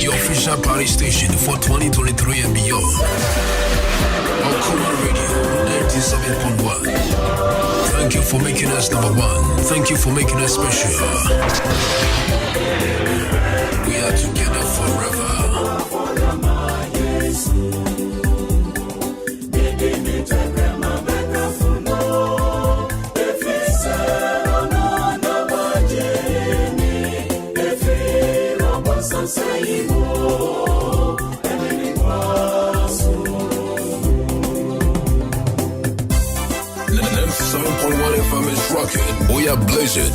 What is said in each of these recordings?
Your official party station for 2023 and beyond. Okoman Radio 97.1. Thank you for making us number one. Thank you for making us special. We are together forever. The 7.1 FM is rocking. We are blazing.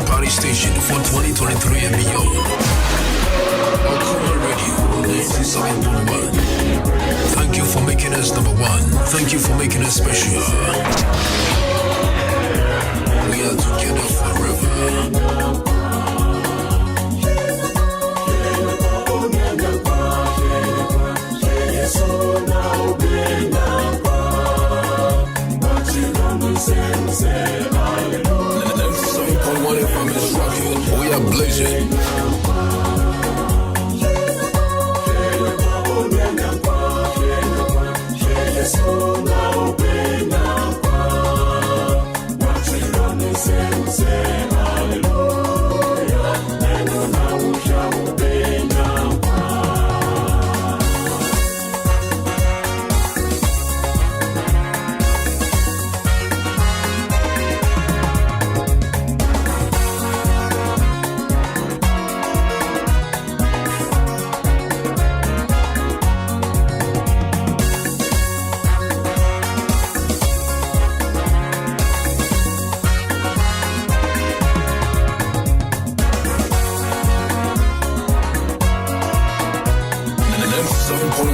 Party station for 2023 and beyond. Okoman Radio 97.1. Thank you for making us number one. Thank you for making us special. We are together forever. What if I'm just rocking? We are blazing.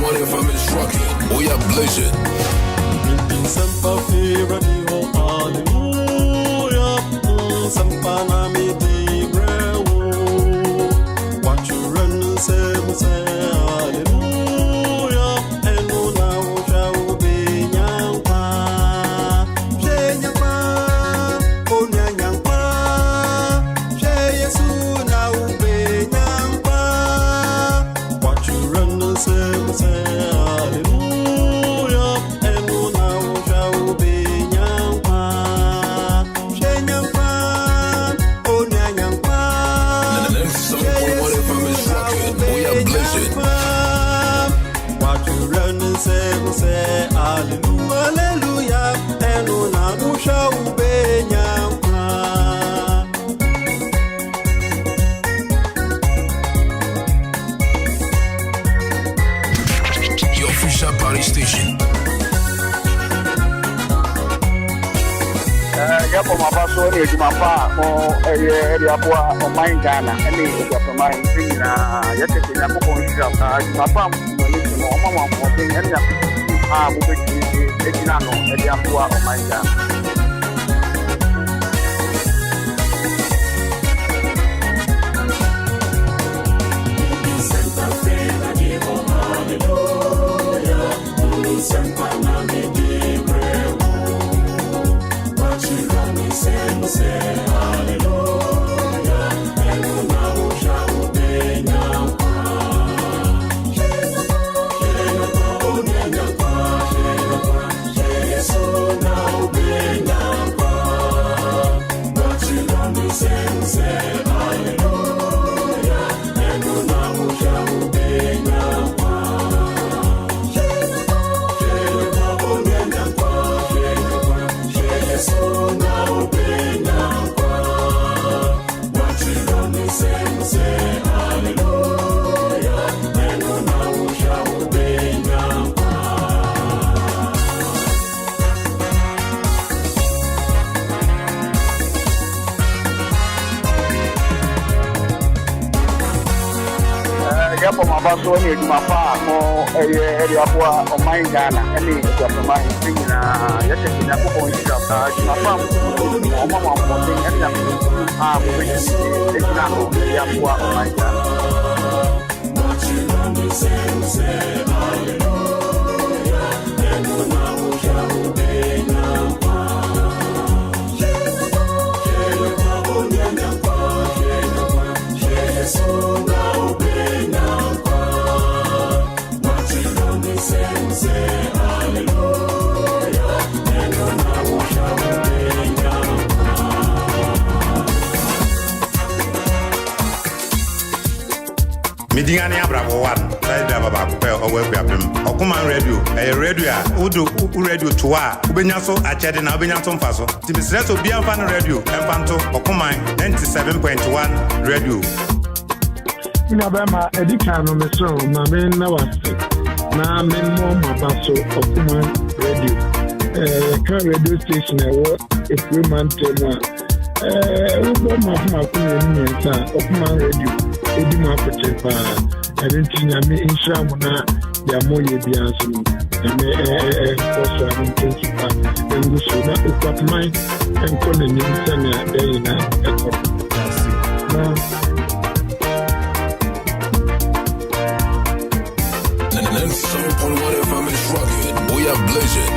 What if I'm just rocking? We are blazing. Your official party station. Yapo mabaso ni ejumapa mo area kwa Okoman Ghana ene Akuffo yin na yete kenya ko konjira na ejumapa mo ni mo mama mo tin ene ya mo be ti ejina no area kwa Okoman Ghana. Santa Fe ya po mabaso ni edwumapa mo area po Okoman Ghana ene Akuffo nyina yete Akropong edwumapa Okoman ene ya po Okoman Ghana. Midingani abrabo one, like Baba Akuffo, Okoman radio, a radio, Udo radio to Ubenyaso, a chatting, Ubenyason Faso, Timisreso, Biafan radio, and Panto, Okoman 97.1 radio. In Alabama, Edicano, Meso, Mamen Nawasi, Na Memo Mabaso, Okoman radio, car radio station, a free man tailor. Okoman radio. Edi ma kochepa enti nyame insha muna ya moye bianso nyame koso amintenti pa enguso na Akuffo enko ne nimsa na deyina ekọ na 97.1 FM is rocking. We are blazing.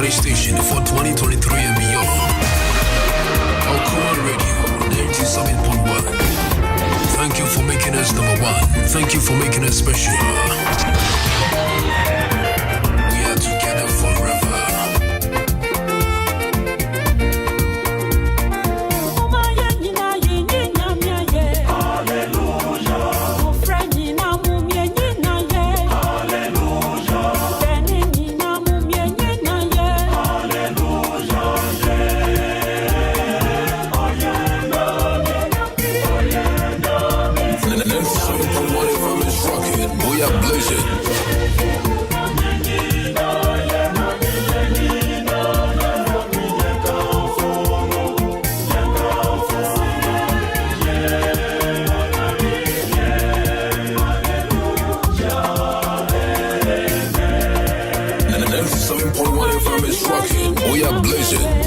Station for 2023 and beyond. Okoman Radio 97.1. Thank you for making us number one. Thank you for making us special. We are together forever. Hallelujah. We are blazing. We are blazing.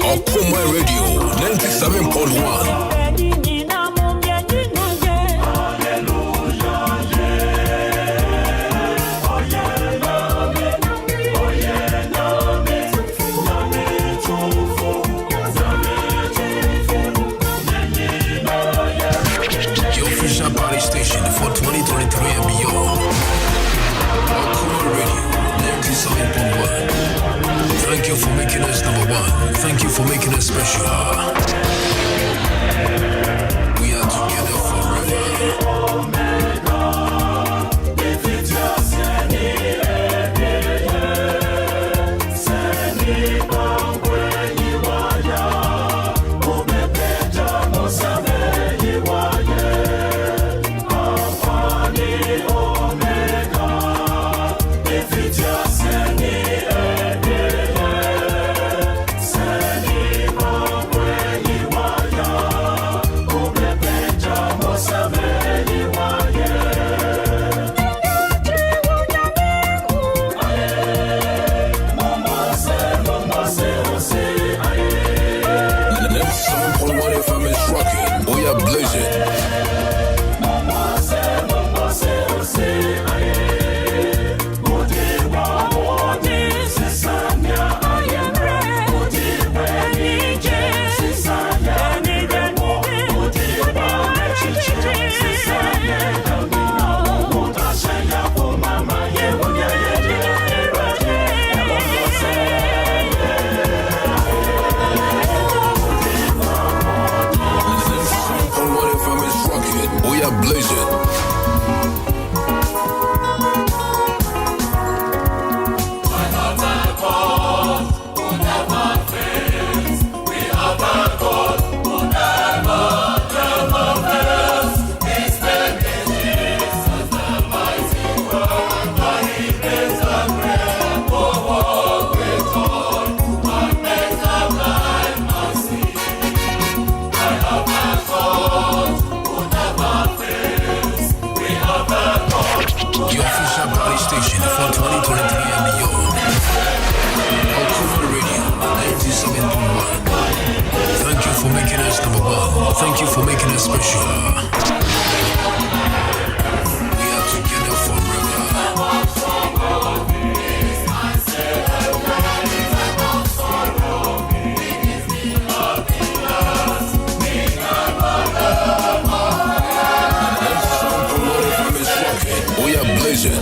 Okoman Radio 97.1. Your official party station for 2023 and beyond. Okoman Radio 97.1. Thank you for making us number one. Thank you for making us special. We are together forever. We are blazing. We are blazing. Your official party station for 2023 and beyond. Akuffo Radio 97.1. Thank you for making us number one. Thank you for making us special. We are together forever. We are blazing.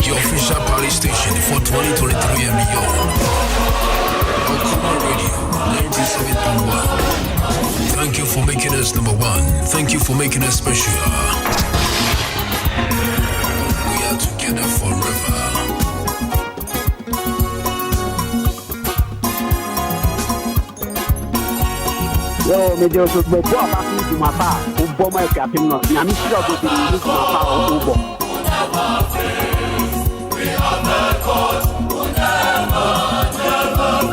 Your official party station for 2023 and beyond. Okoman Radio 97.1. Thank you for making us number one. Thank you for making us special. We are together forever. Yo, me just go back to my bar. Bomb my captain. I'm sure to my bar. We have the cause, who never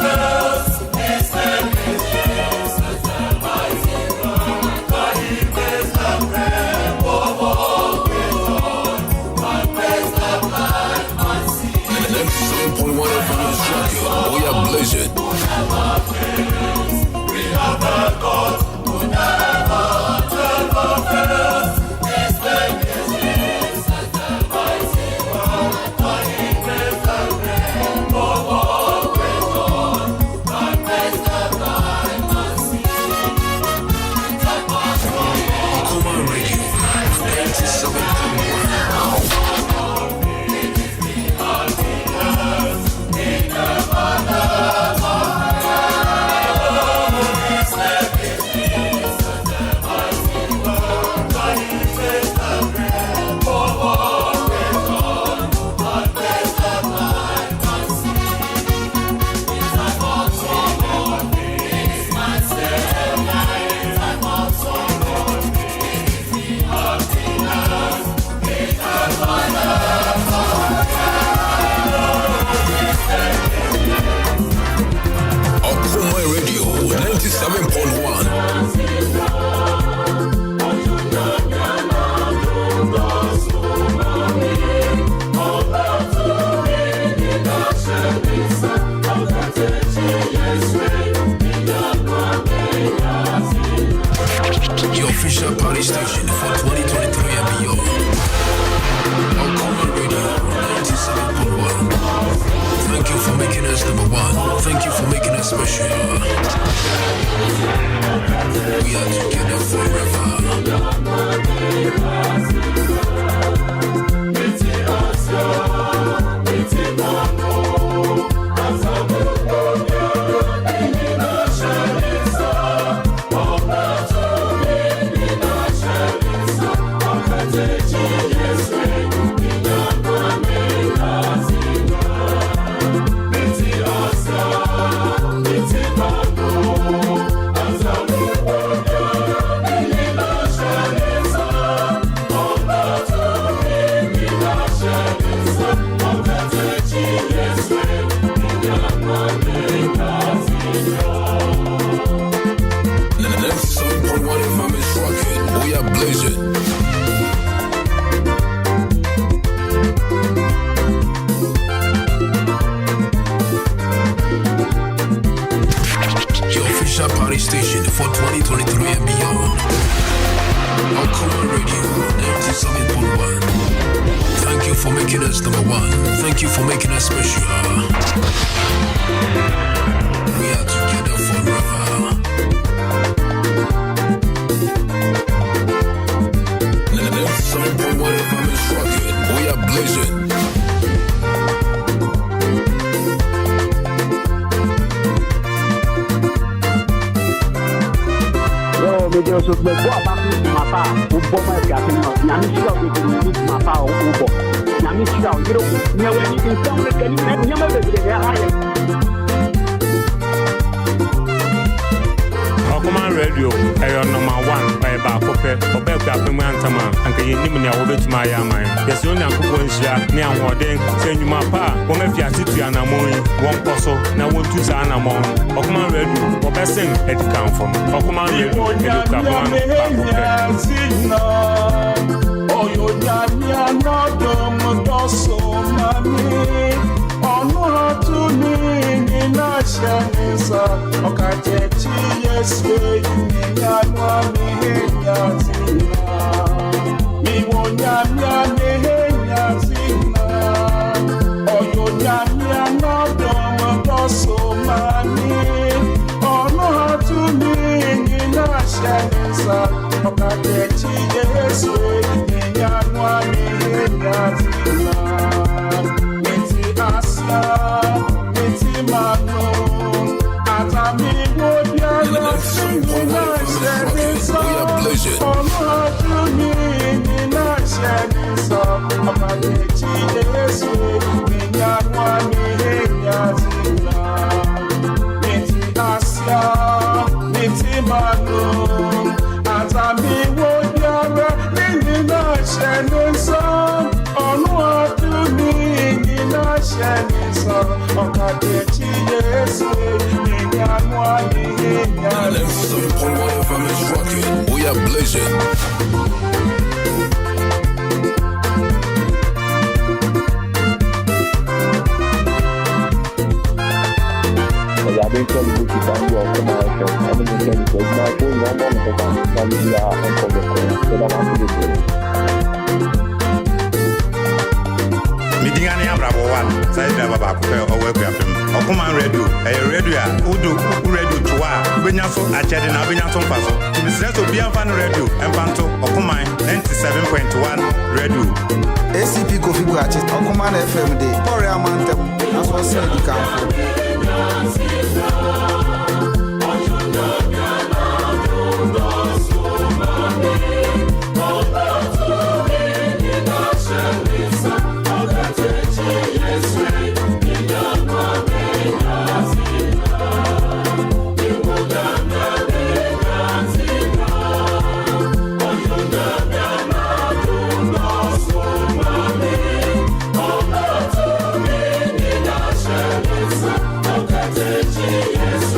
fails. His name is Jesus, the mighty one. For he pays the bread for all we done. And pays the blind man see. 97.1 FM is rocking. We are blazing. Who never fails. We have the cause, who never fails. His name is Jesus, the mighty one. For he pays the bread for all we done. And pays the blind man see. Okoman Radio 97.1. party station for 2023 and beyond. Okoman Radio 97.1. Thank you for making us number one. Thank you for making us special. We are together forever. Party station for 2023 and beyond. Okoman Radio 97.1. Thank you for making us number one. Thank you for making us special. We are together forever. 97.1 FM is rocking. We are blazing. Because of the Mapa, who bought my captain, Yamisha, Mapa, who bought Yamisha, you know, when you can come and never Okoman Radio, number 1 by Akropong-Akuapem, Akuffo and can you name me a bit my yaman? Yes, only Akuffo near Warden, send you my pa, one of your city and Amoni, one postal, now one to Sanamon. Okoman Radio, or best thing at the camp from Okoman Radio, oh, you're not so money. Ono to me in a shanisa, Okatechi, yes, way, Yanwa, Yazina. Me won't Yazina. Oh, you're not so money. Ono to me in a shanisa, Okatechi, yes, way, Yanwa, Yazina. Miti mano, atami wodiara sinina shenisa. Ono tumi nina shenisa. Amadechi Yesu, minyanwa mihenya zina. Miti asya, miti mano, atami wodiara nina shenisa. Ono tumi Shenisa, Okadechi Yesu, Minyanwa Mihenya. 97.1 FM is rocking. We are blazing. I've been told you to find your commercial. I'm going to tell you to my phone number and we are on the so that I'm going to Midingani abrabo one side driver Akuffo Akuapem. Okoman Radio, radio udu radio toa. Benyaso achede na benyaso mfaso. Timiseso bianfa no radio empanto Okoman 97.1 radio. ACP Kofi Okoman FM de. Pore amantem na so se di kanfo. Yes.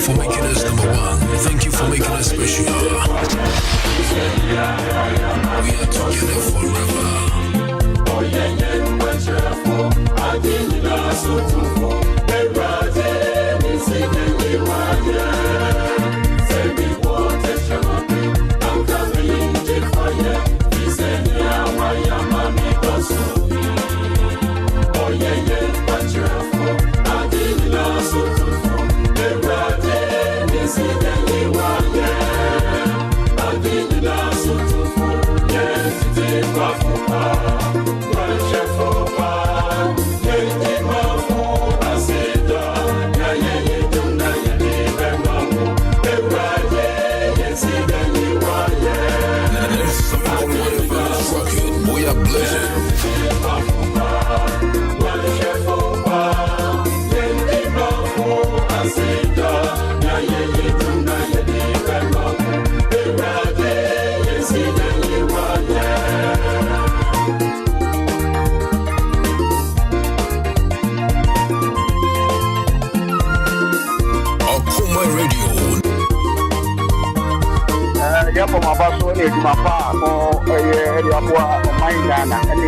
for making us number one. Thank you for making us special. We are together forever. From about so many my pa or Okoman Ghana and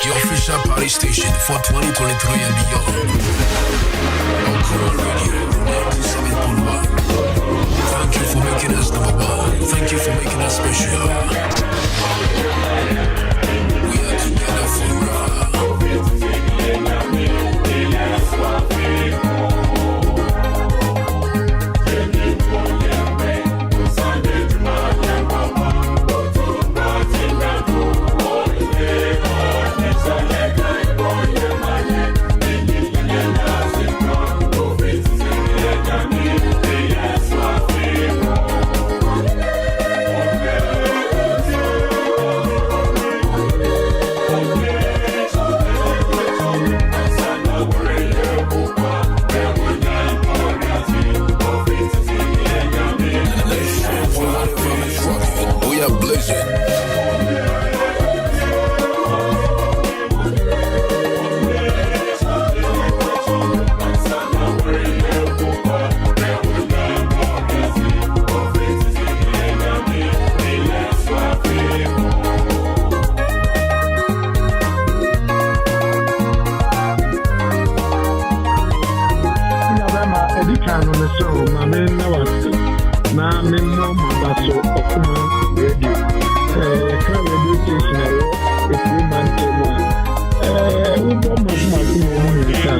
Your official party station for 2023 and beyond. Okoman Radio 97.1. Thank you for making us number one. Thank you for making us special. We are together forever. Yeah. maame na wase na me mama baso Okoman radio ka radio station ayo efiri mantema ubo mama ku mo ni ka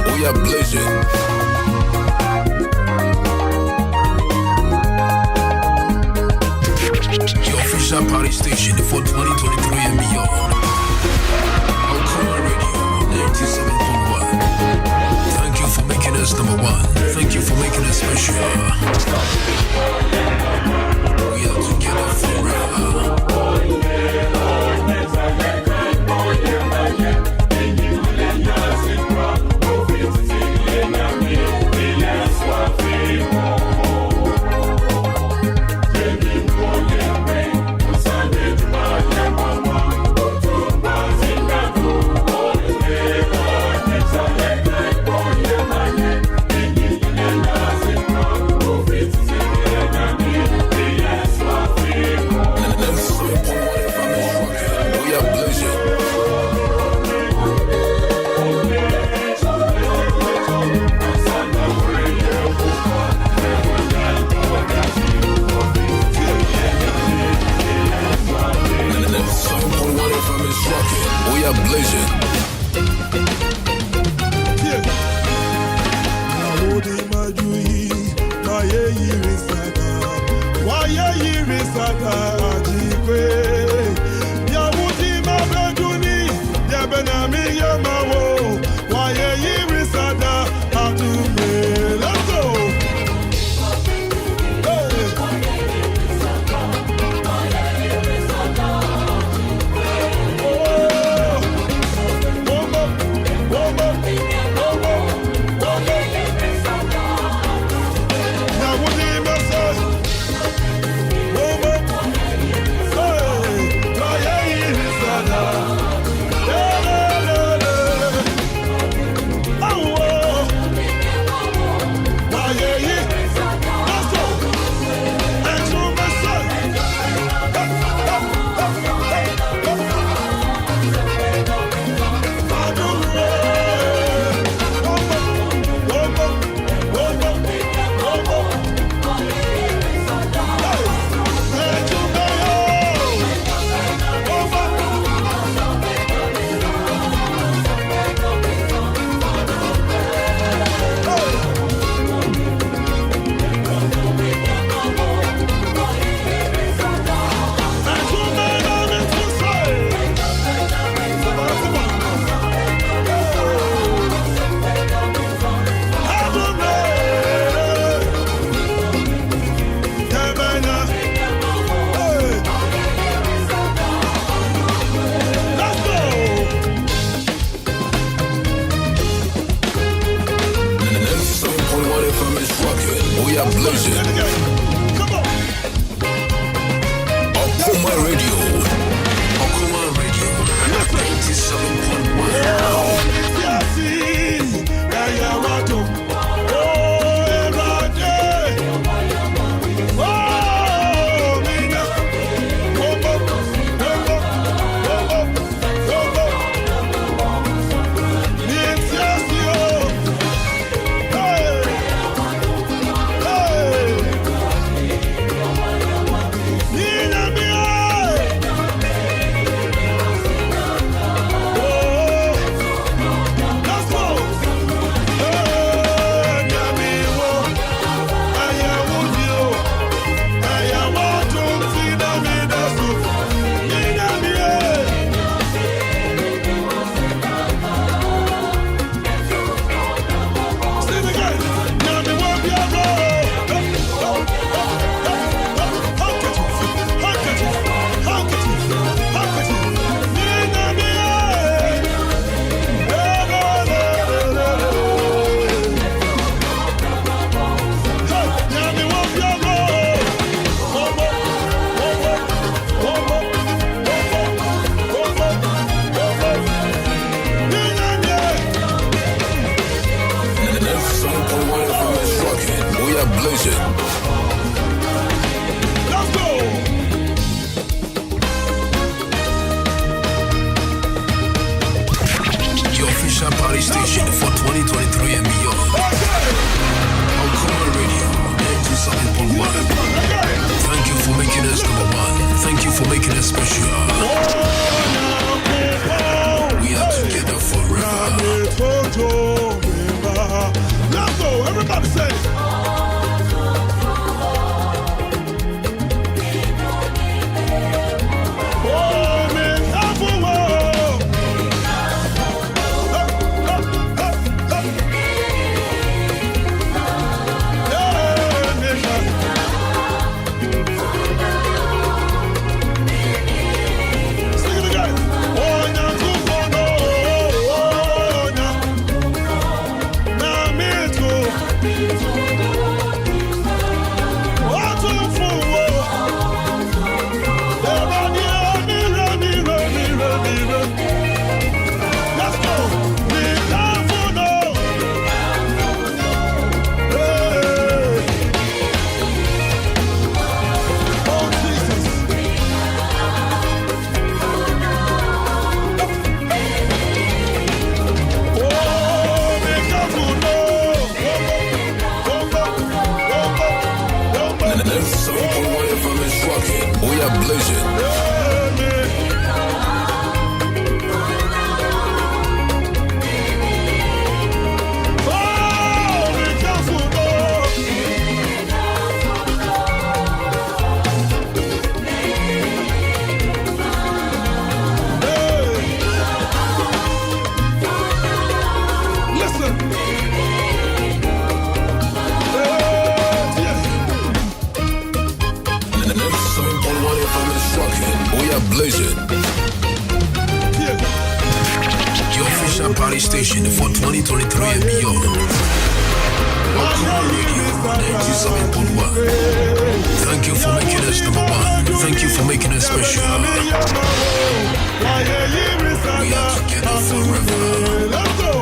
We are blazing. Party station for 2023 and beyond. Okoman Radio 97.1. Thank you for making us number one. Thank you for making us special. We are together forever. We are blazing. We are blazing. Okoman Radio. Okoman Radio. 97.1. party station for 2023 and beyond. Okoman Radio, 97.1. Thank you for making us number one. Thank you for making us special. We are together forever. Let's go, everybody say. We are blazing. We are blazing. Your official party station for 2023 and beyond. Okoman Radio, 97.1. Thank you for making us number one. Thank you for making us special. We are together forever. Let's go.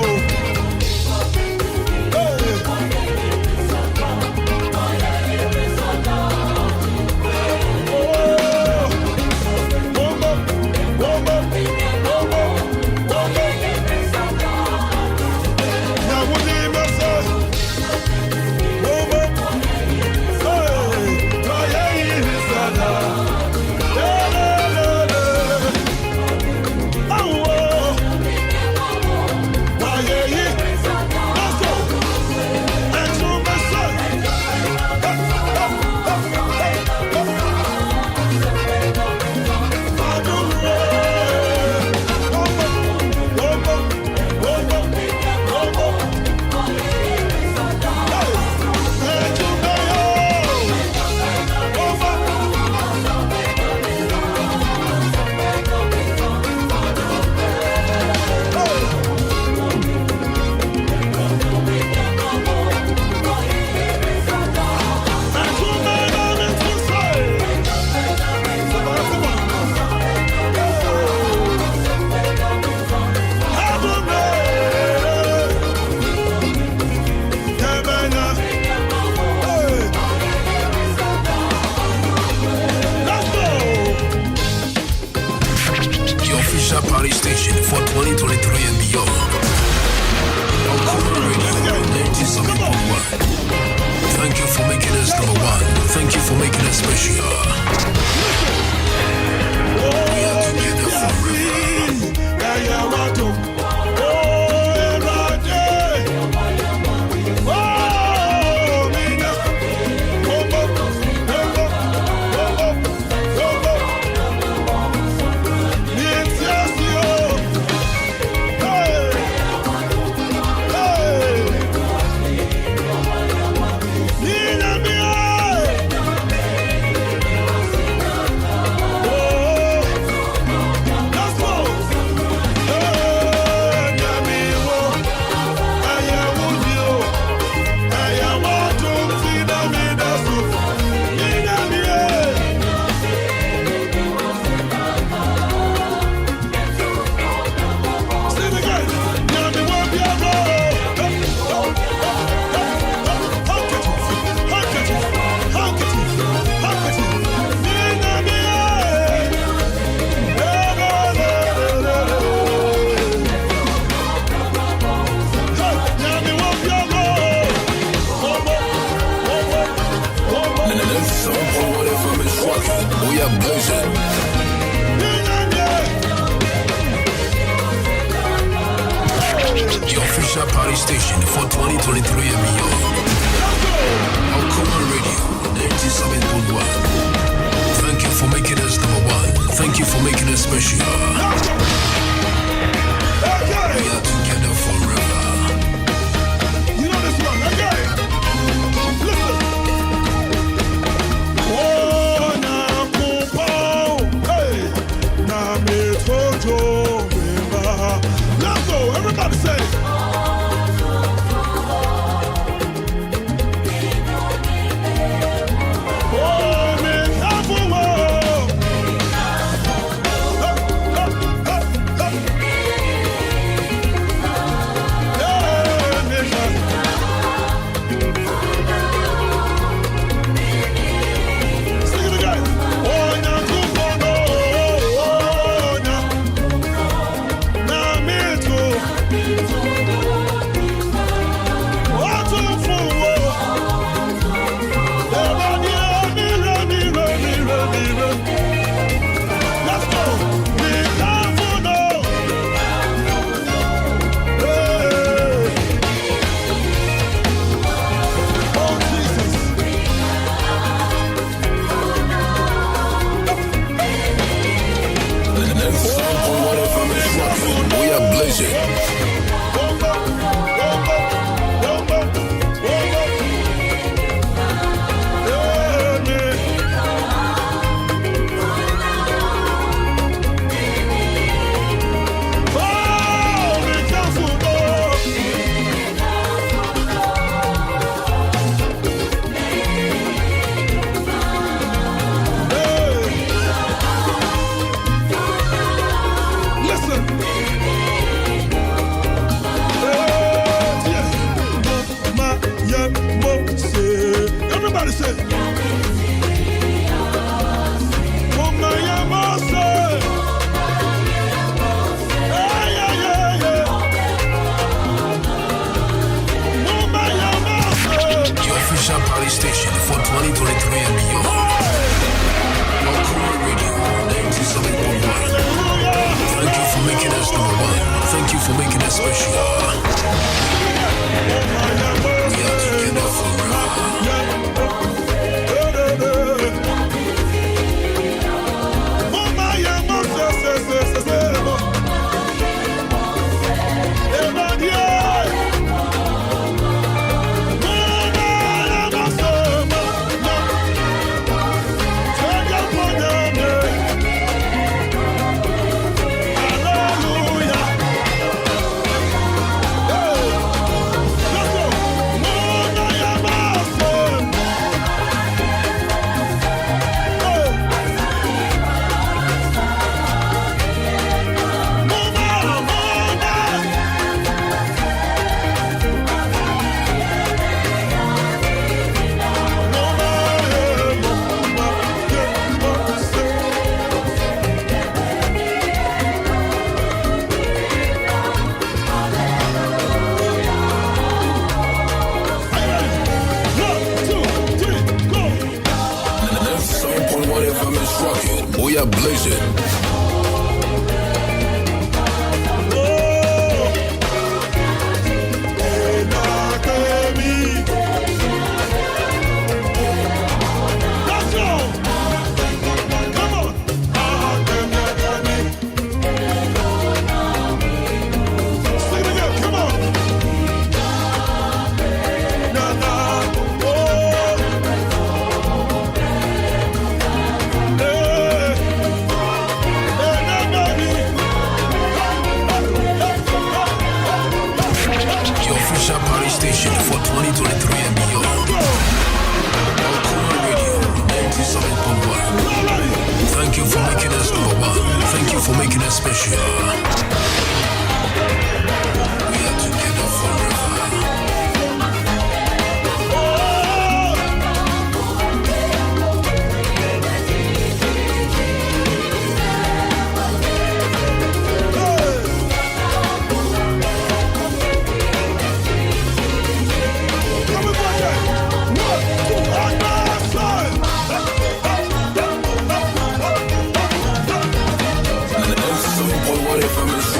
Party station for 2023 and beyond. Okoman Radio, 97.1. Thank you for making us number one. Thank you for making us special. We are together forever. The official party station for 2023 and beyond. Okoman Radio 97.1. Thank you for making us number one. Thank you for making us special. We are together forever. You know this one, okay? Listen. Oh, na kupo, hey, na metojo, let's go, everybody say. Station for 2023 and beyond. Okoman Radio 97.1. Thank you for making us number one. Thank you for making us special. We are together forever. We are blazing. Station for 2023 and beyond. Okoman Radio 97.1. Thank you for making us number one. Thank you for making us special. We are together forever. From his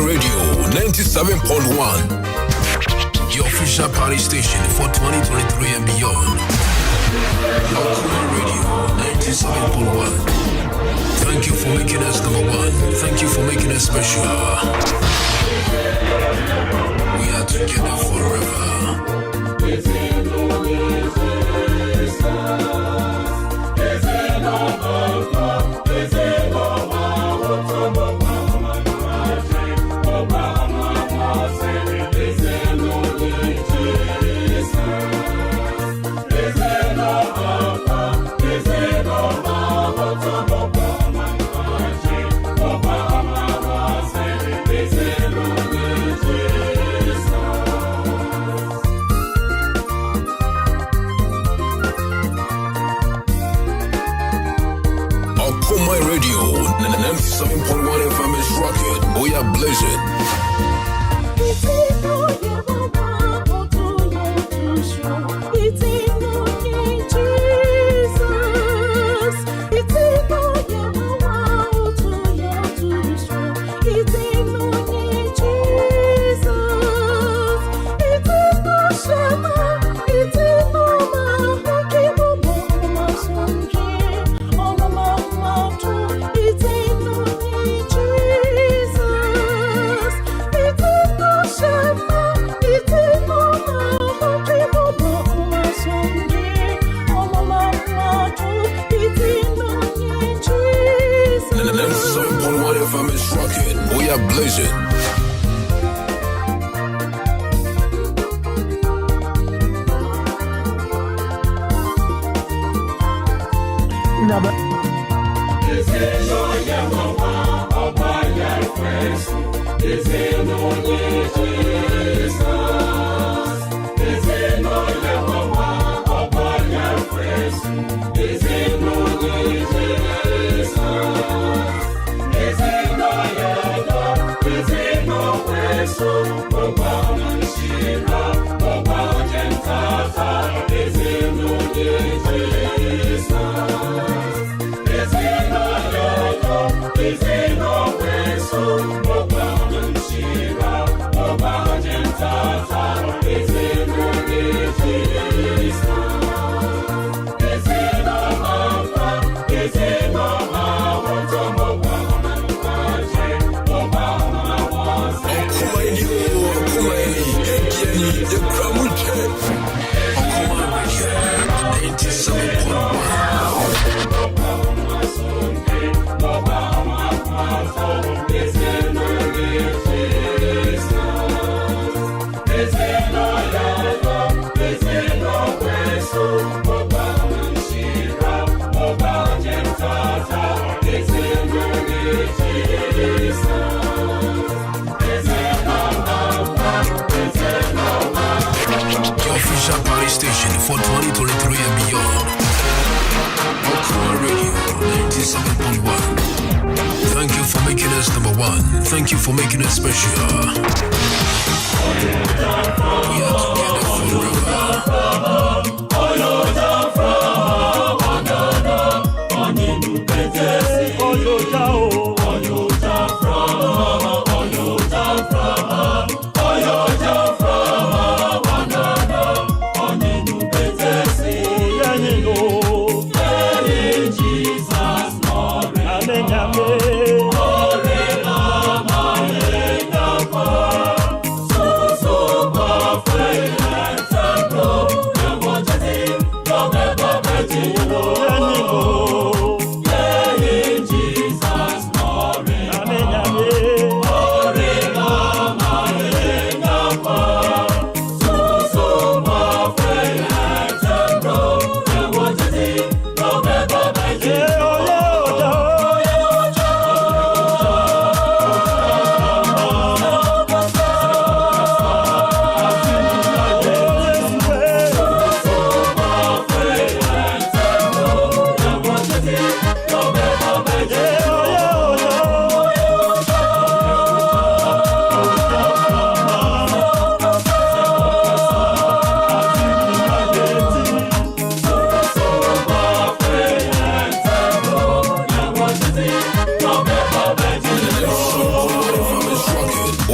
Okoman Radio 97.1. Your official party station for 2023 and beyond. Okoman Radio 97.1. Thank you for making us number one. Thank you for making us special. We are together forever. Okoman Radio 97.1 FM is rocking. We are blazing. We are blazing. Station for 2023 and beyond. Okoman Radio 97.1. Thank you for making us number one. Thank you for making us special. We are together forever.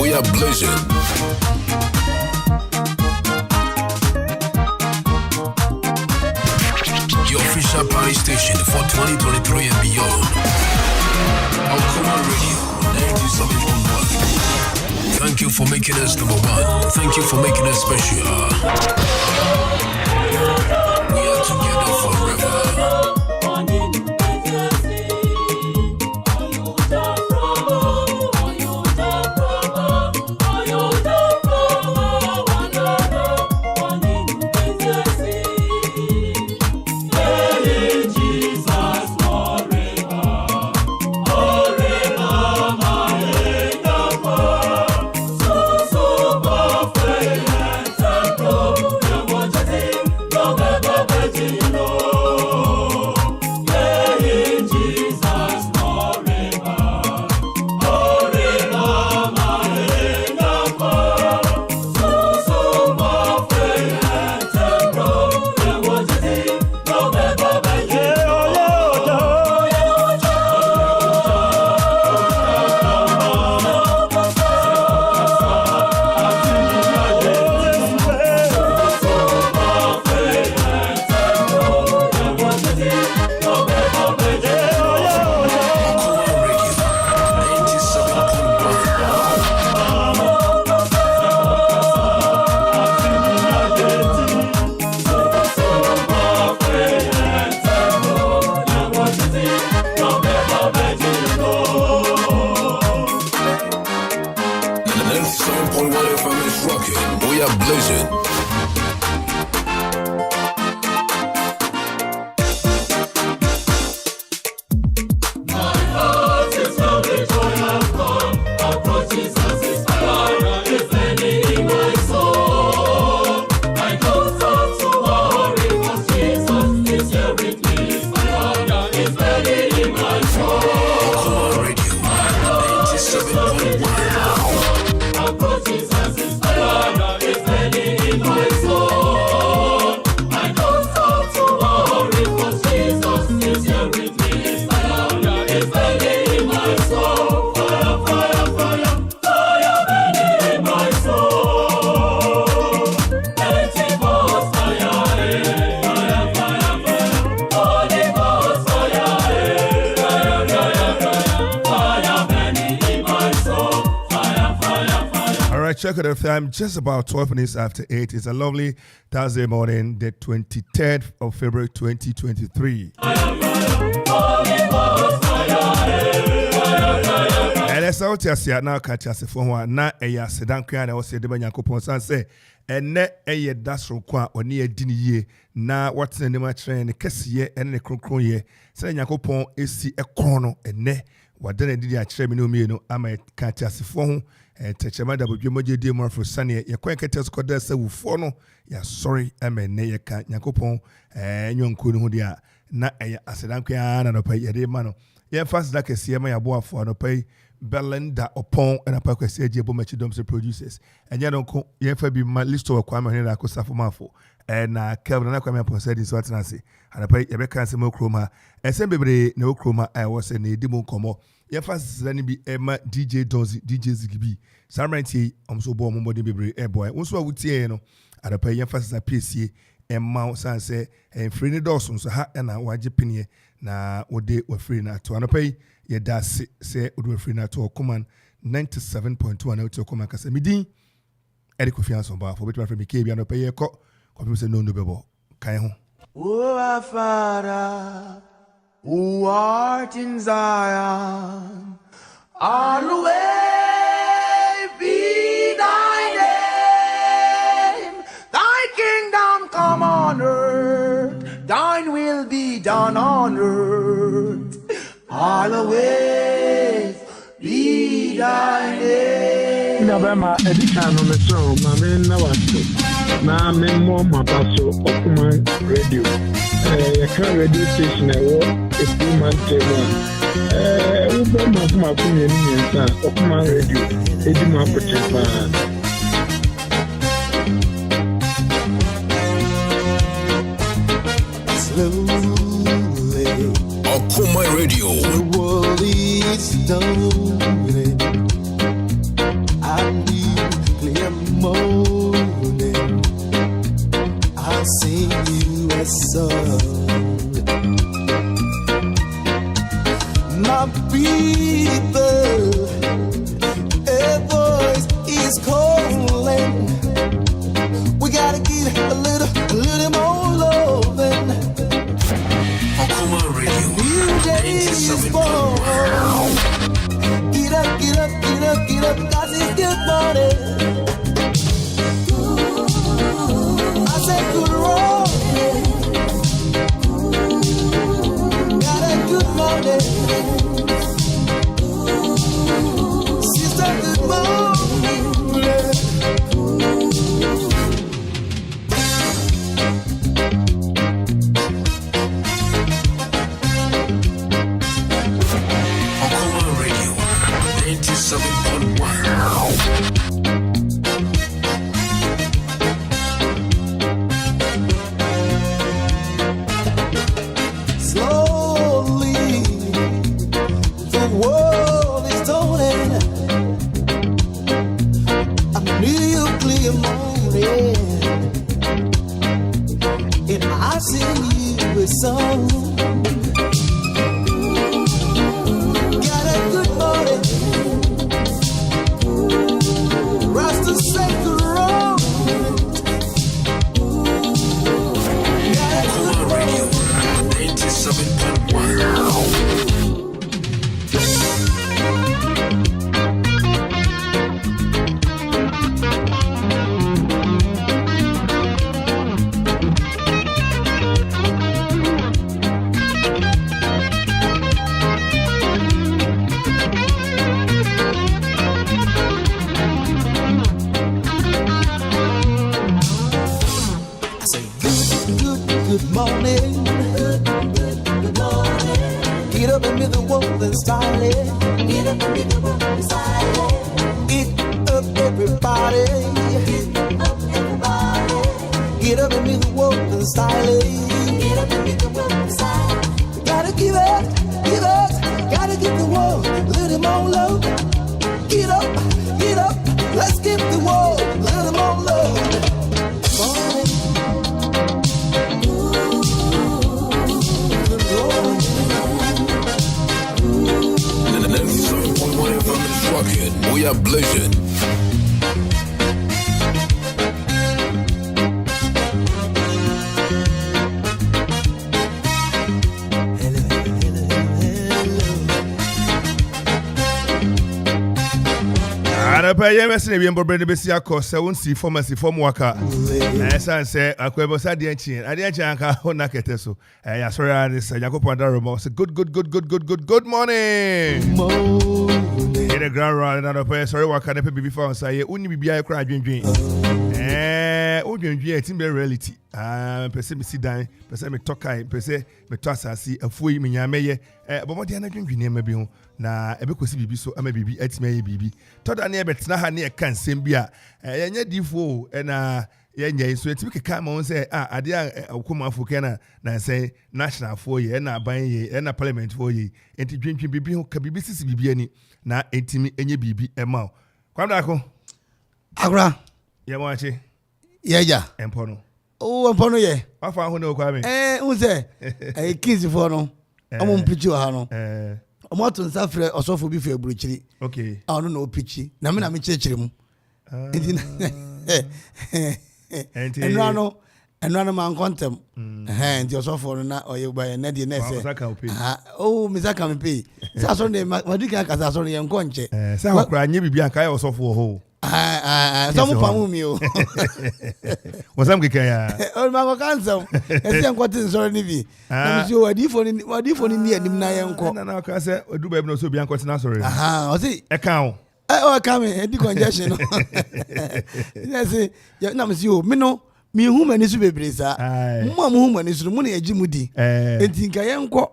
We are blazing. Your official party station for 2023 and beyond. Okoman Radio 97.1. Thank you for making us number one. Thank you for making us special. We are together forever. We are blazing. Check out the time, just about 12 minutes after 8. It's a lovely Thursday morning, the 23rd of February 2023. And as I was now catch us for one, not a sedan can I say the Banyankopon say, and net a dash from Qua or near dinner ye. Now, what's the name of train, the Cassia and the Croncron ye? Say Yankopon is see a corner and ne. What then did I tell me no me no, I might catch us for Techama WMJ de more for Sunny, your quaker test could say with Fono, ya sorry, I may nay can't Yankopon, and young Kunudia, not a Asedankian and a pay a day mano. Yeah, fast like a CMA aboa for no pay, Belinda upon and a packet say Jebomachidoms producers. And ya don't call, ye be my list of Kwame here, I could suffer Amanfo. And Kelvin Aquaman said this what Nancy, and I pay a cancer more chroma, and same no chroma, I was in a demo como. Your first is be Emma DJ Dozy, DJ Zigby. Samranti, so born body baby, a boy. Also, I would say, no, and I pay your first as a PC, and Mount Sanse, and Free Dawson, so hat and I watch Pinny. Now, what day were free now to an pay, your dad say, would be free now to Okoman 97.1 out to Okoman Kasa. Midi, Kofi Ansong Baffuor, which my friend became and pay a cock, Kofi said no, no, bebo. Kayo. Oh, our Father. Who art in Zion, always be thy name. Thy kingdom come on earth, thine will be done on earth. Always be thy name. Nabama edition on the song, Mame Nawato. Na me mo mapaso Okoman Radio. Radio station I work a 2-month one. Ube ma kumi ni nsa Okoman Radio. Edi ma pochepa. Slowly, Okoman Radio. the world is slowly. I good morning. I said good morning. Got a good morning. Sister, good morning. Okoman Radio 97.1. Slowly, the world is turning. A new clear morning, and I sing you a song. Got a good morning, Rasta say good wrong. Got a good Okoman Radio 97.1. I say good morning. Good morning. Get up and meet the world and style it. Get up and meet the world and style it. Get up everybody. Get up everybody. Get up and meet the world and style it. Get up and meet the world and style it. Gotta give it. Gotta give the world a little more love. Get up, let's give the world a little more love. Morning. The 97.1 FM is rocking. We are blazing. Anapa yɛmɛsɛ ne biɛmbɔbrɛ no bɛsi akɔ sɛ wonsi fɔm asi fɔm waka ɛsan sɛ akwɛbɔ sɛ adeɛ nkyi anka wo na kɛtɛ so yɛasɔre a ne sɛ nyankopɔn adaroma sɛ good morning in the ground round na anapa yɛsɔre waka ne pɛ biribi fa wo nsa yɛ wonni biribiaa kora adwendwen wodwendwen a ɛtim bɛ reality pɛ sɛ mesi dan pɛ sɛ metɔ kae pɛ sɛ metɔ asase afuo yi menyaa mɛyɛ bɔmmɔdeɛ no adwendwen nneɛma bi ho na ɛbɛkɔsi biribi so ama biribi atumi ayɛ biribi tɔda ne yɛbɛtena ha ne yɛka nsɛm bi a yɛnyɛ difoɔ ɛna yɛnyɛ nso yɛtumi keka ma wo sɛ adeɛ a wokomafo kɛ na nansɛn nationalfoɔ yɛ ɛna aban yɛ ɛna parliamentfoɔ yɛ enti dwendwen biribi ho ka biribi sisi biribi ani na ɛntumi ɛnyɛ biribi ɛma wo kwamdako Akra yɛma wakye yɛgya ɛmpɔ no mpɔ no yɛ wafa ho ne wokwa me wo sɛ kinsfoɔ no ɔmo mpirikyi wɔ ha no ɔmo ato nsa frɛ ɔsɔfo bi fɛ aburokyiri a ɔno na ɔpirikyi na me na mekyerɛkyerɛ mu nti ɛnoa no mankɔ ntɛm nti ɔsɔfoɔ no na ɔyɛ bayɛ nɛ deɛ nɛ sɛ mesa ka me pei sɛ asɔre ne madi kan kasa asɔre yɛnkɔ nkyɛ sɛ akora nyɛ biribi anka yɛ ɔsɔfoɔ hɔ sɛ mo pa mu mi o wɔsam keka ya makɔka nsɛm ɛsɛ yɛnkɔte nsɔre no bi na mesɛ wadiifo no ni anim na yɛnkɔ na ɔka sɛ ɔduru baabi na ɔsɛ obi ankɔtena asɔre ɔse ɛka wo ɛka me ɛdi congestion no ɛsɛ na mesɛ o me no mehu m'ani so bebree saa mo a mohu m'ani so no mo na yɛgye mu di enti nka yɛnkɔ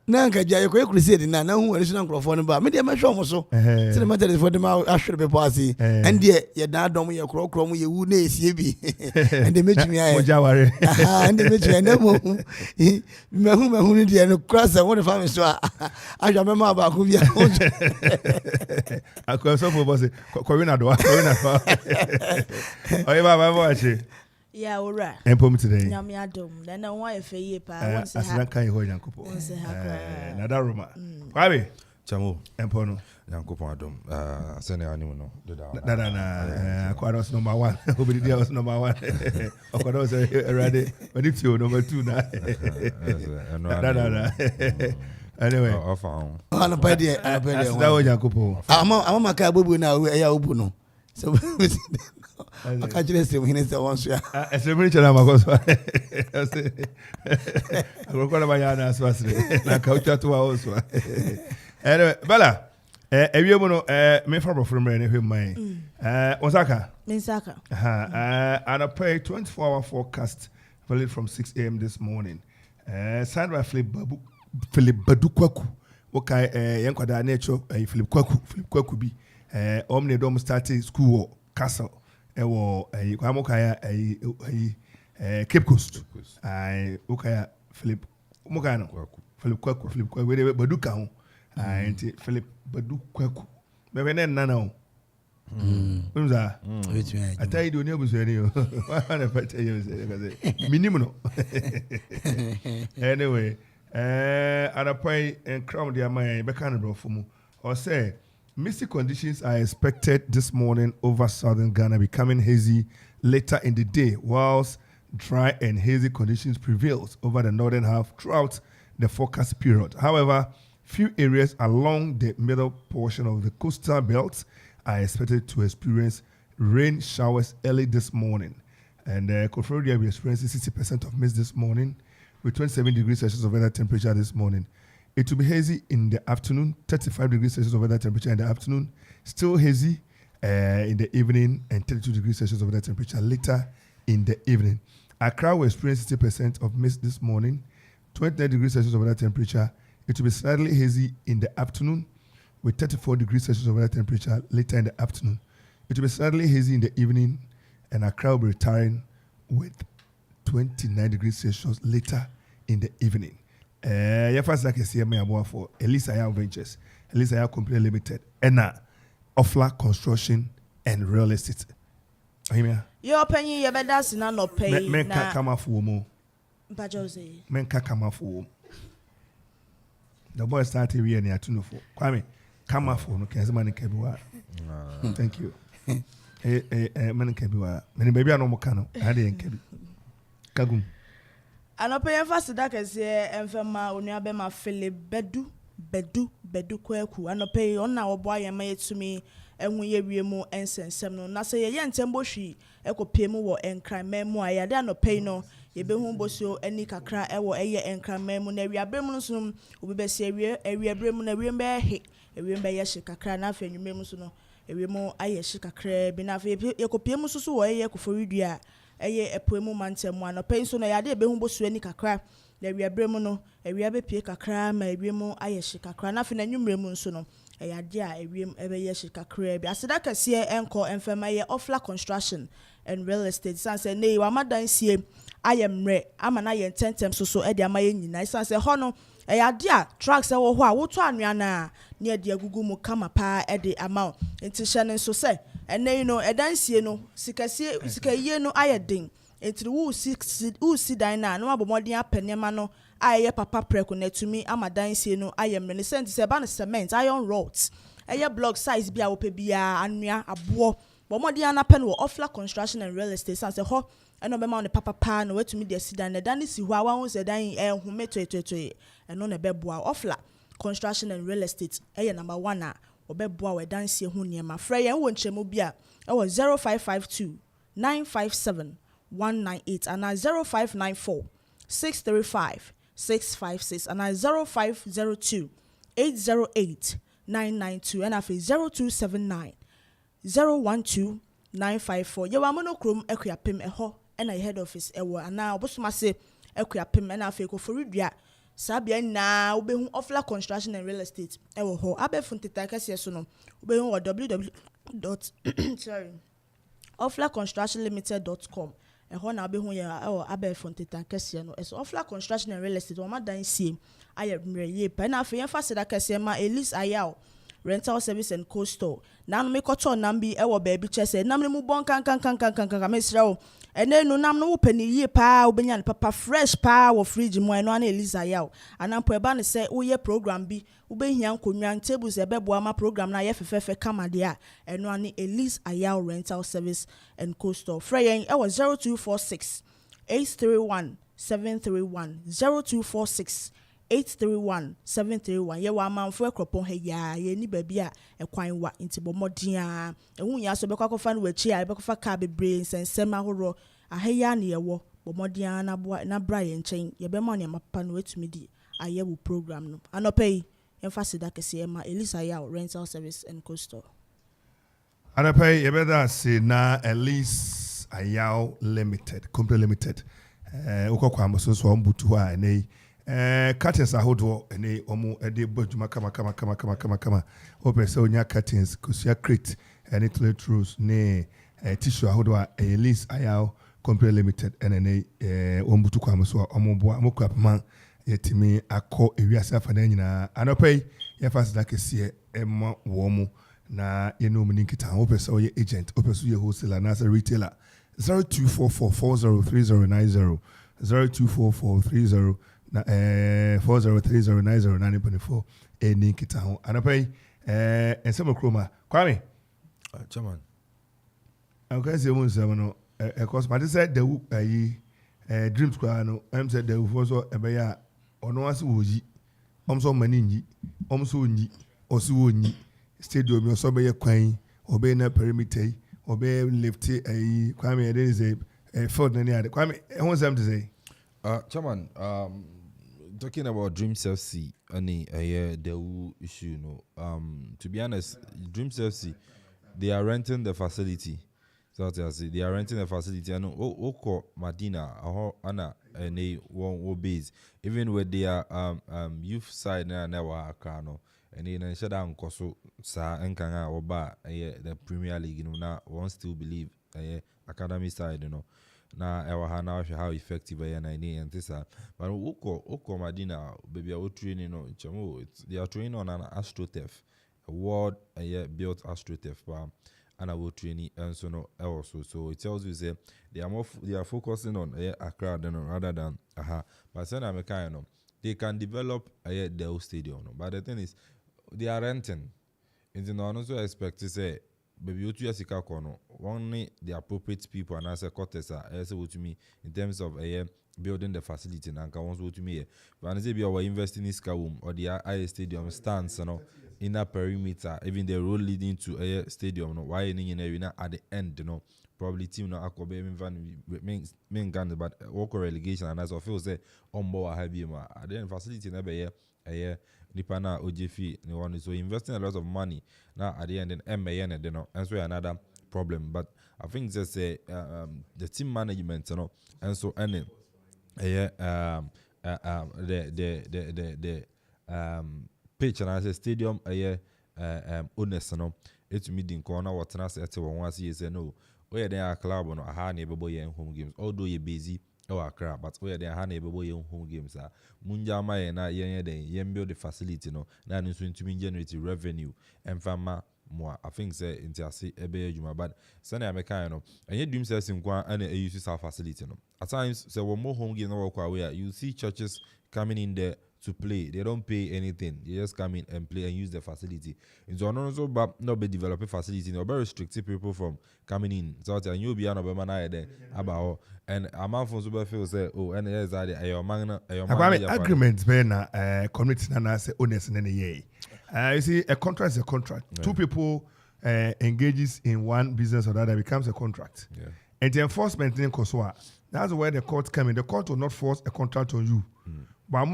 na nka gya yɛkɔyɛ crusade na hu w'ani so na nkurɔfoɔ no ba medeɛ mɛhwɛ ɔmo so sɛde methodistfoɔ de ma ahwere bɛpɔ ase ɛndeɛ yɛdaa dɔm yɛ korɔkorɔ mu yɛwu na ɛsie bi ɛndeɛ mɛtumi ayɛ ɛndeɛ mɛtumi ayɛ na mahu no deɛ no kora sɛ wode fa me so a ahwɛ mɛma baako bi akɔsɔfoɔ bɔ se kɔwe na doa ɔyɛ baba bɔ akye Yeah, all right. Empom today. Nyamiadum. Then I want to say pa. Asana kan ho Nyankopon. Na da Roma. Kwabe. Chamo. Empono. Nyankopon adom. Sene ani no. Na Akwado was number 1. Obedi dia was number 1. Akwado was ready. Onitio number 2 na. Anyway. Ana pa dia. Asida ho Nyankopon. Ama maka bobu na eya obu no. So I can't just say when it's the one. I say many chana magos. I go call my yana as was. Na kaucha to also. Anyway, Bella. Ewie mo no me fa bro from any him man. Osaka. Minsaka. And I pay 24-hour forecast valid from 6 a.m. this morning. Signed by Philip Badu Kwaku. Okay, yankwada nature Philip Kwaku bi. Omne dom started school Castle. Ewo kwamokaya Cape Coast. Ukaya Philip Mokano. Philip Kwaku we Badu ka ho. Philip Badu Kwaku. Bebe nana. Unza. I tell you, don't you say you. Minimum. Anyway, and I pray and crown the mind back on the from or say misty conditions are expected this morning over southern Ghana, becoming hazy later in the day, whilst dry and hazy conditions prevails over the northern half throughout the forecast period. However, few areas along the middle portion of the coastal belt are expected to experience rain showers early this morning. And Kofi will be experiencing 60% of mist this morning with 27 degrees Celsius of weather temperature this morning. It will be hazy in the afternoon, 35 degrees Celsius of weather temperature in the afternoon, still hazy in the evening, and 32 degrees Celsius of weather temperature later in the evening. Accra will experience 60% of mist this morning, 29 degrees Celsius of weather temperature. It will be slightly hazy in the afternoon, with 34 degrees Celsius of weather temperature later in the afternoon. It will be slightly hazy in the evening, and Accra will be retiring with 29 degrees Celsius later in the evening. First like I see me about for Elisa Ventures, Elisa Company Limited, and Ofla Construction and Real Estate. Your penny, you better that's not pay. Men can come off womo. Bajose. Men can come off womo. The boy started here near Tunufo. Kwame. Come off no Kazman Kebiwa. Thank you. Man Kebiwa. Many baby are no more cano. I didn't kebi. Kagum. I no pay fast that can say and for my Unyabema Philip Bedu Kweku. I no pay on our boy and made to me and we ye more ensigns. No, na say yen temboshi, echo paymo or and crime memo. I no pay no. Ye be humbo so any kakra ewo eye and crime memo. Never bremunum will be serious. Area bremun a remember hit. Remember yes, kakra na fe nyumemu so no ewemo ayeshi kakra bi na fe yekopiemu so wo ye koforidia eye epoemu mantemu anopen so no yade be humbo so ani kakra na wiabremu no ewia be pie kakra ma ewemu ayeshi kakra na fe na nyumremu so no eyade a ewiem ebe yeshi kakra bi aseda kase enko enfema ye Ofla Construction and Real Estate sanse nei wa madan sie ayemre ama na ye tentem so e de ama ye nyina sanse ho no eyade a trucks e wo ho a woto anua na ne de agugu mu kama pa e de ama enti hye ne so se ene no edansie no sikaye no ayedin enti wo si dan na no abomodin apenema no aye papa preko na tumi amadansie no ayemre ne senti se ba no cement iron rods eye block size bia wo pe bia anua abo bomodin anapen wo Ofla Construction and Real Estate sanse ho eno be ma on papa pa no watumi de si dan na dan si ho a wa ho se dan hume to eno na beboa Ofla Construction and Real Estate number 1 a obeboa we dansie ho niema fra yen wo nchemu bia 0552 957 198 and 0594 635 656 and 0502 808 992 and 0279 012 954 yewa monokrom Akuapem eho na head office ewo ana obosoma se Akuapem na afi koforidua sabia na obehu Ofla Construction and Real Estate ewo ho abefunteta kase so no obehu www.oflaconstructionlimited.com eho na obehu ya ewo abefunteta kase no eso Ofla Construction and Real Estate o madan sie ayemre ye pa na afi yemfa seda kase ma Elise Ayao rental service and coastal na no me koto nambi ewo baby chese namne mu bon kan mesra o ene no nam no wopani yie pa obenya ne papa fresh pa wo fridge mu eno na Elisa yaw anampo eba ne se woye program bi wobehia nkonwa tables ebeboa ma program na ye fefefe kamade a eno na Elisa Ayaw rental service and coastal freyen ewo 0246 831 731 0246 831-731 ye wa Amanfo Akropong ya ye ni baabi a ekwan wa nti bomodin a ehun ya so bekwa kofa no wachi a bekwa ka bebre nsensem ahoro ahaya ne ye wo bomodin na boa na bra ye nchen ye be ma ne mapa no etumi di aye wo program no anopai emphasize kese ma Elisa ya rental service and coastal anopai ye better say na Elise Ayao Limited, Company Limited. Ukokwa msoso ombutu ha ene curtains ahodo ene omu ede bojuma kama opese onya curtains kusia crate ene toilet rolls ne tissue ahodo a Elise Ayao Company Limited ene ombutu kwa mso omuboa mokwapman yetimi akọ ewiase afana nyina anopai ye fast like sie emma wo mu na ye no muni kita opese oye agent opese ye wholesaler na retailer 0244403090 0244304090 eni kita ho anapai ensemo kroma kwame chairman okay say mun say no cause ma say the ayi dreams kwa no em say the for so ebeya ono ase woji omso mani nyi omso nyi oso wonyi stadium yo so be kwan obe na perimeter obe lift a Kwame there is a field in the Kwame what's them to say chairman talking about Dreams FC any the issue to be honest Dreams FC they are renting the facility so they are renting the facility and oko Madina ana any one base even with their youth side na never no and in shut down Koso sa enkanga oba the Premier League na one still believe academy side na ewa hana how effective na and this but oko Madina baby o training chamo they are training on an AstroTurf a world built AstroTurf and I will training and so no also so it tells you say they are focusing on Accra rather than but then I'm they can develop the stadium but the thing is they are renting. And then also expect to say, baby, you two sika kono. Only the appropriate people and answer courtesa. As what to me in terms of building the facility. And can also to me. But say be our investing in Skawum or the I stadium stands, inner perimeter, even the road leading to a stadium. Why in at the end, probably team no Akuffo main gun, but walk relegation and as I feel say on board heavy ma. Then facility never Nipana OJF ni one so investing a lot of money now at the end in MAN and so another problem but I think just the team management and so any the pitch and as a stadium owners it's meeting corner what na say one see say no we dey a club no ha na ebe boy home games although you busy Accra, but we are there hand boy home games munja ma na yen build the facility na nso ntumi generate revenue and fama more I think say intiase ebe adwuma but send America and dream says in kwa and use our facility at times say one more home game na work where you see churches coming in there to play. They don't pay anything. They just come in and play and use the facility. And so also but not be developing facility. No very restricted people from coming in. So and you'll be an Obama there about and Amanfo super feel say and there's agreements be na community na say owners na ye. You see a contract is a contract. Yeah. Two people engages in one business or the other becomes a contract. Yeah. And the enforcement in Kosoa. That's where the court come in. The court will not force a contract on you. But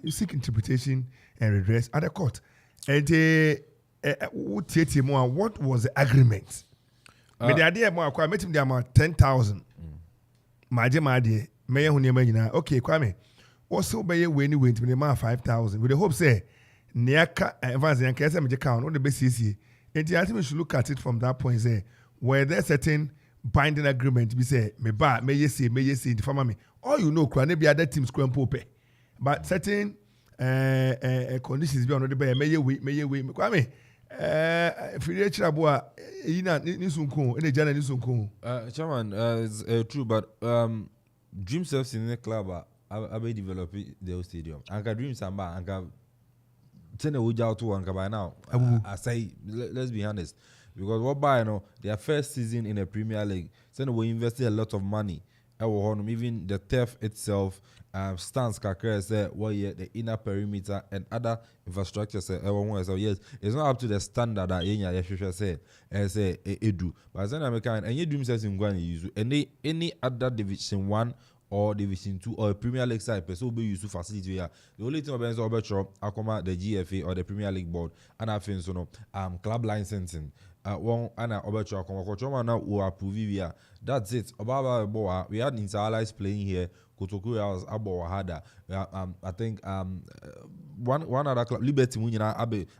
you seek interpretation and redress at the court. And what was the agreement? But the idea I met him there 10,000. Maje may okay, Kwame. Also by when you went to the 5,000. With the hope say Niaka advance and case count on the basis. And the ultimate should look at it from that point. Say where there certain binding agreement be say may you see the farmer me. All you know, be other teams pay. But certain conditions be on the bay, may you wait, Kwame. Chairman, it's true, but Dream Surfs in the club I be developing the stadium. Anka Dream Samba, Anka Tene Uja to Anka by now. I say, let's be honest. Because what by their first season in the Premier League, so we invested a lot of money. even the turf itself, stands kakra say the inner perimeter and other infrastructure say so yes, it's not up to the standard that yenya say edu. But then American and you dream says in Gwani use any other division 1 or division 2 or Premier League side person will be used to facility here. The only thing about Akoma the GFA or the Premier League board and I think so club licensing. One ana obecho akoma na we approve here. That's it. Obaba we had inter-allies playing here. Kotoku was abo hada. I think one other club Liberty Munyina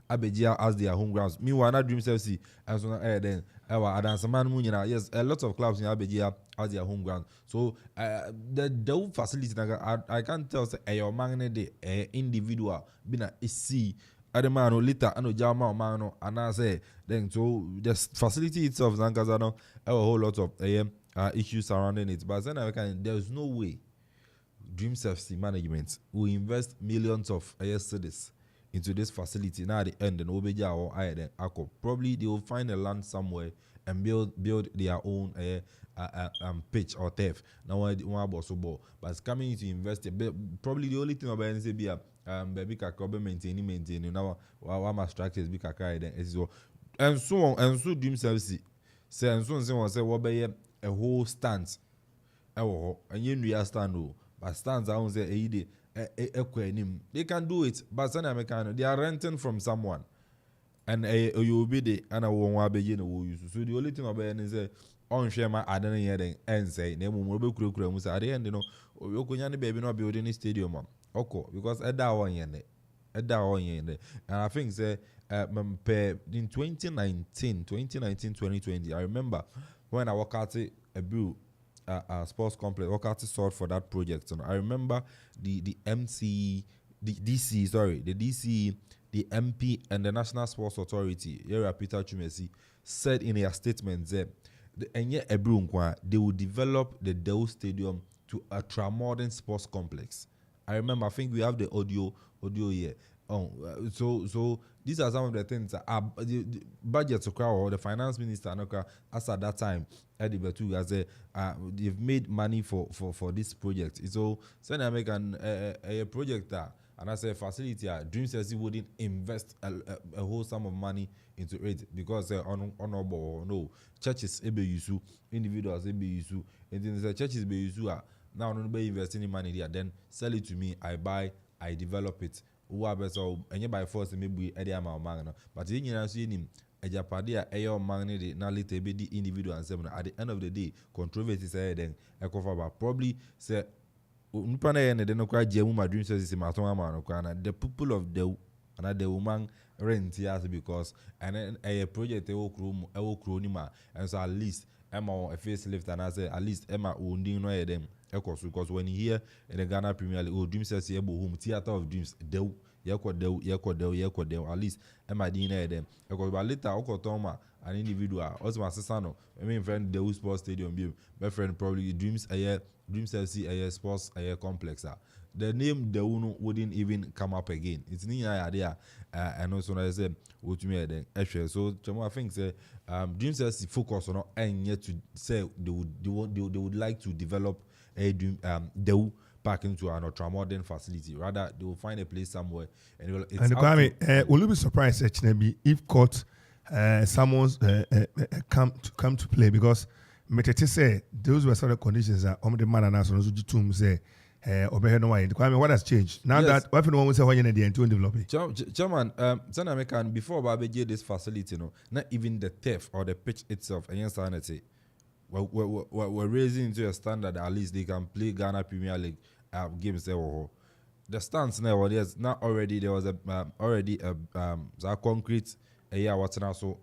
Abejia as their home grounds. Meanwhile, na Dreams FC and so then Adansaman Munyina. Yes, a lot of clubs in Abejia as their home ground. So the facility I can't tell say your man individual bina see. Ademano later ano jama mano and I say then so the facility itself Zankazano have a whole lot of issues surrounding it. But then there's no way Dreams FC management will invest millions of cedis into this facility now at the end and Obeja or Akop. Probably they will find a land somewhere and build their own pitch or turf. Now one ball. But it's coming to invest probably the only thing about NCB baby kakra maintain now our structures be kakra then is so and so on and so Dream service say and so say what be a whole stance and you stand but stands I won't say they can do it but they are renting from someone and you will be the and I won't be so the only thing about is on share my I don't hear and say name will be kuru at the end you know you baby not building a stadium because at that one and I think say in 2019-2020 I remember when I worked at a brew sports complex worked at sought for that project and I remember the DC, the MP and the National Sports Authority here Peter Chumesi said in their statement that they will develop the Deo Stadium to a ultra-modern sports complex. I remember, I think we have the audio here. So these are some of the things that are the budget to crowd or the finance minister as at that time Eddie Betu as they've made money for this project. So I make a project that and I say facility Dream says he wouldn't invest a whole sum of money into it because honorable no churches use individuals use and then the churches use now no be investing in money there then sell it to me I buy I develop it who are so and by force maybe Eddie Amang but in you see him a Japadia air magnet now later be the individual and seven at the end of the day controversy say then probably say Nupana and the Democrat Jemu Dream says the people of the another woman rent yes because and then a project and so at least Emma a facelift and I say at least Emma wounding no them because when you hear in the Ghana Premier League Dream says home theater of dreams at least Emma Dina them because later Okotoma an individual also my sister I mean friend the sports stadium my friend probably Dreams Dreams FC a sports complex the name the Uno wouldn't even come up again. It's near idea and also I said what you made then so I think say Dreams FC focus on and yet to say they would like to develop a dream back into an ultra-modern facility. Rather, they will find a place somewhere. And will you be surprised, if court someone's come to play? Because Metete say those were sort of conditions that the man and us on say what has changed now yes. That no one will say when you're the developing. Chairman, before Babeji this facility, not even the turf or the pitch itself, and yes, I say we're raising into a standard that at least they can play Ghana Premier League games there. The stands now there's not already there was a concrete what's now so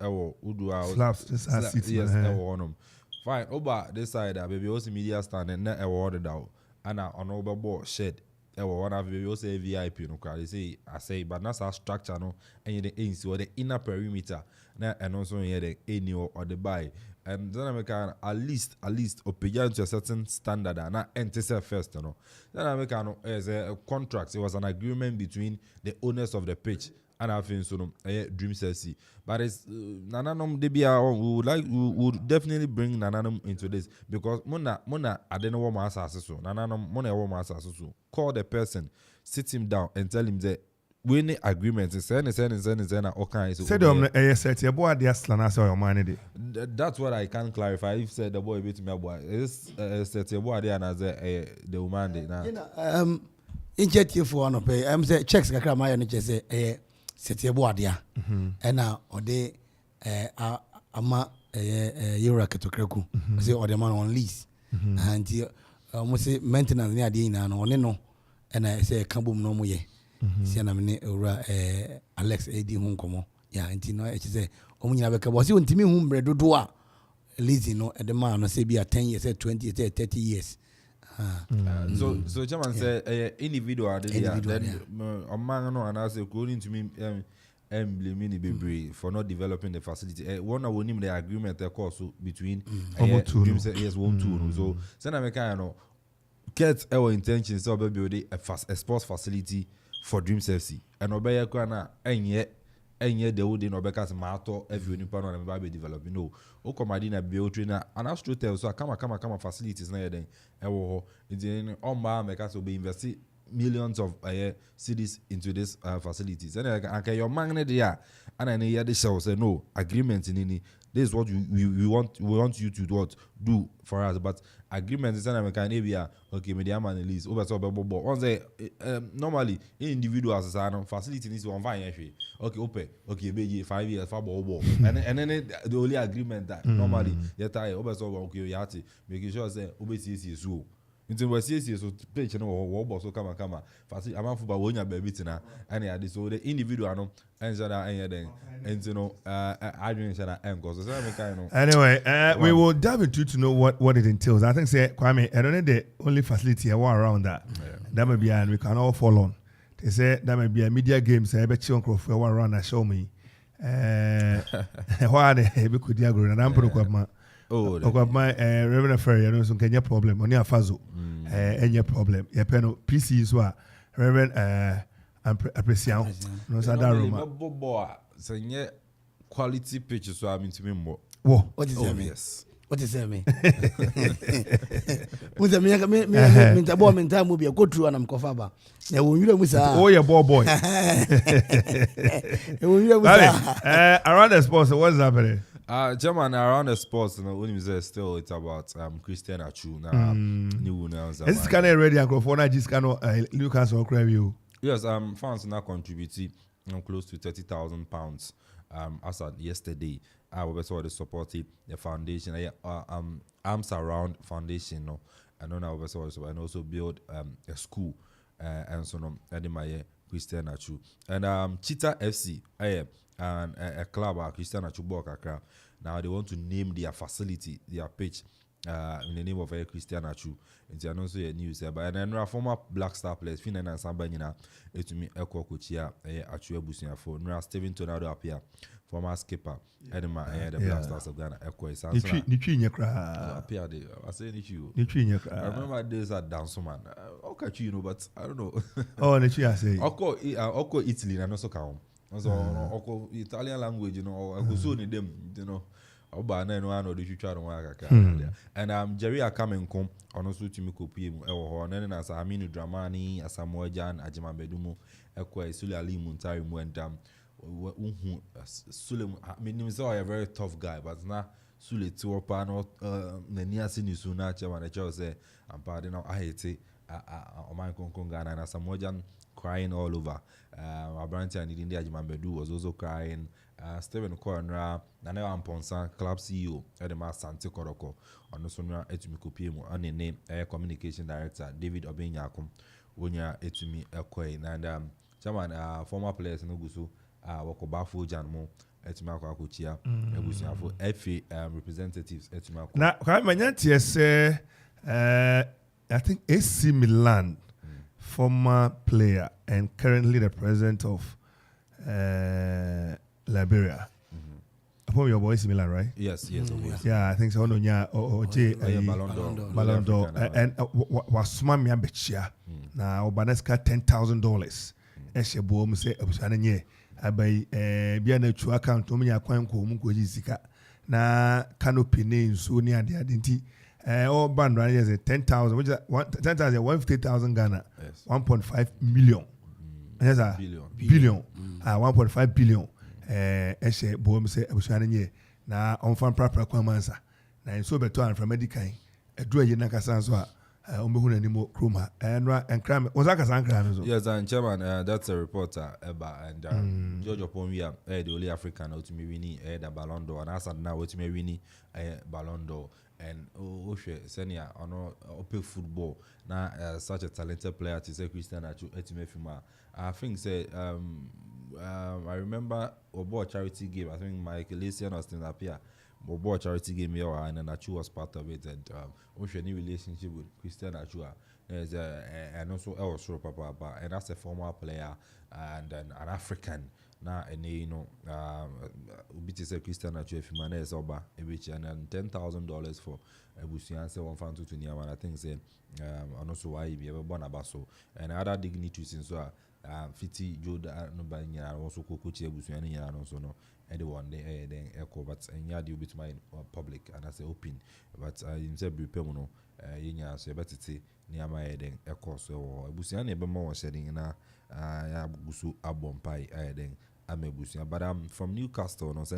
slabs yes fine over this side baby also media stand and not awarded out and on over board shed one of you also VIP no they say I say but that's our structure no and the inner perimeter now and also here the annual or the buy and then I can at least opinion to a certain standard and not enter first then I can as a contract it was an agreement between the owners of the pitch and I think so Dream Chelsea. But it's Nananom Debia we would definitely bring Nananom into this because Mona I don't know what my assassin so Nananom Mona what my assassin so call the person, sit him down and tell him that we need agreement. Send okay. Said set your boy the Aslan your money. That's what I can clarify. If said the boy bit me boy, is set your boy there and as the woman now. You know, in jet you for no pay. I'm say checks kakra my no just say set your boy there. And now or they ama euro to kreku. Say or the man on lease. And almost say maintenance near the na no and I say kabum no mo ye. Si na me Alex Edi hu nkomo ya nti no e say omunyina beka bo si ontimi hu mbre dodo a leasing no e de man no say be 10 years 20 years 30 years. So chairman say individual then man no and I say according to me blame ni bebre for not developing the facility. One of them the agreement course between yes 1-2 so say na me kind no get our intentions to build a sports facility for Dream FC and obey na enye the wood in obeka matter every nipa no na be developing no Okoman na build trainer and astro tell so come facilities na then e wo ho in on ma make us be invest millions of cities into this facilities and okay your man there and I hear the show say no agreement in this is what we want you to do for us but agreement is an American okay media man release over so on say normally individuals as facility needs to fine okay be 5 years for ball and then the only agreement that normally you tie over so okay you have to make sure say obesi so nti we see so page no wo boss so kama facility Amanfo ba wonya baby tina and ya so the individual no enza da enya den nti no adwin sha na enko so say me kind no anyway we will dive into to know what it entails. I think say Kwame I don't know the only facility around that that may be and we can all fall on. They say that may be a media game say be chi Akropong around and show me why they be could diagram and I'm pro my Reverend Ferry, you know, some Kenya problem. Only a fazo, any problem. You pay PC is what Reverend appreciation. No, so that room. Bobo, say quality pictures. So I mean to me more. What is that mean? What is that mean? With the me tabo me time will be a go through and I'm kofaba. Na wo yure musa. Oh yeah, boy. Around the sports, what's happening? German around the sports, when you say still it's about Christian Achu now. New This is kind of ready Akropong just kind of Lucas or review. Yes, fans now contributed close to £30,000 as at yesterday. I was already supported the foundation, Arms Around Foundation, no, and then I was also build a school and so on. And my Christian Achu and Cheetah FC, and a club, Christian Achu Accra. Now they want to name their facility, their pitch, in the name of Christian Achu. It's also a news. But then there are former Black Star players, Finan and Sambanyina, to me, Eko Kuchia, Achu Ebusia for Nra Steven Tornado up here, former skipper, Edema, the Black Stars of Ghana, Eko is I say Nichu. I remember days at Dansoman. Okay, you know, but I don't know. Oh, Nichu, I say. Oko Italy, and also come. So Italian language, you know, I could soon them, you know. And Jerry are coming come on also to me copy or then as I mean Dramani, as Samojan, Ajima Bedumo, Equa, Sulali Muntari went Sulim. I mean, he's a very tough guy, but now Sule to a panel, the near Sinisuna, Chaman, the child say, I'm pardon, I hate it. Oman Kongana and Samojan crying all over. Abrante and India Jimambedu was also crying. Stephen Cornra, Nana Amponsan, club CEO, Edema Santi Koroko, on the Sonra Etumikopiemo, and the name Air Communication Director David Obenyakum, Wonya Etumi Ekwe, and Chairman, former players in Ogusu, Wakobafu Janmo, Etumako Akuchia, Egusia for FA representatives, Etumako. Now, Kamanyati say, I think AC Milan, former player and currently the president of Liberia. Upon your boy Milan, right? Yes. Yeah, I think so. Ballon d'Or. And was Mammy Betchia. Now, Banesca $10,000. Eshe boom say, abai bia na chu account omu nya kwan ko mu ko jisika na canopy ne nso ne ade nti all band run is 10,000 which is 10,000 150,000 Ghana. Yes. 1.5 million. Yes, billion. 1.5 billion. Eshe boom say abusuane nye na onfan prapra kwa mansa. Na so beto an from medical. Edru ye na kasa so a ombehu na nimo kroma. Enra enkram was aka sankra so. Yes, and chairman that's a reporter Eba and George Opomia the only African to me winning the Ballon d'Or and as now to me winning Ballon d'Or. And senior on open football now such a talented player to say Christian Achu. I think say I remember Obo charity game. I think Michael Lacian Austin Apia Obo charity game here and Achu was part of it and any relationship with Christian Achua and also El Papa and that's a former player and an African. Now, and we say Christian Achua Fimane is over which and $10,000 for Busian say 1 fan to Niaman. I think say and also why he ever born abaso and other dignitaries in so 50 Joda no by also Kokuchi Busian and also no anyone then echo but and yeah, you bit my public and I say open but himself be permanent yinya so better say Niama then echo so Busian ebe more shedding na ya busu abompai then but I'm from Newcastle, no, they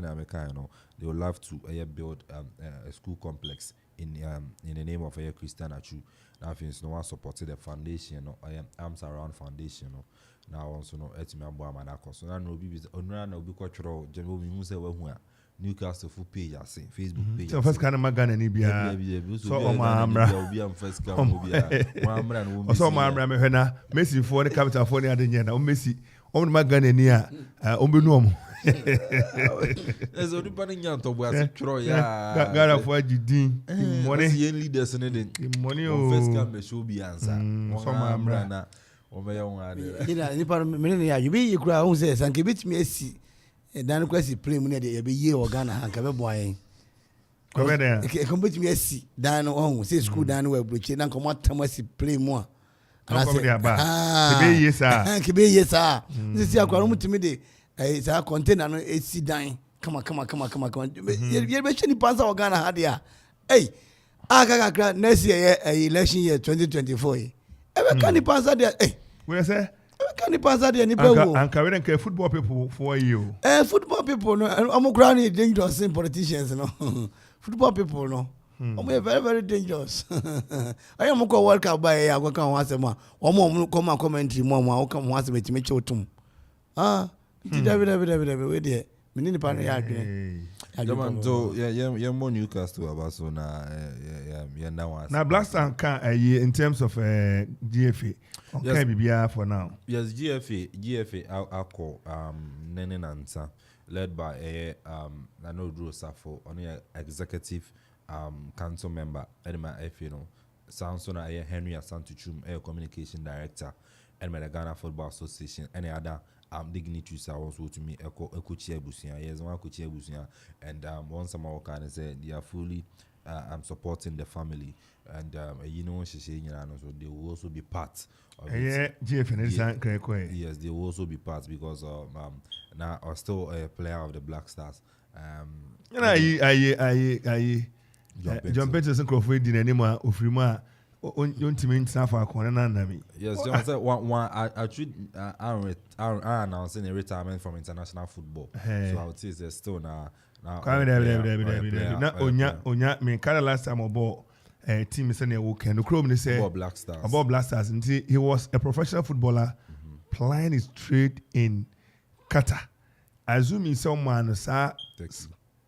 would love to build a school complex in the name of Christian Achu. Now, since no one supported the foundation, Arms Around Foundation, now also no Etima Boamanako. So now no be cultural general we Newcastle full page, I say Facebook page. So first kind of magana ni bia. So Omamra. First come bia. Omamra. So Omamra me hena Messi for the capital for the adenya na Messi. On magana ni a ombenu. There's only one in Yanto where Troy Gara for Jidin. Money leaders in it. Money first come me show be answer. So Omamra na Omeya nipa menene ya you be kura who says and kibit me esi dan kwesi play mu ne de be ye Ghana han ka be boyen ko be there e ko bit me esi dan no say school dan we broche na ko matam esi play mu a ana say be ye sa ke be ye sa sisi akwaro mutimi de sa container no esi dan kama ye be chini pansa o Ghana ha dia aka kra next year election year 2024 ebe kan ni pansa dia we say can you pass that any people? And carrying football people for you. Football people, no, I'm granny dangerous in politicians, no. Football people, no. I'm very, very dangerous. I am going to work out by a work on once a month. One more come and commentary, more come once a bit, make your tomb. David, dear. Mini pan yard. So yeah, more Newcastle about so now Blaster can in terms of GFA. Okay, BBR for now. Yes, GFA Alco Nene Nansa, led by I know Drew Safo, only executive council member, Edma Efino, Sansona Henry Asantuchum, communication director, and the Ghana Football Association, any other dignitaries are also to me Ekuchie Busia, yes, one Kuchie Busia, and once I'm all kind of say they are fully supporting the family, and you know, she saying, so they will also be part of it. Yes, they will also be part because now I'm still a player of the Black Stars. John Peterson Crawford did anymore of Rima. Yes, John said one. I treat I announcing a retirement from international football. So I would say there's still now. Onya me kind of last time about team is in a weekend. The Chrome say about Black Stars. About Black Stars. And he was a professional footballer plying his trade in Qatar. Assuming someone sa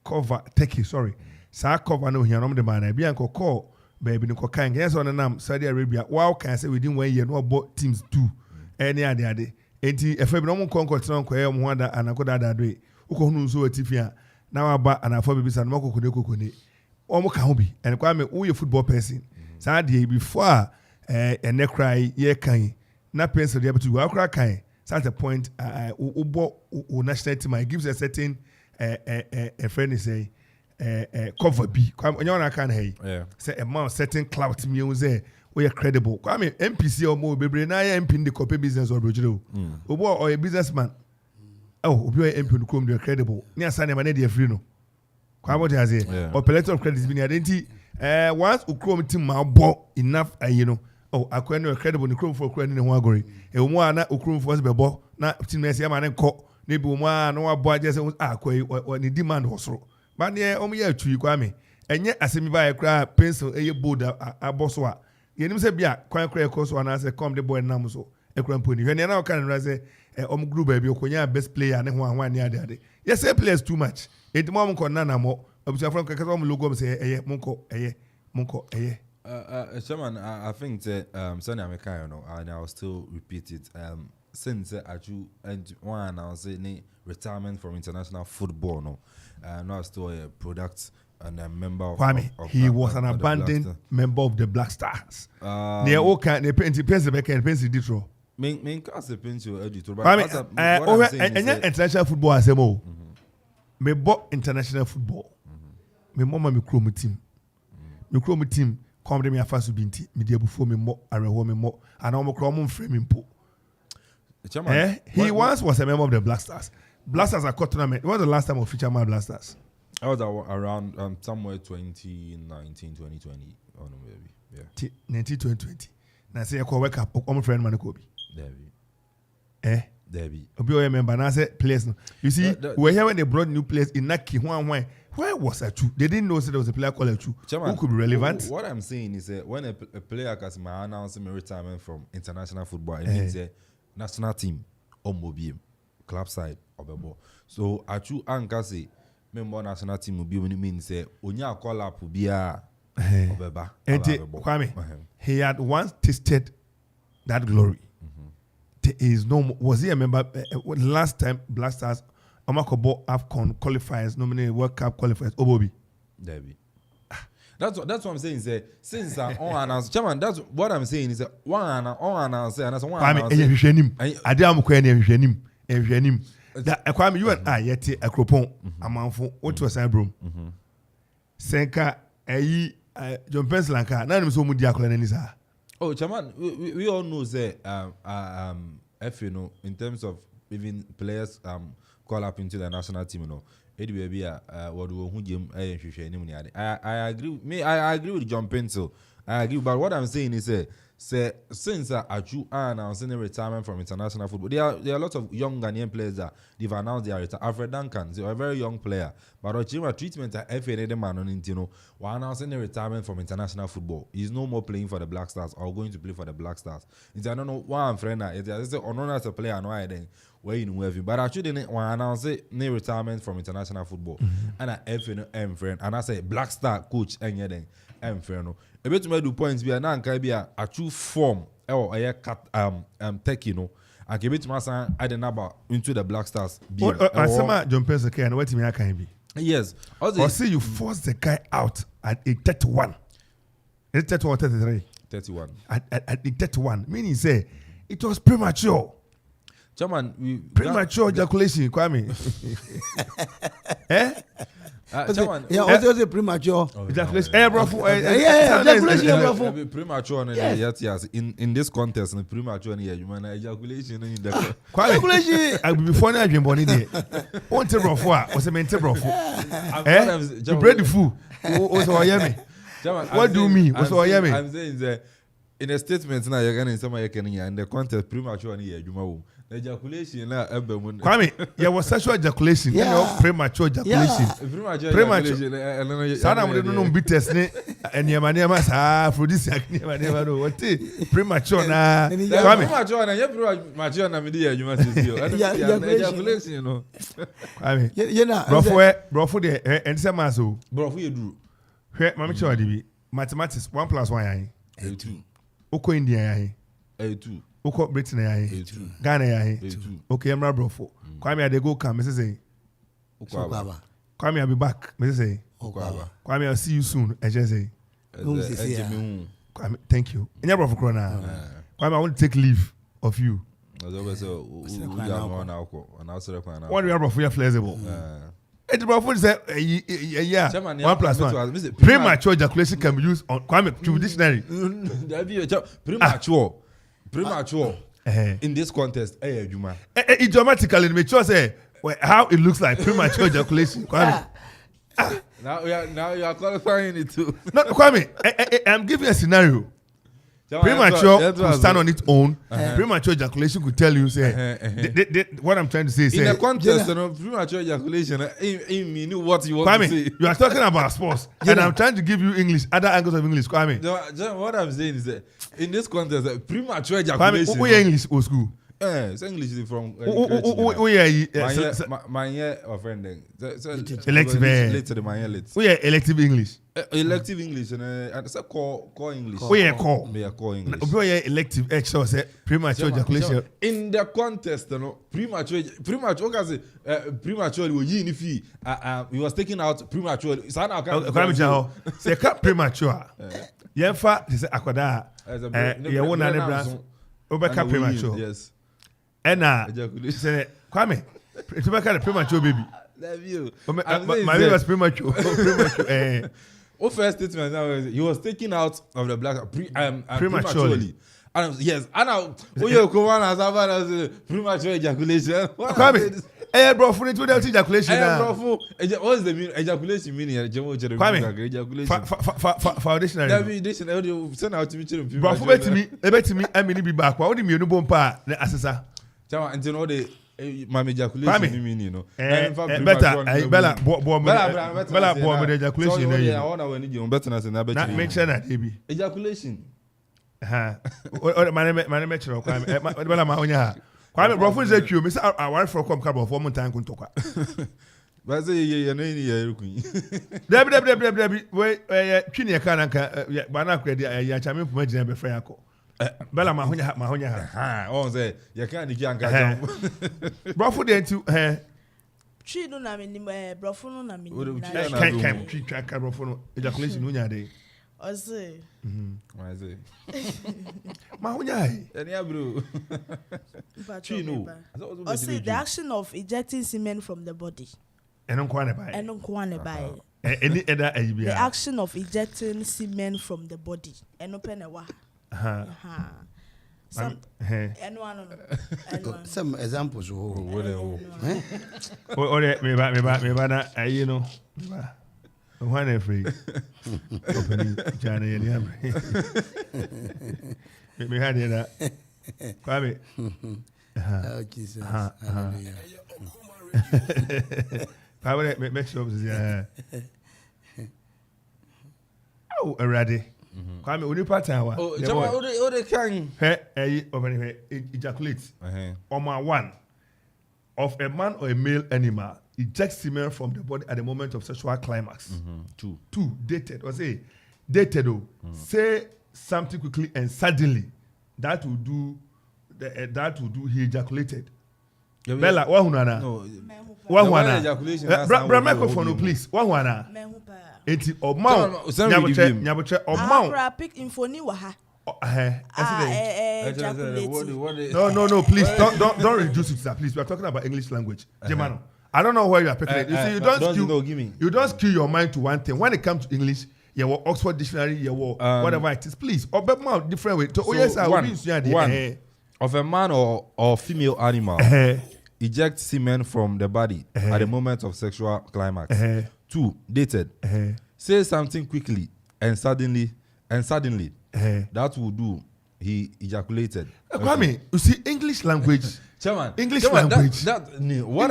cover Turkey. Sorry, sa cover no here. No the man. I be anko call. Baby, no kind. Yes, on the Saudi Arabia. Wow, can I say within 1 year no about teams too. Any other. Enti efe bi no mo konkotra nko e mo ada anakoda da do e uko hunu nso atifia na wa ba anafo bi bisa no kokode o mo ka ho bi en kwa me wo ye football person sa de before ene cry ye kan na pencil dey to wa kra kan at a point ubo national team it gives a certain a friend say cover B onye na kan hey say a man certain clout me say we are credible. I mean, NPC or more, baby, now MP in the copy business or Brojiro. Or a businessman. oh obi MP no come dey credible ni asane ma na dey free no kwa bo dey say or collector of credits bi ni identity once ukrom team ma bo enough you know oh akwa no credible ni ukrom for kura ni ho agori e wo mu ana ukrom for be bo na team na se ma na nko na bi wo mu ana wa bo aje se akwa ni demand hosoro ba ne o mu ya atui kwa me enye asemi ba e kura pencil eye bold aboso a yenim se bia kwan kura e koso ana se come the boy nam so e kura mponi hwe ne na o kan na se group ba bi okonya best player ne ho anwa ne ade yes say players too much it mo mo kon na mo abusa from kaka mo logo say monko Chairman, I think that Sonny America, you know, and I'll still repeat it. Since Aju and one announced retirement from international football, no, now still a product and a member of he was an abandoned member of the Black Stars. They all can they paint the back and paint the ditro. Main cast the pencil editor, but international football as a mo. Me bought international football. Me mama me chrome team. Me chrome team come me afasu binti. Me dia before me mo areho me mo. And I'm chrome frame po. He once was a member of the Black Stars. Black Stars are tournament. When was the last time we featured my Black Stars? I was around somewhere 2019, 2020. Oh no, maybe. Yeah. 19, 2020. Now say I call wake up. I'm a friend man Kobe. Debbie. Debbie. Obi remember now say players. You see, we're here when they brought new players in Naki. Where was Achu? They didn't know there was a player called Achu who could be relevant. What I'm saying is that when a player has announced retirement from international football, it means a national team or mobile club side of a ball. So Achu Ankase member national team will be when it means say onya call up will be a Kwame. He had once tasted that glory. There is no. Was he a member? Last time Black Stars, Amakobo AFCON qualifiers, nominated World Cup qualifiers. Obobi. Debbie. That's what I'm saying. Is since on announced, Chairman. That's what I'm saying. Is one announced, and that's one. Kwame, I did am Kwame. That Kwame, you and I yet Akropong, Amanfo. What was I bro? Senka, John Penslanka. None of so many diakola. Oh, Chairman, we all know that you know, in terms of even players call up into the national team, you know, it will be what I agree. I agree with John Pencil. I agree, but what I'm saying is since Aju are announcing retirement from international football, there are a lot of young Ghanaian players that they've announced their retirement. Alfred Duncan, a very young player, but Ochima treatment at FNA man on Intino, while announcing retirement from international football. He's no more playing for the Black Stars or going to play for the Black Stars. I don't know why I'm friend. It's as a player, I know I then where you know but I shouldn't announce retirement from international football. And I FNA friend, and I say Black Star coach and then friend. A bit to do points be a a true form or a cut tech, you know. I give it to my son, I don't know into the Black Stars. Some John Pence can what me I can be. Yes. Or say you force the guy out at a 31. It's 31 33. 31. At the 31. Meaning say it was premature. Chairman, premature ejaculation, Kwame. Chairman, was a premature ejaculation. Ejaculation. Premature, yes. In this contest, premature, ejaculation. Ejaculation. I will be funny. I've been born in there. On table for was a mental brofo. You bread the food. What do you mean? What's all yummy? I'm saying that in a statement now you're getting some in the contest premature ejaculation na ebem. Kwame, there was sexual ejaculation, premature ejaculation. Premature. Sana mo no bitters ne enema sa aphrodisiac enema no. What premature na Kwame. Premature na premature na me dey adwuma sisi o. Ejaculation no. Kwame. You know. Brofo de ensem aso. Brofo yeduru. Hwe mama cho adibi. Mathematics 1 + 1 yan. 2. Oko India yan. 2. Oko Britain yan. Ghana yan. Okay, Emra Brofo. Kwame I go come, me say. Kwame I'll be back, me say. Kwame I'll see you soon, I just say. Kwame, thank you. Enya Brofo Krona. Kwame I want to take leave of you. What do you Brofo you flexible? It Brofo say 1 + 1. Premature ejaculation can be used on Kwame to dictionary. Premature in this contest, idiomatically, make sure say how it looks like premature ejaculation. Kwame. Now you are qualifying it too. No, Kwame, I'm giving a scenario. Premature could stand on its own. Premature ejaculation could tell you, say, what I'm trying to say is, in a context, premature ejaculation, I mean what you want Kwame, to say. You are talking about sports, and I'm trying to give you English, other angles of English. Kwame, No, what I'm saying is that in this context, premature ejaculation. Kwame, who English or school? It's English from. My offending. Elective. Elective English. Elective English and it's a core English. Core English. Elective extra premature ejaculation. In the contest, premature. Prematurely, he was taking out prematurely. Say premature. Yenfa is akwada. You want to brand. Obeka premature. Yes. Say Kwame. It's about premature baby. Love you. My baby was premature. First statement now is he was taken out of the black prematurely. And yes, and now Okoman has premature ejaculation. Kwame, bro, for into the ejaculation. Bro, what is the mean ejaculation meaning? Kwame, foundation. Foundation. Send out to me. Bro, for bet me, I mean be back. What do you mean? No bomba, the assessor. Chama, and you know the my ejaculation meaning, you know. Better, Bella, Bella, ejaculation. I want to need you better than I bet. Not mention that, baby. Ejaculation. My name is Kwame. Bella, my own. Kwame, bro, for the queue, Mr. I want for come couple of 1 time to talk. But say you know you Debbie, wait, Chinia Kanaka, Banaka, ya Chamin from Major Befrayako. Bella Mahonia. Oh, say you can't get bro, for the two hair. She don't have any brofono. I mean, can't track brofono ejaculation. Unya day. I say, I say, Mahonia, any bro. I say the action of ejecting semen from the body. And on Kwane by. Any other idea. The action of ejecting semen from the body. And open a wa. Some examples. Me you know. One free. Opening Johnny and me had it. Kwame. Oh, Jesus. Probably make sure oh, already. Kwame, only part time. Oh, they can. Ejaculate. On my one of a man or a male animal ejects semen from the body at the moment of sexual climax. Two, dated. Or say dated. Say something quickly and suddenly. That will do. He ejaculated. Bella, wahunana. No. Wahunana. Microphone, please. Wahunana. Enti omao. Nyabuche omao. Pick infoni waha. No, please don't reduce it to that. Please, we are talking about English language. Gemano. I don't know where you are picking it. You see, you don't skew your mind to one thing. When it comes to English, you have Oxford Dictionary, you have whatever it is. Please, or different way. So yes, I will use one of a man or female animal eject semen from the body at the moment of sexual climax. 2, dated. Say something quickly and suddenly. That will do. He ejaculated. Kwame, you see, English language. Chairman, English language. What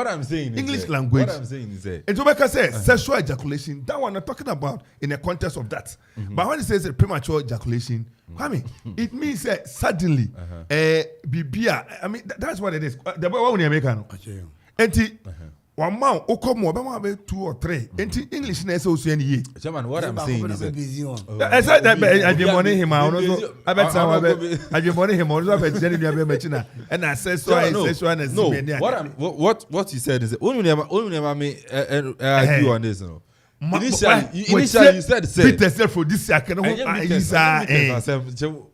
I'm saying English language. What I'm saying is that. And Tobacco says sexual ejaculation. That one I'm talking about in the context of that. But when it says premature ejaculation, Kwame, it means suddenly. Bibia. I mean, that's what it is. The boy when you make an. And one man, Okomo, 2 or 3. And English is also any year. Chairman, what I'm saying is that. I said that I be money him out. I bet I be money him also. I bet Jenny be and I said so. I said so. No, what you said is that only me argue on this. Initially, you said Peter for this year.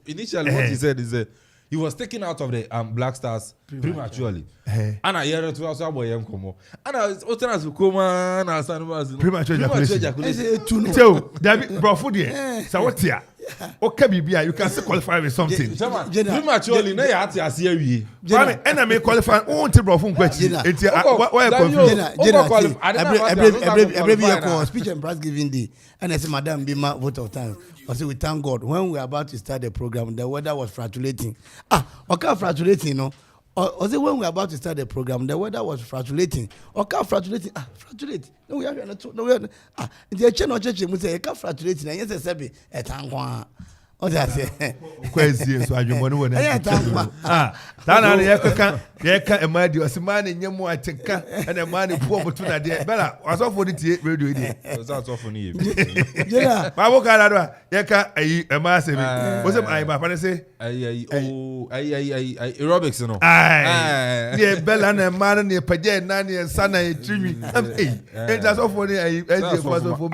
Initially, what you said is that. He was taken out of the Black Stars prematurely. And I hear it was about young Como. And I was as Okoman Kasa premature ejaculation. So, David, bro, food here. So what's here? Okay, you can still qualify with something. Prematurely, no, you have to see you. And I qualify. Oh, to bro from question. Why confused? Speech and press giving day, and I said, Madam, be my vote of time. I said, we thank God. When we were about to start the program, the weather was fluctuating. Okay, fluctuating, you know. Or say when we were about to start the program, the weather was fluctuating. Okay, fluctuating. Fluctuate. No, we have no. The church we say, okay, fluctuating. And yes, I said, a tangwa. Oh, that's it. Question. So I just want to Tana yeka e madi o semane nyemu ateka and a man poor opportunity there. Bella, was off for the radio there. That's off for you. Yeah. My work yeka a massive. Was it my say? Aerobics, no. Yeah, Bella and a man and a paja and nanny and son and Jimmy. And that's off for the I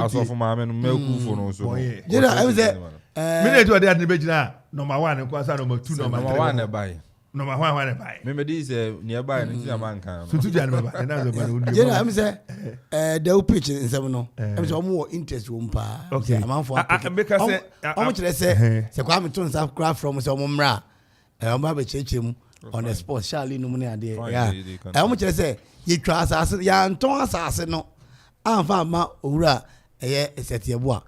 saw for my man milk for no so. Yeah, I was there. Minute to the Adibajina, number 1 and Kwasa number 2, number 1 buy. Number 1 buy. Remember these nearby and man can. So 2 January, another one. Yeah, I'm saying, they'll pitch in Seminole. I'm so more interest room pa. Okay, Amanfo. Because how much they say, Kwame Tunes have craft from some Mumra. I'm about to change him on the spot. Charlie Numania, yeah. How much they say, you trust us, ya and Tom Assassin, no. I'm found my Ura, a set your bois.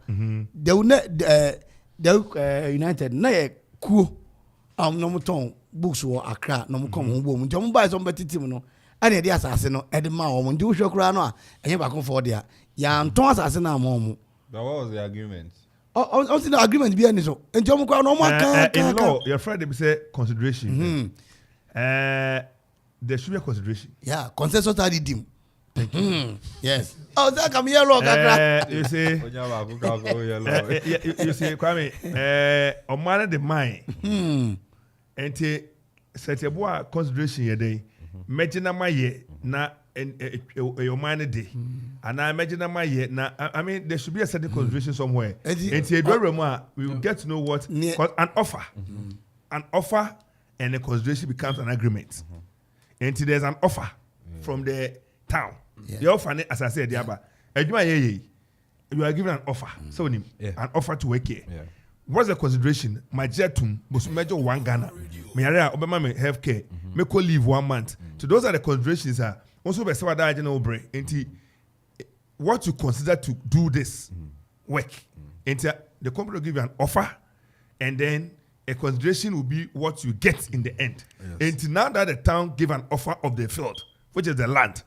They will not. United na ye ku no muton books wo Accra no mukom ho bom ntom buy some better team no ane dey asase no e de ma wo nti wo hwekura no a enye ba kon for dia ya nton asase na ma mu. That was the agreement. Oh, the agreement be any so ntom kwa no ma in law your friend they say consideration. There should be a consideration. Yeah, consensus are redeem. Yes. Oh, that come yellow. You see, you see, Kwame, on man the mind, and set a boy consideration ye day. Imagine my ye na your mind day, and I imagine my ye na. I mean, there should be a certain consideration somewhere. And we will get to know what an offer, and the consideration becomes an agreement. And there's an offer from the town. The offer, as I said, you are given an offer. So an offer to work here. What's the consideration? My jetum was major 1 Ghana. Me area Obama me healthcare. Me could leave 1 month. So those are the considerations. Also, be said that brain. What you consider to do this work. The company will give you an offer, and then a consideration will be what you get in the end. Until now that the town give an offer of the field, which is the land.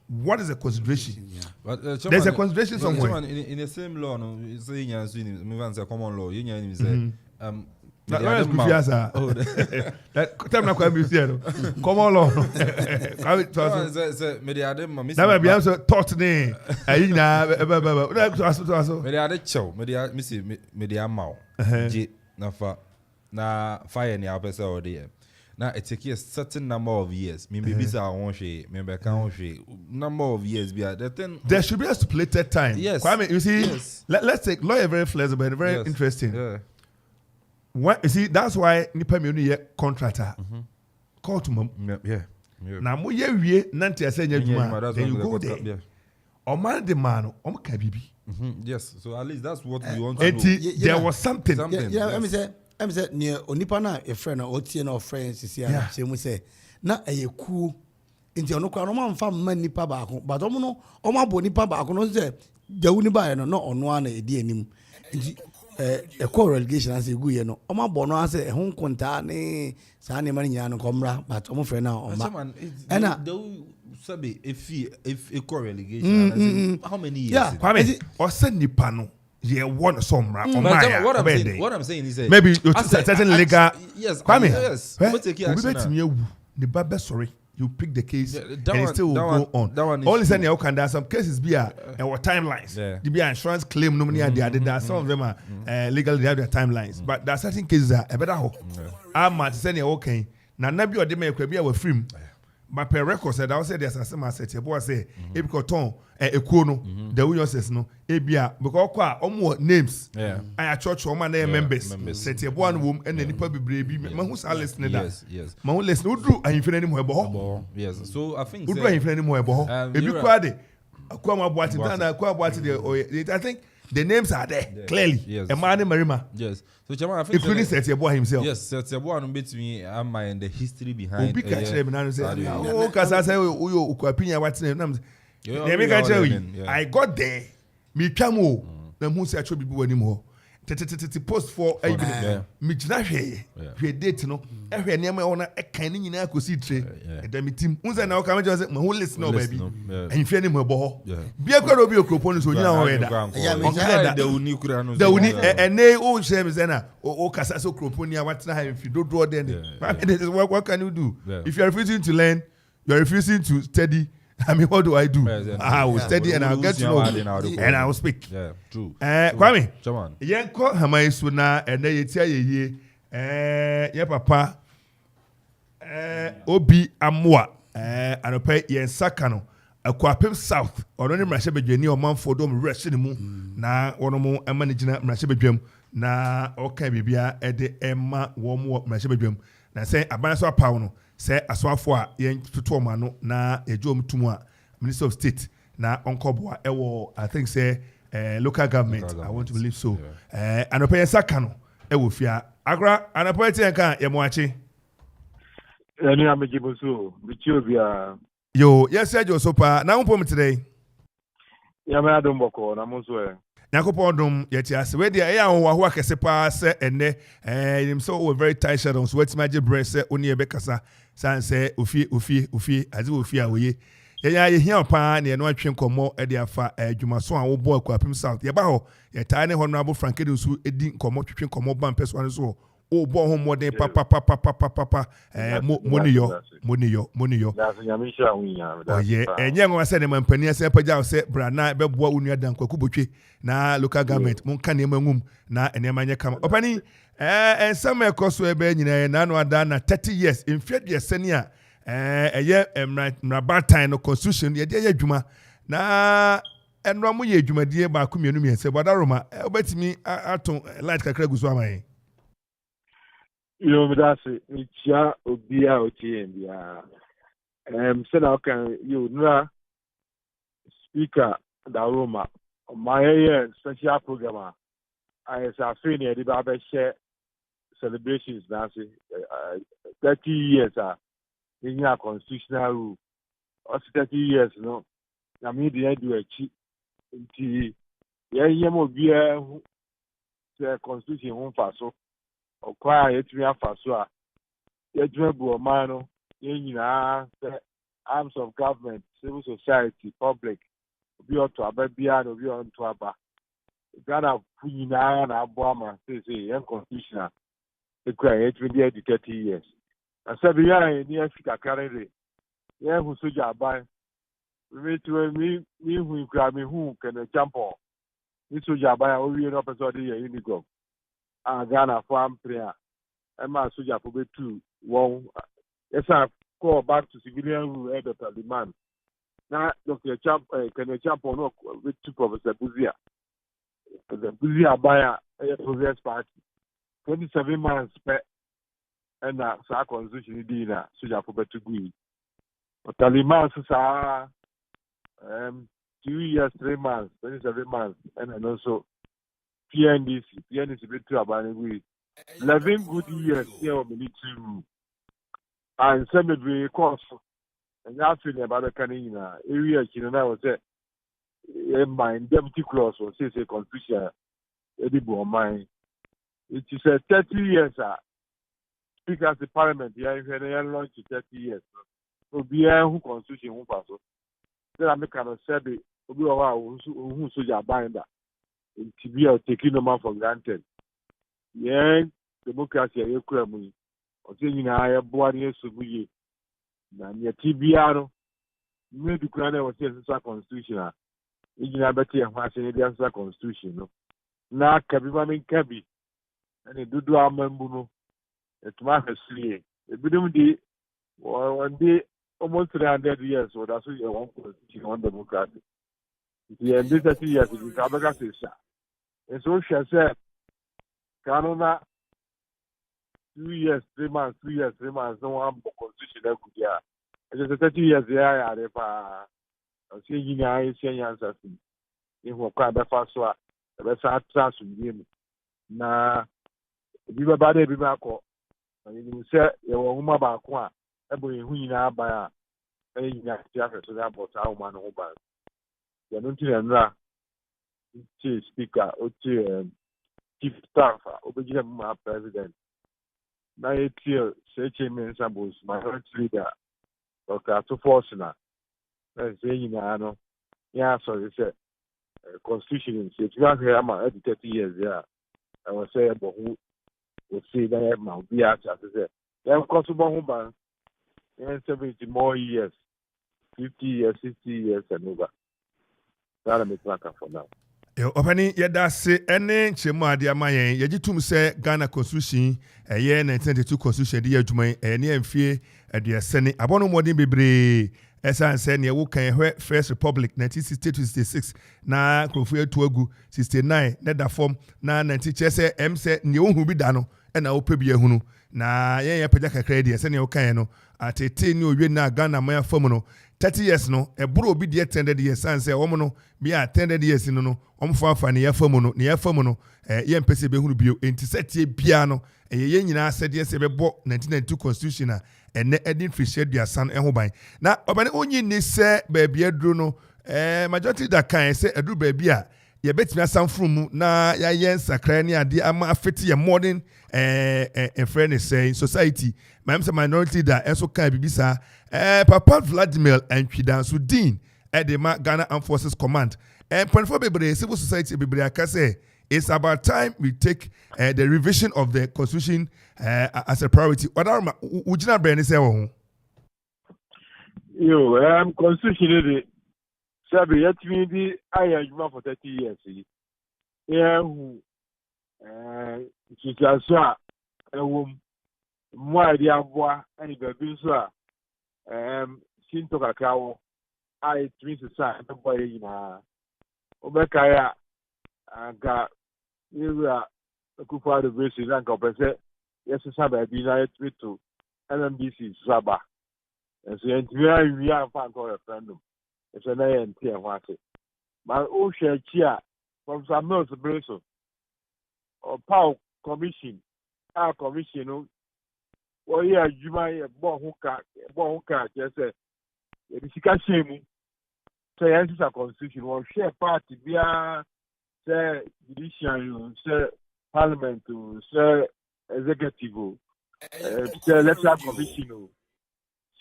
What is the consideration? But, there's a consideration somewhere. In the same law, no, saying as a common law, you common law. That be also taught me. Na fire ni apesa ode. Now it takes a certain number of years. Maybe number of years. There should be a stipulated time. Yes. Kwame, you see, let's take lawyer very flexible and very interesting. Yeah. What you see, that's why nipa me only contractor. Call to mom. Yeah. Now mo ye wie nanti asenya juma. Then you go there. Yeah. Oman the man, kabibi. Yes. So at least that's what we want to know. There was something. Yeah, let me say. I'm saying near Onipa na a friend or Otian or friends is here. She will say, na a cool into Onoka farm man nipa back, but Omono, Oma Bonipa back on the Uniba and not on one a denim. A core relegation as a good, no. Oma Bono as a home contane, Sani Maniano Comra, but Omo friend now. And if a core relegation, how many years? Yeah, or send Nipano. Yeah, one some rap. What I'm saying is maybe certain legal. Yes, yes. The Baba sorry, you pick the case and it still will go on. Only saying you can there some cases be our timelines. The be insurance claim nominee and the some of them are legally they have their timelines, but there are certain cases that a better hope. I'm at saying okay. Now nabi or dem could be our film. But per record said I said there's a similar set. Boy say e because ton ekuno the we says no ebia because kwa omo names I church woman members set your one room and then nipa bebre bi ma hu sa listen that yes ma hu listen udru ahimfe na nim ebo yes so I think udru ahimfe na nim ebo ebi kwa de akwa ma boati na akwa boati de I think The names are there clearly. Yes. Emmanuel Barima. Yes. So Chairman, I think including Setiabo himself. Yes, Setiabo and bet me and the history behind. Obi catch them and say, "Oh, Kasa say uyo ukwapinya what's name." I got there. Me chamo. Na mu say achobi bi wani mo. Tete post for even me jina hwe date no ehwe niam e wona e kan ni nyina akosi tre e da metim unza na o ka me say mo ho listen no baby en hwe ni mo bo ho bia kwa obi okropo no so nyina ho weda da uni kura no da uni ene o hwe me say na o Kasa so okropo ni awatena ha mfi dodo den what can you do if you are refusing to learn, you are refusing to study. I mean, what do I do? I will study and I'll get to know and I will speak. Yeah, true. Kwame, come on. Yen ko hamai suna and then yetia ye ye papa Obi Amwa anope yen sakano Akuapem South or only mrashe bedwani Amanfo dom rest mu na wono mo managina mrashe bedwam na oka bibia e de emma wo mo mrashe bedwam na say abanso apaw no say aswafo a yen tutu ma no na ejom tumu a Minister of State na onkoboa ewo I think say local government. I want to believe so. Anope saka no ewo fia agra anope tie kan ye mo achi eni amejibo so bichiobia yo yes jo so pa na unpom today ya me adom boko na mo so Yakopon dum yeti ase we dia ya ho wa kese pa se enne him so we very tight shadows so wetin magic breast se oni ebe kasa san se ofi azi ofi a oye ya hia pa na no atwe nkomo e dia fa adwumaso a wo bo Akuapem South ye ba ho ye tai ne honorable Frankedo so edi nkomo twetwe nkomo ban peso an so o bo ho modern papa moniyo that's nyamisha winya oh yeah enye nwa se ne mampani ase pagya se brana be boa unu adan kwaku botwe na local government mon ka ne mangum na ene manye kama opani ensam ekoso ebe nyina na no ada na 30 years in fiat years senia eye mrabatan no constitution ye de adwuma na enro mo ye adwumadie ba ko mienu miense bodaroma obetimi aton light kakra guso amaye yo midase ichia obia otiembia say na kan you nra speaker da Roma my special program I say afini e ba be share celebrations na say 30 years in your constitutional rule or 30 years no na me dey do achi nti ye mo bia the constitution ho fa so okwa yetumi afa so a yedwe bu omano ye nyina arms of government, civil society, public obi oto ababia no obi onto aba Ghana fu nyina na aboama say yen constitution ekwa yetumi dey 30 years asabi ya ni Africa carry ye hu soja aban we to me hu ikra me hu kene champion ni soja aban o wi no person dey uniform Ghana farm prayer Emma soja for betu one yes I call back to civilian rule head of the man now Dr. Kenneth Champion no with two Professor Buzia the Buzia buyer progress party 27 months per and sa constitution di na soja for betu gui but the man sa 2 years 3 months 27 months and also PNDC betu abane gui 11 good years here on military and cemetery course and after about the canina area na was my deputy clause was say constitution edible mine it is 30 years speaker of the parliament here in launch 30 years so be who constitution who pass then I make an sabi obi wa who soja binder to be taking no man for granted yeah democracy e kura mu o se nyina ya boa ne esubuye na ne tibia no me du kura na o se sa constitution a nyina beti e ho ase ne dia sa constitution no na kabi ma men kabi ene dudu amambu no etuma hasuye ebidum di one day almost 300 years so that's one constitution one democracy the end 30 years in Kabaka session and so she said Canada 2 years 3 months no one constitution that could yeah just 30 years yeah they pa say you know I say answer in what kind of fast ɛbɛsa atra asomdwie mu na ebi bɛba dɛ ebi bɛakɔ na yɛnim sɛ yɛwɔ nwoma baako a ɛbɔ yɛn ho nyinaa ban a ɛyɛ nyinaa ti afɛ so dɛ abɔ saa nwoma no ho ban yɛno nti na nnura tie speaker otie chief staff a obɛgyina mu ma president na yɛtie sɛ kyɛ mmiɛnsa bos minority leader dr Akuffo na sɛ nyinaa no yɛ asɔre sɛ constitution nsi ɛtumi ahwɛ ama ɛde 30 years a ɛwɔ sɛ yɛbɔ ho osei na yɛma obi ate ase sɛ yɛnkɔ so bɔ ho ban yɛn 70 more years 50 years 60 years and over that I'm talking for now. Opani yɛda se ɛne nkyɛmu ade ama yɛn yɛgye tum sɛ Ghana constitution ɛyɛ 1992 constitution de yɛ adwuma ɛyɛ ne mfie aduasɛne abɔno mmɔden bebree ɛsan sɛ ne ɛwo kan ɛhwɛ First Republic 1960 to 66 na Nkurɔfoɔ atu agu 69 ne da fam na 90 kyerɛ sɛ ɛm sɛ ne wohu bi da no ɛna wopɛ bi ahunu na yɛn pagya kakra deɛ sɛ ne wo kan no atete ne owie na Ghana man afam no 30 years no ɛboro obi deɛ 10 years san sɛ wɔn no bi a 10 years no no wɔn fa ne yɛfam no yɛn pɛsɛ bɛhunu bio enti sɛtie bia no ɛyɛ yɛn nyinaa sɛdeɛ sɛ bɛbɔ 1992 constitution a ɛnɛ ɛde mfirihyia aduasan ɛho ban na ɔbɛne onyi ni sɛ baabi aduro no majority da kan sɛ aduro baabi a yɛbɛtumi asanforo mu na yɛayɛ nsakra ne ade ama afete yɛ modern ɛfrɛ ne sɛ society mam sɛ minority da ɛso kan bibi saa Papa Vladimir Antwidanso Dean ɛde ma Ghana Armed Forces Command mpanyinfoɔ bebree civil society bebree aka sɛ it's about time we take the revision of the constitution as a priority. Wadaroma ujina brand is ewo. Yo, constitution sabi yatimi di aya juma for 30 years. Yeah, who situation ewom mo ide aboa ani babi so a sinto kakao ai twins sa the boy yina obekaya aga area Akuffo the basis and compensate yes saba bi na yetwi to NMBC saba and so entire we are fan for referendum it's an NT and what it but o share chia from some mills breso or power commission our commission o yeah juma e bo ho ka just say the sika shame so yes is a constitution or share party bia say judiciary say parliament say executive say electoral commission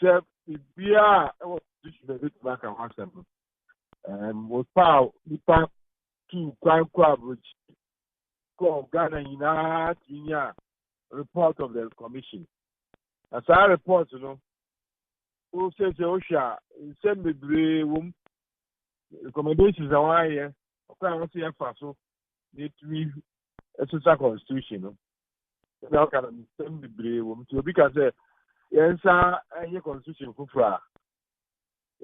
say bia what should be back and once was power nipa to kwa bridge call Ghana ina report of the commission as I report who says Osha send me room recommendations are why okay I want to so need to be a constitution now can send me room to because yes any constitution for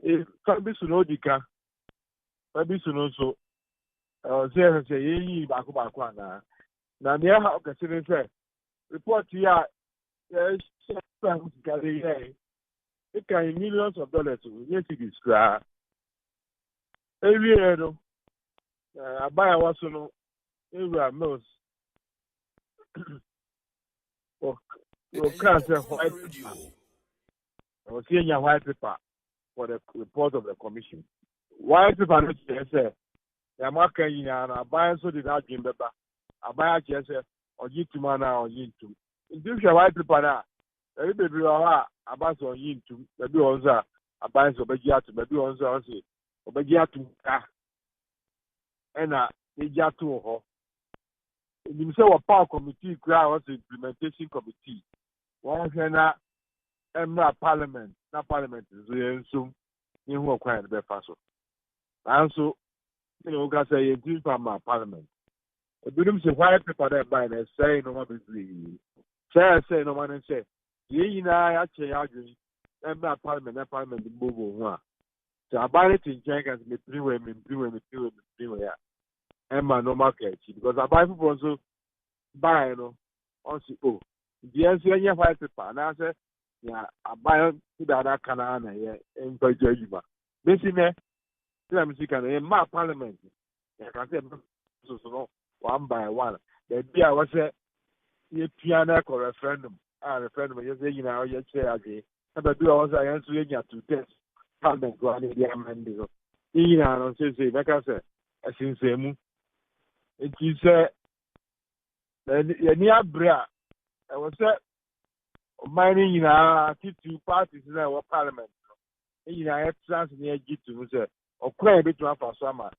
if can be sunodika maybe sunoso say yi back na near how can say report here yes it can millions of dollars yes it is every year no I buy a was no every mills or can't say white or seeing your white paper for the report of the commission white paper no say the market in a buy so did not give paper I buy a chess or you to mana or you to in this white paper now everybody about on you to maybe also a buy so maybe also obegia to ka ena egia to ho nim say power committee kra was implementation committee one hena emra parliament so yensum ni hu okwan be fa so anso you ga say you do from parliament ebinim say why people that buy na say no ma be say no man say yi na ya che ya dwi emra parliament bobo ho a so about it in China me priwe ya Emma no market because I buy people also buy no on see oh the answer any white paper na say yeah I buy to that kana na here in Pajajuma basically me see can in my parliament ya can say no one by one. The idea was a piano referendum. Referendum, you say, you know, you say, again. But do also I answer you to test Parliament go on the amendment. You know, say, like I said, as in same. It is the near bra. I was mining in our two parties in our Parliament. In our chance near G2 say, or quite a bit to have a summer.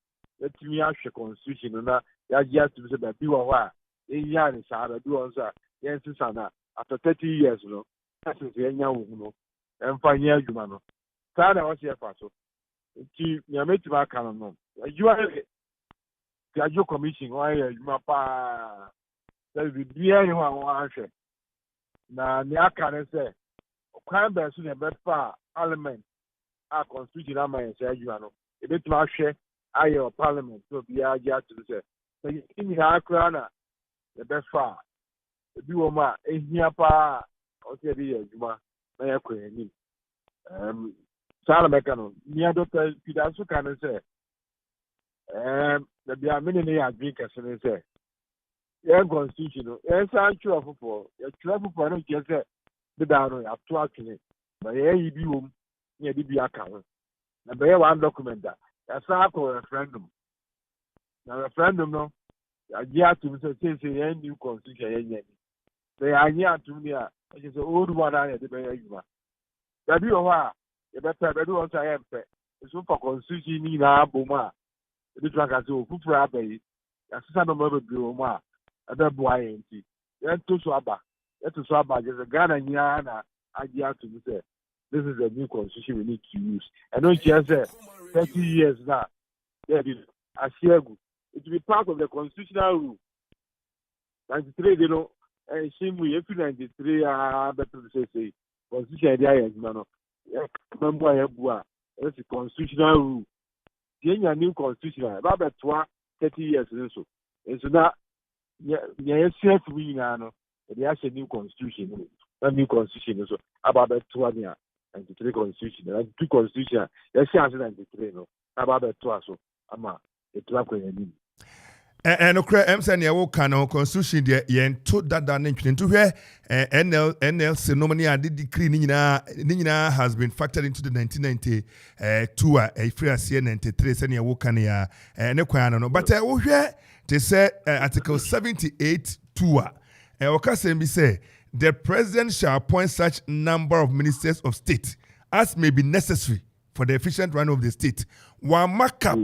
Let me ask your constitution, and that you have to say that you are in Yanis, I do answer. Yes, Susanna, after 30 years, you know, that's the young woman, and 5 years, you know. Sada was here for so. You made to my canon. You are your commission, why you mapa. There will be anyone who answer. Now, Niaka say, crime bears in a bed far, element, our constitution, I may say, you know, a bit more share, your parliament, so be our yard to say. In our crown, the best far. The Duoma, a near pa, or say, Juma, may I queen. Sala Mecano, near Doctor Pidasu can say, there be a many drinkers and say, yeah, constitutional, yes, I'm sure for a travel for no just the down up to actually, but yeah, you do near the account. And by one document that's a referendum. Now, referendum, no, I get to say, a new constitution. They are near to me, which is the old one I had the Bayuma. That you are, you better do what I am. It's for constitution in our Boma. The drug as a food for a bay. That's some of the Boma. Other boy, then to Swaba. That's to Swaba, there's a Ghana Yana. I get to say, this is a new constitution we need to use. I don't just say 30 years now. I share good. It will be part of the constitutional rule. 93, you know. And she will if 93 better to say constitution idea man. Remember it's a constitutional rule. Getting a new constitution about 30 years so. And so that self we now they have a new constitution. A new constitution so about 93 constitution and 2 constitution. Let's say 93 no about 2 so ama it work when and okra emsa ne wo kan constitution de yen to dada ne ntwe nto hwe NLC nominee ade decree ni nyina has been factored into the 1992 a free as 93 se ne wo kan ya ne kwan no but wo hwe they say article 78 2 okasem bi say the president shall appoint such number of ministers of state as may be necessary for the efficient running of the state one markup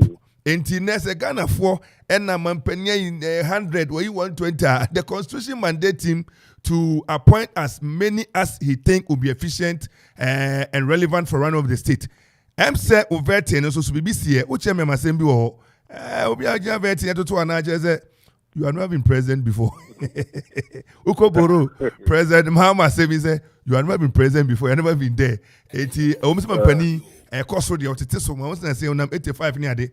enti nese Ghana for ena mampanya in 100 or 120 the constitution mandate him to appoint as many as he think will be efficient and relevant for running of the state. Say overte no so BBC here uche me masem bi wo obi agya verte to anaje you are not been president before. Ukoboro president Mahama say you are not been president before, you have never been there. Enti omo se mampani cost the otete so mo say onam 85 ni ade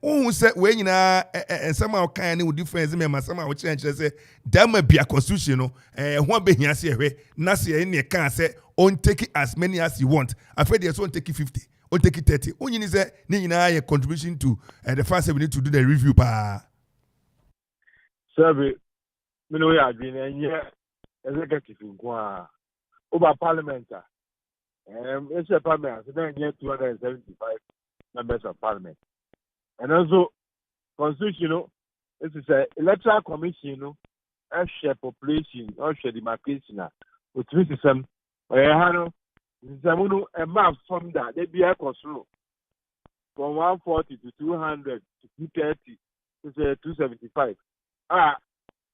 who said when you know and somehow kind of difference me somehow we change say that might be a constitution no one be here say na say any can say on take it as many as you want after there's one take it 50 on take it 30 on you say ni na your contribution to the first we need to do the review pa survey me know ya agree and yeah executive go over parliament it's a parliament so then get 275 members of parliament. And also, constitution, this is a electoral commission, share population, or share demarcation, with criticism, or a map from that, they be a control from 140 to 200 to 230 to 275.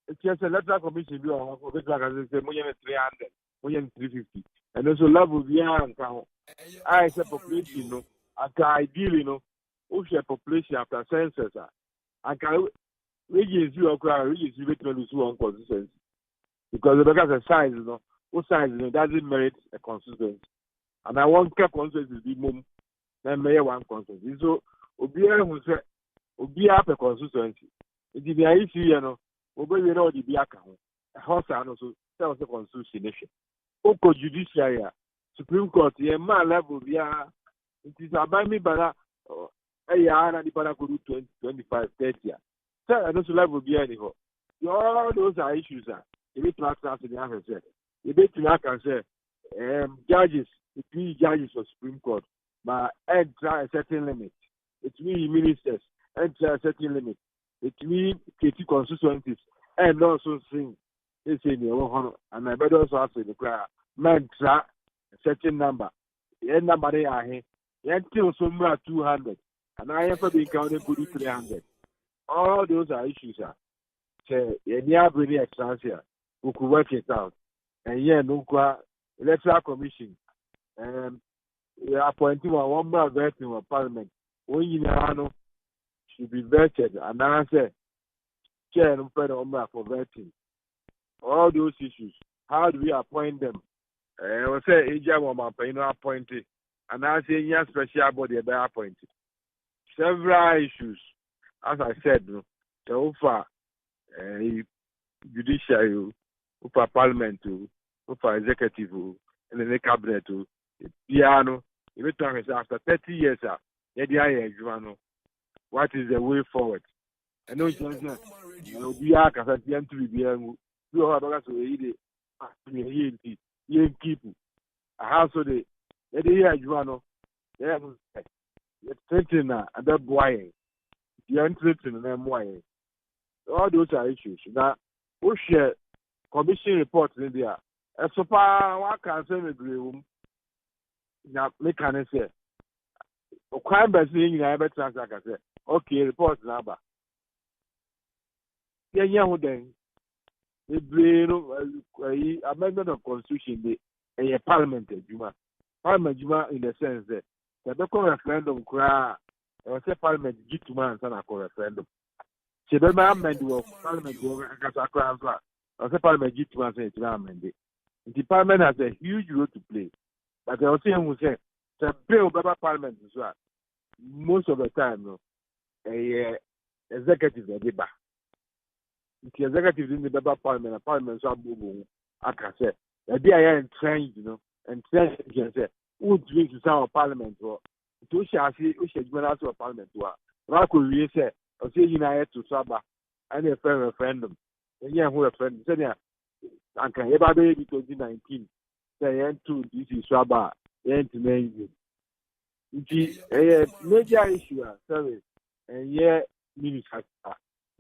It's just a electoral commission, or the drug as I say, 300, 350. And also, level beyond I say population, ideally, who share population after census, and can regions you acquire regions you make lose one consistency because the size, what size doesn't merit a consistency. And I want cap consistency be more than may one consistency. So, Obia will say, Obia a consistency. It is the issue, Obey know the Biaka, a horse and also tells the constitution. Oko judiciary, Supreme Court, man level, it is about me, but I had the Baraku 20, 25, 30. Sir, those level be anyhow. All those are issues. If it lacks us in the answer, say, if it can say, judges, the 3 judges of Supreme Court, but enter a certain limit. It means ministers enter a certain limit. It means KT constituencies and also sing. They say, and I better also ask the crowd, man, a certain number. The end number they are here. Until somewhere 200. And I have been counting good 300. All those are issues. Say, yeah, bring the extras here. We could work it out. And yeah, no electoral commission. Appointing one more vetting of parliament. When you know, should be vetted. And I say, chair and for vetting. All those issues. How do we appoint them? I will say, Asia woman, appointed. And I say, yes, special body they appointed. Several issues, as I said, so far, judiciary, for parliament, for executive, and then the cabinet, piano. After 30 years, what is the way forward? I know it's not. We are to be you have to keep a house of the year you know. It's threatening and that boy. The unthreatening and why. All those are issues. Now, we share commission reports in there. As so far, what can say agree? Now, make an say. O crime by saying you have a chance, like I said. Okay, report number. Yeah, then. The amendment of constitution, the parliament, Parliament in the sense that the referendum cry, or say Parliament get to man and a referendum. So the amendment of Parliament or say Parliament get to man and amendment. The Parliament has a huge role to play. But I was saying who say the bill by Parliament as well. Most of the time, executive the the executive in the Parliament, and Parliament so I can say the DIA trained, and trained can say who drinks to some Parliament or to shall see who should go out to a Parliament to I could really say or say United to Saba and a fair referendum. And yeah, who referendum said yeah, and can ever be 2019 say end to this is Saba end to name it is a major issue, sorry, and yeah, minister.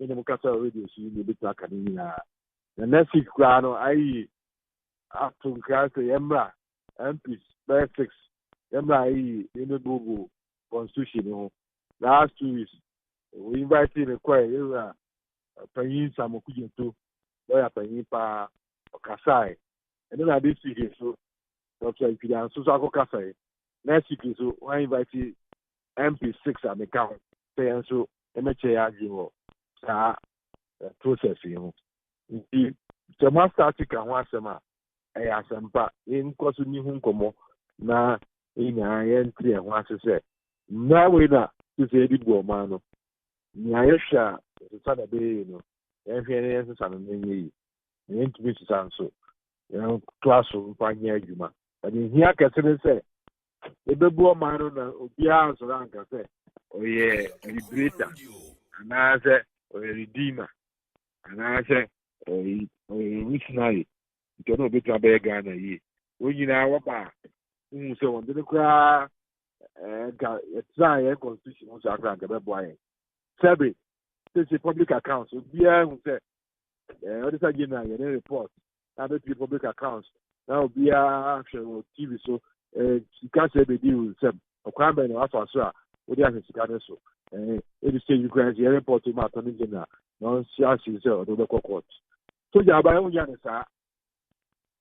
In the Mukasa radio, she will be talking. The next week, I up to Class Emra, MPs, Basics, Emra, in the Google Constitution. Last 2 weeks, we invited a choir, Payin Samokujan to Lawyer Payin Pa Kasai. And then I did see him, so Dr. Ipidan Susako Kasai. Next week, so I invited MP6 at the count, saying so, MHA Agimo. Process the master can once a man. I ask them back in course of New Como na in I entry and once to say, now we not to say the woman. Nyasha, the Saturday, every answer and then to be so, classroom, fine Yuma. And in here, can say, the baby man on the house around can say, oh, yeah, liberator. And I say, or a redeemer, and I say, or a missionary. You don't know better about Ghana. When you know about so on the cry, try a constitution was a grant of boy. Sabi, this is public accounts. So, yeah, who said, what is again? I report. Now, the public accounts. Now, be action or TV. So, you can't say the deal with them. A crime and also, what they have in Chicago. It is saying you can report to Martin General, non Siasi or the local court. So you are buying Yanisa.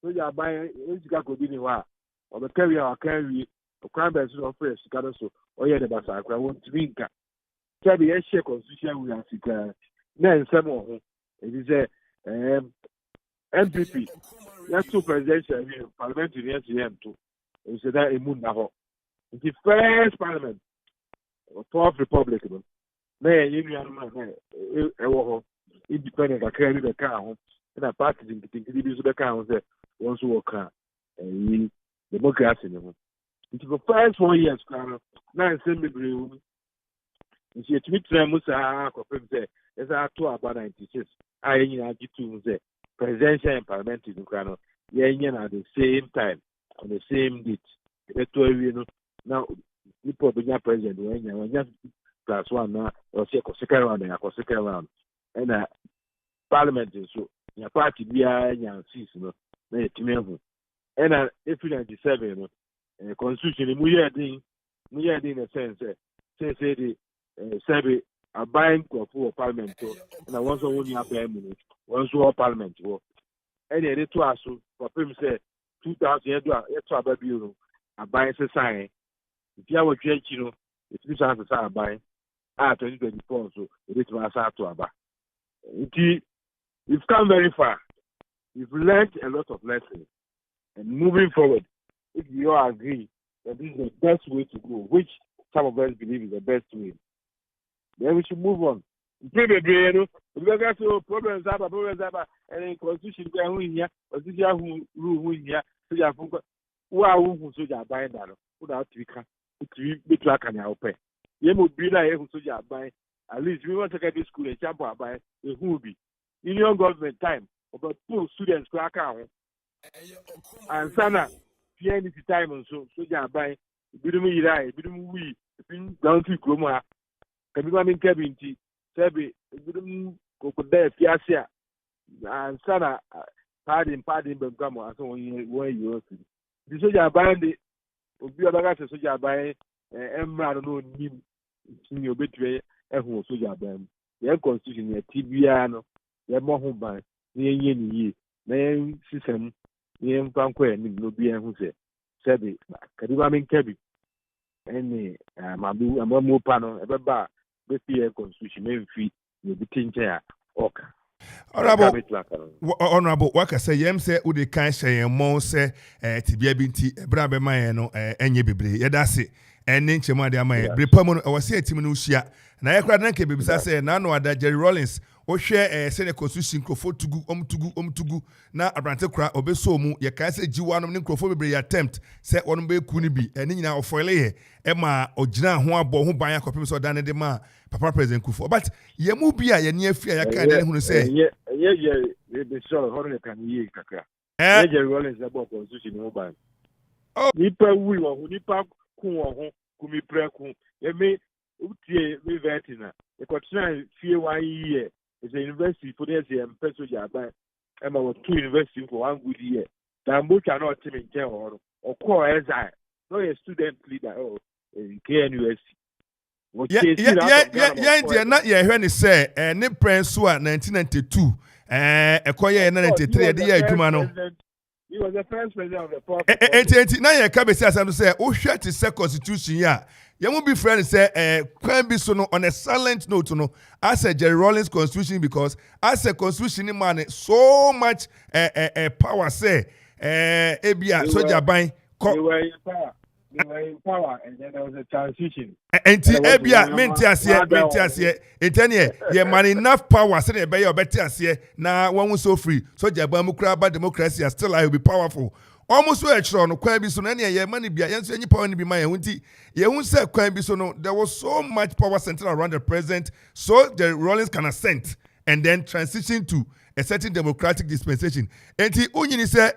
So you are buying Chicago Diniwa, or the carrier or carry, or crime by of fresh Chicago, or yet the Bassa. I want to drink. Tell the share constitution we are seeking. Then some more. It is a MPP. That's two presidential parliamentary too. It's a moon now. It's the first parliament. 12th Republic, man, you know, independent, I carry the car, and I parted in the account that once you walk and democracy. It's the first 4 years, now send me blue. You see, to me, Musa, Akropong say, As I to about 96. I get to say presidential and parliamentary no at the same time on the same date. Now people being president when just plus one now or second round and second round. And parliament so your party be a seats no and April 97 constitution we are in a sense say the survey a buying for parliament and I want only a minute once all parliament any other two us for him say 2000 years to baby a buying sign if you have a if this has a buying 2024 so it is my start to about we've come very far. We've learned a lot of lessons. And moving forward, if you all agree that this is the best way to go, which some of us believe is the best way, then we should move on. Problems and in constitution here, constitution rule here, so you have who are who so you are buying that without to be track and help. You will be like who so you are buying. At least we want to get this school and jump out by the who be. Union government time about 2 students crack out and sana PNC time and so you buy bidumu yirai bidumu we down to Kroma can be running cabin tea sebi bidumu kokoda fiasia and sana pardon begamo as one year the soldier buying the obi obaga soldier buying emra no nim in betray ehun soldier buying the constitution here tibia no ye mo ho ban ye ni na system ye mpanko ni no bi ehun se sebe kadiba men kebi eni mabu amamu pa no ebe ba be fie constitution men fi ye bitinche ya oka honorable waka say yem say we dey kan hye mo say tibia bi nti ebra be man no enye bebre ye da se eni nchemu ade amaye brepa mu no we say tim no hia na ye kra na ke bebisa say na no ada Jerry Rollins o hwe say the constitution crofo tugu na abrante kra obeso mu ye kan say jiwa no ne crofo bebre ya attempt say wonu be ku ni bi eni nyina ofoile ye e ma ogina ho abo ho ban akopem so dan de ma papa president Akuffo but ye mu bi a ye ne afia ya kan de hunu say the show horne kan yi kakra Jerry Rollins about constitution no ban nipa wi wo nipa ku wo ho kumi preku ye me utie me vetina e kotsina fie 1 year is a university for the peso jaba e ma 2 university for 1 good year dambo cannot team in care or call as I no a student leader or KNUSC yeah na ye hwe ni say ne prince wa 1992 ekoye na 93 de ya adwuma no he was the first president of the party. Enti na ye ka be say asam say o hwe ti say constitution ya ye mo be friend say kwan bi so no on a silent note no as a Jerry Rollins constitution because as a constitution man so much power say ebia soldier ban they were in power and then there was a transition. Enti ebia menti ase etene ye man enough power say be your better ase na one so free soldier ban mu kra ba democracy still I will be powerful. Almost where no kwan bi so na ye money bia yenso enyi power ni bi ma ye hunti ye hun say kwan bi so no there was so much power centered around the president so the Rollins can assent and then transition to a certain democratic dispensation enti onyini say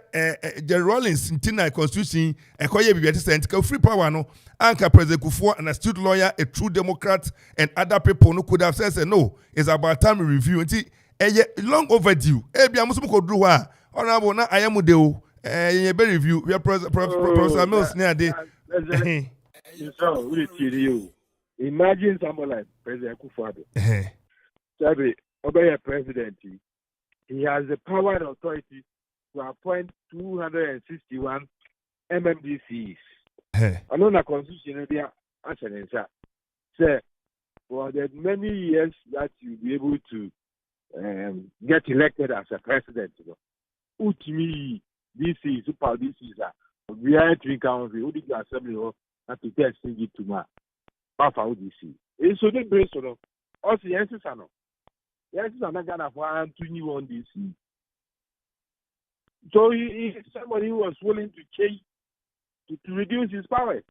the Rollins intina constitution ekoye bi bia say free power no anka president Akuffo an astute lawyer a true democrat and other people no could have said no it's about time we review enti long overdue e bia musu ko duru ha honorable na ayamude o you better review. We are Professor Mills near the. Imagine someone like President Akuffo. Sabi, obey a president. He has the power and authority to appoint 261 MMDCs. I know the constitution there. Say, for the many years that you'll be able to get elected as a president, ultimately. This is super. This is we are entering country. Who did the assembly or not to test it to my Papa ODC? It's so the brace of us. Yes, no. Yes, I'm not gonna find 21 DC. So he is somebody who was willing to change to reduce his power.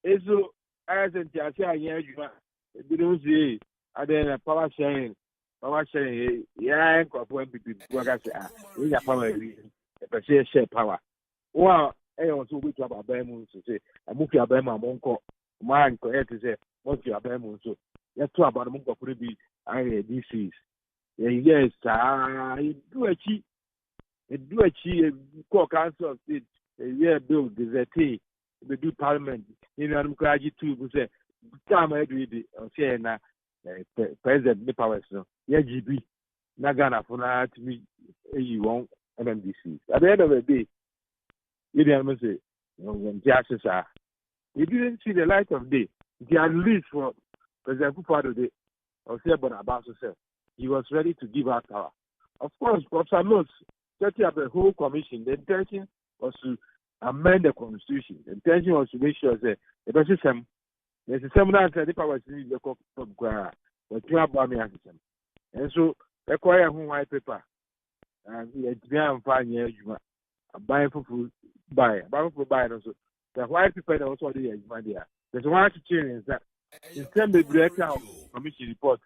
And so as in Tiasia, you don't say And then power sharing, yeah, MPP, what I say, we have power, share power. Well, I also wish to have a bear moon to say, I move your bear, my uncle, mine, correct to say, what's your bear moon? So, let's talk about the monk could be, DCs. Yes, I do a cheat. Call council of state, bill, desert, we do parliament. You know, I'm glad you too, who say, time I do it, or say, na, President Nipawes, no, GB, Nagana, for now to me, you won't, MMDC. At the end of the day, you didn't say, when justice are, we didn't see the light of day. They are released for President Akufo day, or say about himself. He was ready to give out power. Of course, Professor Notes, setting up a whole commission, the intention was to amend the constitution. The intention was to make sure that the system, there's a seminar that the power is in the court from Guara, but you have one system. And so, acquire a white paper, and it's been 5 years, buying for food, buy also. The white paper also the idea. There's one change that in terms of the commission report.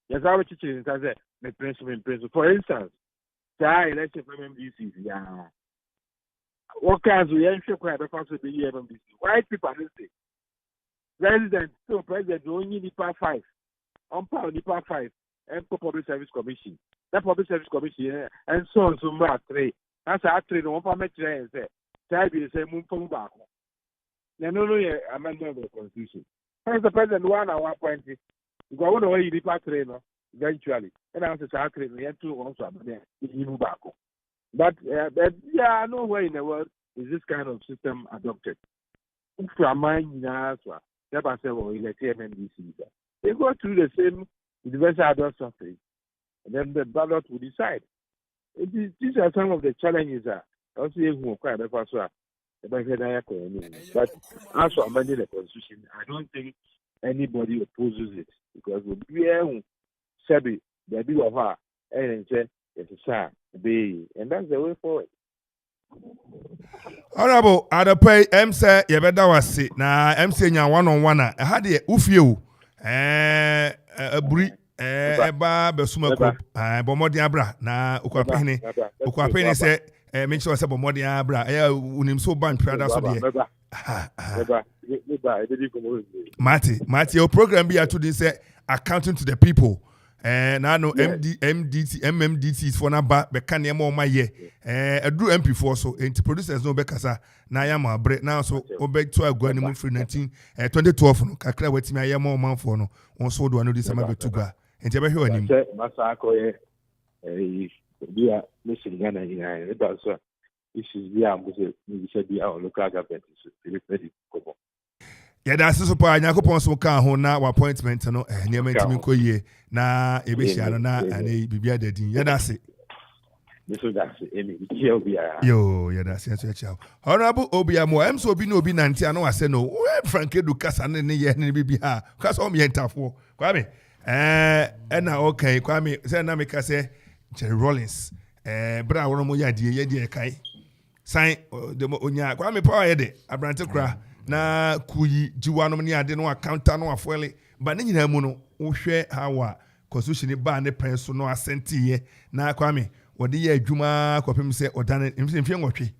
Yes, I was teaching as the principal. For instance, the election from MDC, yeah. What kinds of young people have the year MDC? White people, say. President, so President, only the part 5. On power, the part 5, and Public Service Commission. That Public Service Commission, and so on, so much 3. That's our 3, no one permit and say, Sabi is a moon from back. No, amendment of the Constitution. As the President, 1 hour 20. You go away, you depart trainer eventually. And I was a trainer, you have to also move back. But yeah, no way in the world is this kind of system adopted. If you are mine, never say, well, let's say MDC. They go through the same universal adult suffrage, and then the ballot will decide. These are some of the challenges that also who quite a but as for amending the constitution, I don't think anybody opposes it because we said the do of her and say it's a sign, and that's the way forward. Honorable, Adapai, MC, Yabeda was it. Now, MC, nya 1-on-1. I had it, Ufio, a bri, a bar, Besumako, Bomodiabra, na Akuapem said, make sure I said Bomodiabra, unim so ban, Prada, so Marty, your program be to this accounting to the people. And I know MMDT is for now, but can you more my year? I do MP4 so into producers no bekasa. Now I am a break now, so obey to a guanimo free 2012. No, Kakra wait me. I am more man for no. On so do I know this am a tuga. And you ever hear him? Masako, dear Mr. Ghana, it does. This is the said the our local government is ready. Yeah, that's so far. Akropong-Akuapem kan ho na appointment no niam ntimi koye na ebehia no na ani bibia dadin. Yeah, that's it. Yo, yeah, that's it. So Honorable Obiamo, I'm so obi no obi nanti ano ase no. Frank Edu Kasa ne ye ne bibia. Kasa o me entafo. Kwame. Na okay, Kwame say na me ka say Jerry Rollins. Bra wono mo yadie ye die kai. Sign de onya Kwame power ye de abrante kra. Na kuyi jiwanom ni ade no account no afuele ba ne nyina mu no wo hwe hawa constitution ba ne pen so no asenti na Kwame wode ye adwuma kopem se odane mfie nwotwe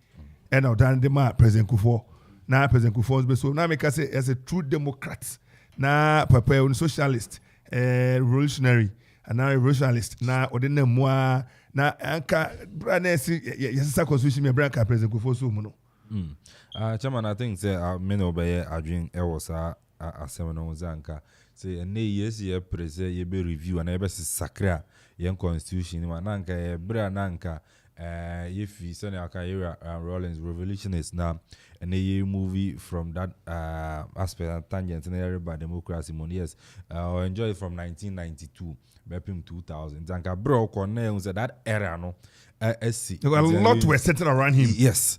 e na odane de ma President Akuffo na President Akuffo be so na make say as a true democrat na papa un socialist revolutionary and now revolutionalist na ode na mu na anka bra na si yesisa constitution me bra ka President Akuffo so mu no. Chairman, I think many obey adwin ewosa asemano zanka say na yes ye prese ye be review and ebe sakra yen constitution ma nanka ye bra nanka ye fi so na aka Rollins revolutionist now and ye movie from that aspect and tangent and everybody democracy mon yes enjoy it from 1992 bepim 2000 zanka bro cornell said that era no SC. A lot were centered around him. Yes.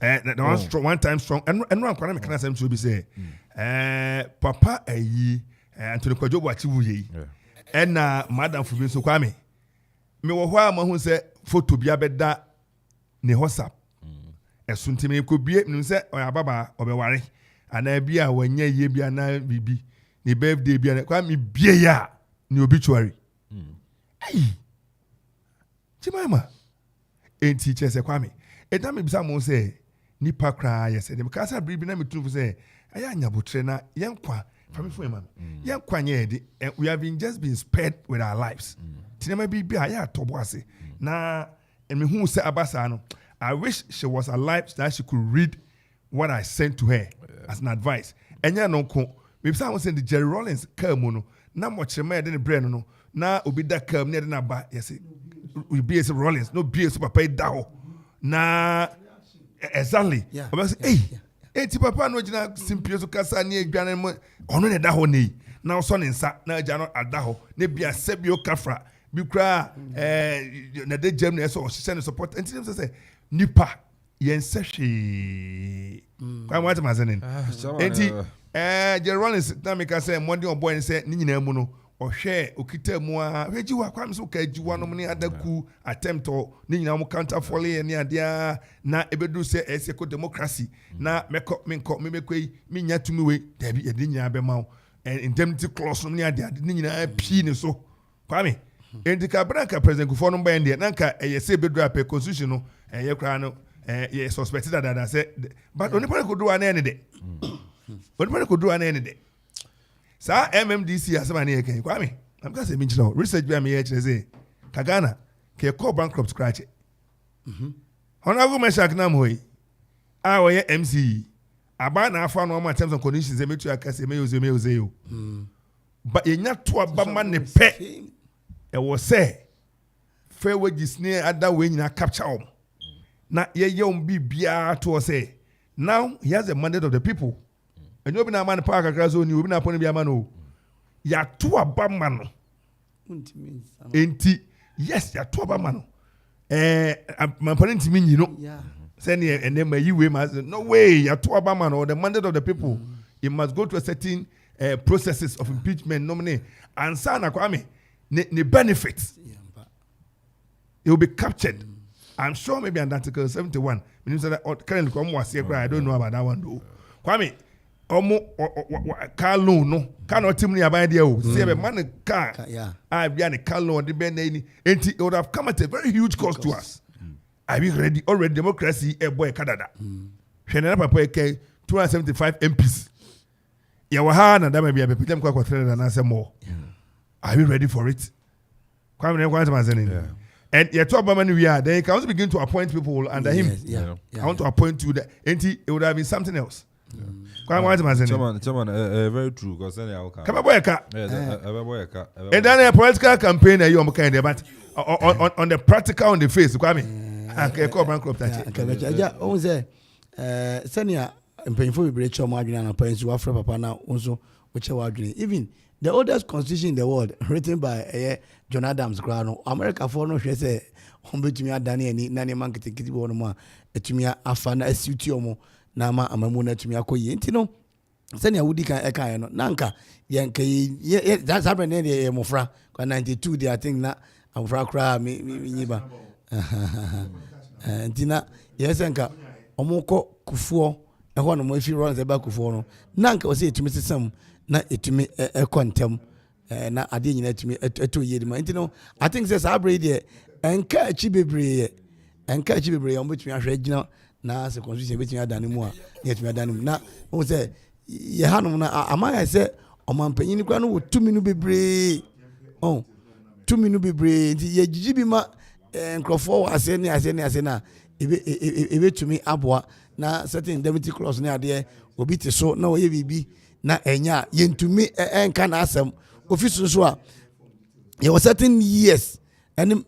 One time strong. And one can I say to be say, Papa Anthony Kwajo Wachiwuye. And Madam Fubiso Kwame. Me wo hwa ma hu se photo bia beda ne WhatsApp. Esuntime ko bie nu se oyababa obeware. Ana bia wanya ye bia na bibi. Ni birthday bia Kwame bie ya. ni obituary hey Chimama enti chese kwame eta me bisa mo say nipa kra yes dem ka sa bribi na metu say aya nyabotre na yenkwa fami fo emam yenkwa nye we have been spared with our lives tinema bi aya tobo ase na me hu say abasa no I wish she was alive so that she could read what I sent to her as an advice enya no ko me bisa mo say the Jerry Rollins kam no na mo chema de ne brain no na obi da kam ne de na ba yes we be as Rollins no be as papa da ho na exactly hey eti papa no gina simpio so kasa ne adwane mo ono ne da ho nei na so ne nsa na agya no ada ho ne bia sebio kafra bi kra na de jam na so o hye ne support enti dem say nipa yen sehwe kwa mo atama zanen enti Jerry Rollins na me ka say money on boy say ni nyina mu no ohwe okita mu a hwejiwa kwa mso ka jiwa no ne adaku attempt ni nyina mu counter volley ne adia na ebedu se eseko democracy na memekoi minya tumi we dabi e nyina be ma indemnity clause no ne adia ni nyina pi ne so kwame enti ka branka president Akuffo no mba ndie nanka se ebedu ape constitution no ye kra no ye suspected that say but onipa ko do ana ne de onipa ko do ana ne de sa MMDC asema ne yake kwame amka se minchino research bi am ye cheze kagana ke call bankrupt scratch honorable meshak na moyi a wo ye MC aba na afa no ma terms and conditions e metu aka se me use yo ba yenya to aba ma ne pe e wo say fair wages ne ada we nyina capture om na ye bibia to say now he has a mandate of the people. And you na man park akra so ni obi na pon bia ma no ya to aba ma no enti yes ya to aba ma no man pon ntimi nyi no say ne enema yi we ma no way ya to aba ma no the mandate of the people it must go to a certain processes of impeachment nominee and sana kwame ne benefits it will be captured. I'm sure maybe under Article 71 means that currently come was here I don't know about that one though kwame omo car loan no car no team ni aban there o say be man car I be an car loan the ben any it would have come at a very huge cost to us. I be ready already democracy a boy Canada hwenana papa e 275 MPs ya wa ha na da ma bia be pitam kwa 300 na say more. Are we ready for it? Kwame ne kwanta mazene and yet to Obama we are then he can also begin to appoint people under him. I want to appoint you that it would have been something else. Chairman, very true. Because then I come boy and then a political campaign you kind but on the practical on the face Kwame I call bankrupt that o say senior painful we break your margin and appoint you after papa now also which are even the oldest constitution in the world written by John Adams Grano America for no say betumi adane ani na ne man ketekiti bo no mu a etumi afa na asuti omo na ma amamu na etumi akoyi enti no sene awudi kan eka no nanka yenka that's happened in the mofra 92 they I think na amfra kra me nyiba enti na yesenka omukọ kufuo ehọ no mo efi runs eba kufuo no nanka o say etumi sesam na etumi ekontem na ade nyina etumi eto yedi ma enti no I think says abre there enka chi bebre on betumi ahwe gina na se constitution betumi adane mu a na etumi adane mu na o say ye hanom na amaya say omampanyin kwa no tumi no bebre tumi no bebre nti ye gigibi ma nkrofo ase na ebe tumi aboa na certain indemnity clause na ade obi te so na oye bibi na enya yentumi enka na asem office so a ye was certain years and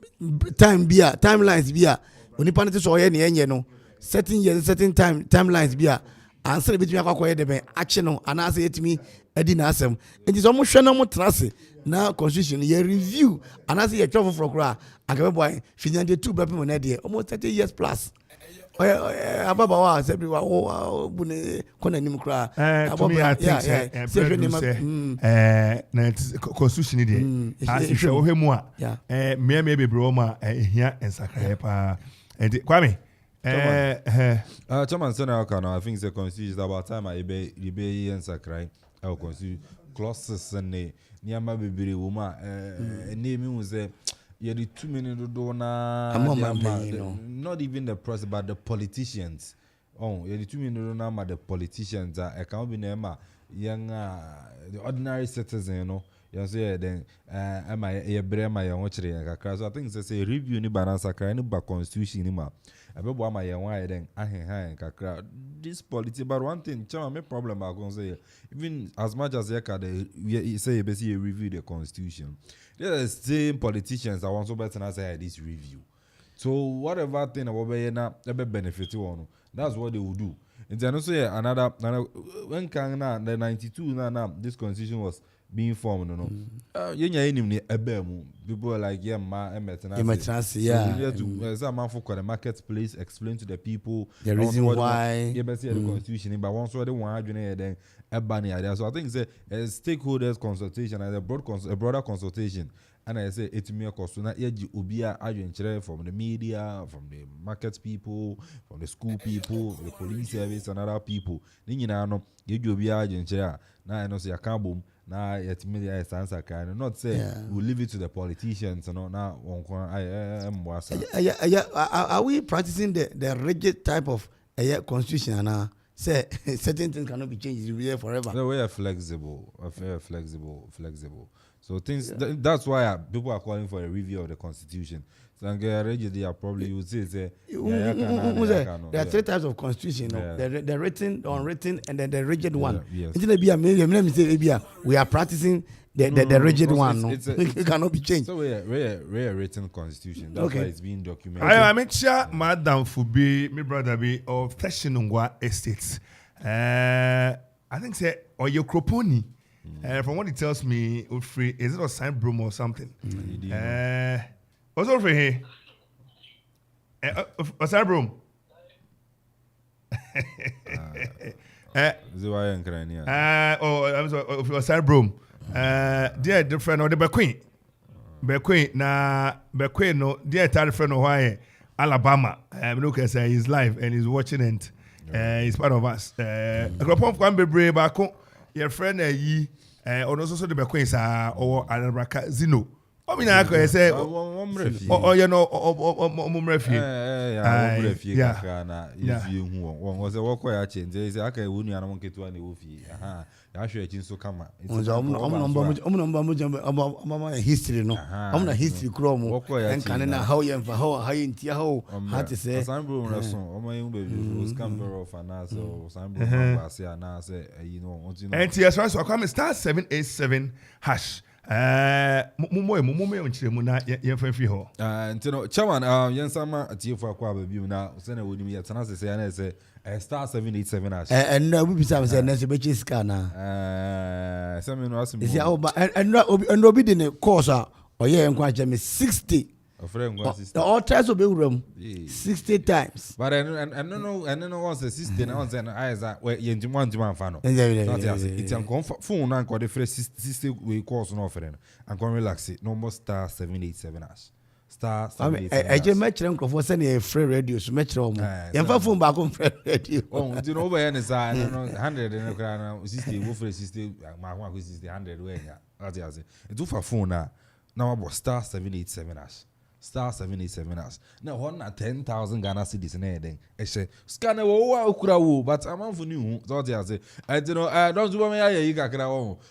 timelines bia onipa ne te so oye ne enye no certain years certain timelines bia answer betumi akwakoye de ben ache no anase yetumi adi na asem enti so mo hwe na mo trase na constitution ye review anase ye twofo frokra akabe boy finande 2 bepem na de almost 30 years plus ababa wa sebi wa bune kona nim kra ababa na constitution de asihwe wo hemu a me bebre o ma ehia ensakra pa enti kwame chairman sena kana I think the constitution is about time I be ensakra our constitution clauses and niyama bebre wo ma name hu say you the too many do na not even the press but the politicians. Oh, you the too many do na the politicians that can be na young the ordinary citizen, you know. You say then am I a brema ya watching kakra. So I think say review ni balance kakra ni ba constitution ni ma. Abebo ama ya wan then ahen kakra. This politics, but one thing chama me problem I go say even as much as you can say basically review the constitution. There are the same politicians that want to better say this review. So whatever thing about be na be benefit one. That's what they will do. And then also another when can na the 92 na this constitution was being formed, no. People are like Amanfo the marketplace, explain to the people the reason why the constitution, but once they want then so I think it's a stakeholders consultation and a broader consultation. And I say it me cost na ubia from the media, from the market people, from the school people, the police service and other people. Ni nyina no ye ubia na I know say akabom na yet media is answer kind. Not say we leave it to the politicians, you know. Now are we practicing the rigid type of constitution and say certain things cannot be changed forever? No, we are flexible. So things that's why people are calling for a review of the constitution. So rigid, probably you would say there are three types of constitution, the written, the unwritten, and then the rigid one. Yes. We are practicing the rigid one. It cannot be changed. So we are written constitution. That's why it's being documented. I make sure Madam Fubi, my brother be of Teshinungwa Estates. I think say or your Akropong. From what it tells me, is it a sign broom or something? What's over here? A sign broom? I'm sorry, a sign broom. Dear friend or the Bequeen, na Bequeen, no, dear tired friend of why Alabama. Look at his live and he's watching it. He's part of us. Akropong-Akuapem back your friend or also the Bequeens or Alabraka Zino. I mean, I say, oh, you know, was a walk where I change. They say, okay, wouldn't you want to get any woofy? I should have so come. History, no, I'm not history chromo and can how you how in Tiaho had to say, some room or scamper of an answer or some you know, and yes, right, so I come star 787 hash. Mumo unchemuna yefefiho. Ntino chairman yensama atiefo akwa babiu na sene woni ya tana se na se star 787 hash. And no we bisa say na se bechi scan na. Some no asim. Is ya and obi de ne course oye enkwa che me 60. The altars will be room 60 times. But I don't know what's the 60 now and eyes that where you want to fano. It's a phone and call the first 60 we course no offering and can relax it. No more star 787 hash. Star 787. I just met them for sending a free radio to metro. You have phone back on free radio. Oh, you know over here is I don't know 100 and crown 60 go for 60 my one go 60 100 way. That's it. It's for phone now about star 787 hash. Star 787 hours. Now, 110,000 Ghana cedis in anything. I say, scanner, but Amanfo new. So I say, I don't know, don't do me. I got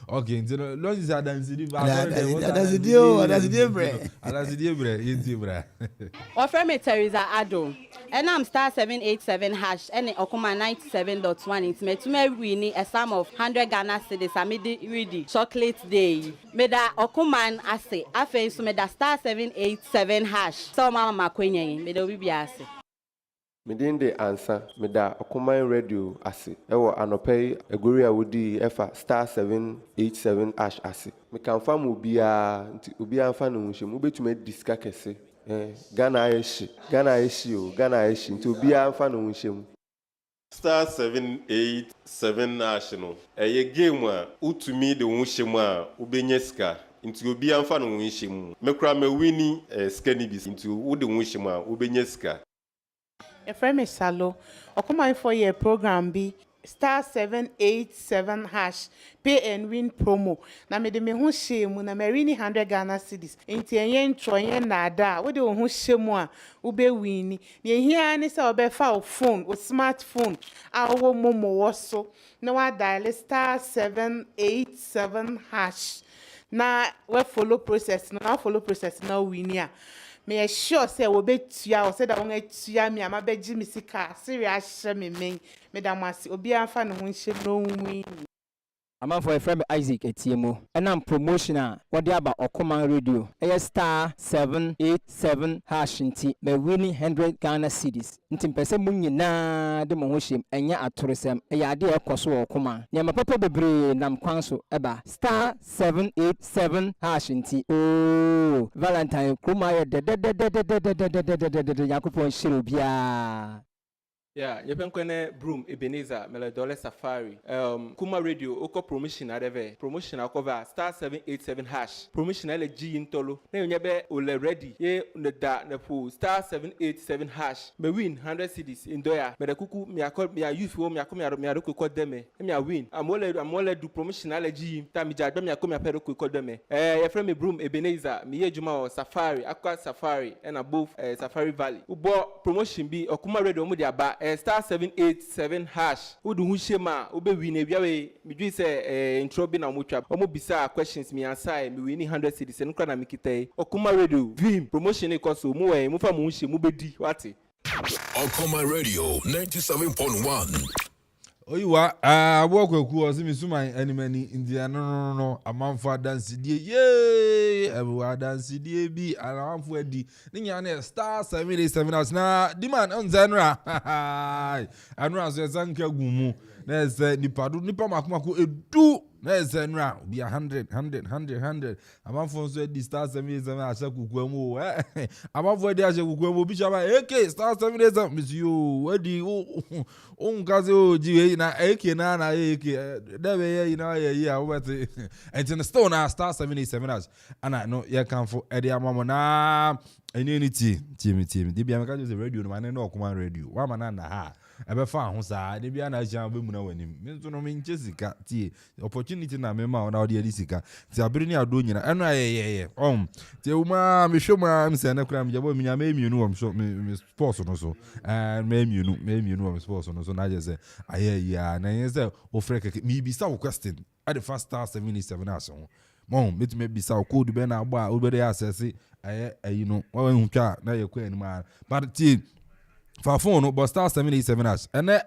okay, you know, long as I dance it. That's the deal, bre. That's the deal, bre. Offer me Teresa Ado. And I'm star 787 hash and Okoman 97.1. It's me to me winning a sum of 100 Ghana cedis. I made it ready. Chocolate day. Me da Okoman I say, I face me da star 787 hash. So mama makwenye me da obi ase. Me din de answer me da Okoman radio ase. Ewo anopei egori awudi efa star 787 hash ase. Me kan fa mu bia nti obi anfa no hunhye mu betume diska kese. Ghana eshi nti obi anfa no hunhye mu. Star 787 hash no. Eye game a utumi de hunhye mu a ubenye sika. Nti obi anfa no hunhye mu. Mekra me wini skani bis nti wo de hunhye mu a ubenye sika. A friend is Salo. Okoman for your program be *787# pay and win promo. Na me de me ho shame na me win 100 Ghana cedis. Enti enye ntwoye na da. Wo de wo ho shame a wo be win. Ne hia ne se obefa wo phone, wo smartphone a wo momo wo so. Na wa dial *787#. Na we follow process na win ya. Me sure say we be tua o say that won atua me ama be gi me sika serious hye me men me da mase obi anfa ne ho hye no win. Amanfo a friend Isaac Etiemo. And promotion what they about Okoman Radio. *787# nti me winning 100 Ghana cedis. Nti pese mu nyina de mo ho hyem enya atoresem eya de ekoso Okoman. Nyama papa bebre nam kwan so eba *787# nti oh Valentine kuma ye de Akuffo nshiro bia. Yeah, yepenkwane broom Ebenezer Meledole Safari. Kuma Radio oko promotion adeve. Promotion akover *787#. Promotion ele G intolo. Na yebe ole ready. Ye da na po *787#. Me win 100 cedis in doya. Me de kuku me akọ me youth wo me akọ me adoko ko deme. Me win. Amole do promotion ele G. Ta mi jado me akọ me apero ko deme. Ye friend me broom Ebenezer. Me ye juma o Safari, Aqua Safari and above Safari Valley. Ubo promotion bi Okuma Radio mu dia ba *787#. Udu hushema ube win ebia we midwi se intro bi na omutwa omo bisa questions me answer me win 100 cedis en kra na mikite Okuma Radio vim promotion e koso mu we mu fa mu hye mu bedi wate Okuma Radio 97.1 Oyiwa abokweku osimi suman animani india no Amanfo dance die ebu dance die bi Amanfo adi ninya na *787# na demand on zenra anura so zanka gumu na ese nipa makomako edu na zenra bi 100 Amanfo so adi *787# asa kukuamu Amanfo adi asa kukuamu bi chaba AK *787# misiyo adi unkaze oji na eke na eke debe na ye awete enti still na *787# ana no ye kanfo ede amamo na eni team de bia meka just radio no mane na Okoman Radio wa mana na ha ebe fa ho sa de bia na jan be mu na wanim me nso no me nche sika tie opportunity na me ma na odi edi sika ti abiri ni ado nyina eno ye ti uma me hwema me se na kura me jabo me nya me mienu wom so me sports no so me mienu wom sports no so na je se aye ya na yen se ofreke me bi sa question at the first *787# so mom me to me bi sa code be na agba obere access aye no wa hu twa na ye kwa ni ma but ti fa phone no but *787# ene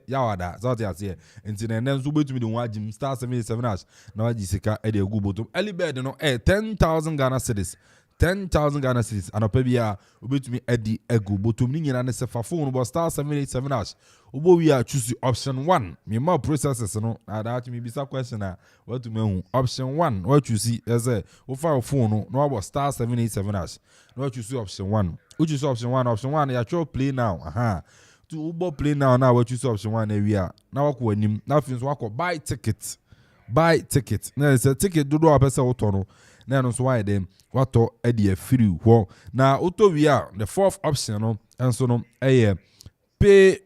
yawada so tia tie enti na ene nso betumi de wajim *787# na waji sika e de gu botom early bird no 10,000 Ghana cedis 10,000 Ghana cedis anopa bia obetumi edi egu botom ni nyina ne se fa phone no but *787# obo we are choose option 1 me ma processes no that me bisa question na what to me option 1 what you see as a o fa phone no no about *787# no what you see option 1 which is option 1 ya cho play now to ubo play now what you see option 1 e we are na wako anim na fin so wako buy ticket na say ticket do apesa oto no na no so why dem wato e dey free ho na auto we are the fourth option no and so no pay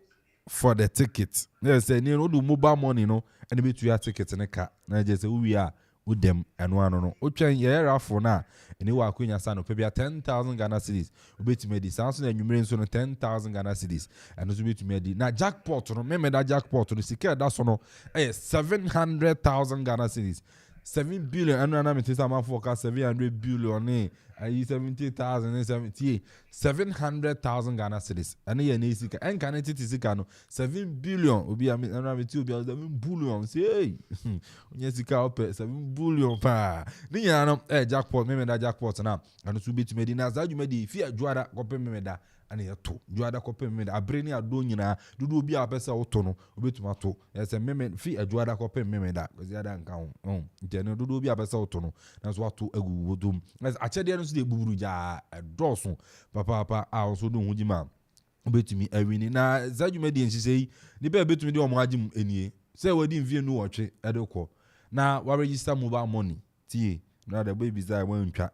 for the ticket. Yes, no do mobile money no and be to your ticket in a car. Na just say we are with them and one no. Ochen ye rafo na and you are queen san pay 10,000 Ghana cedis. We to me the Samsung and numerous so 10,000 Ghana cedis. And also be to me the na jackpot no remember that jackpot no secure that's no 700,000 Ghana cedis. 7 billion and na me tell am for 700 billion 70,000 700,000 Ghana cedis and ye na sika en kan entity sika no 7 billion obi am na me 7 billion say hey onye sika op 7 billion pa ni ya no jackpot me da jackpot na and so be to me di na za dwuma di fi adwada kopem me da ani yato dwada kopem me da abreni ado nyina dudu obi a pesa oto no obetuma to yes me fi adwada kopem me da because ya da nka ho ntene dudu obi a pesa oto no na so ato agu wodum yes achede no so de buburu ja edoso papa a so do hujima obetumi awini na za dwuma di nsisei ni be betumi de omo agim enie say wadi mfie nu wotwe edekọ na wa register mobile money tie na the baby zai wan ntwa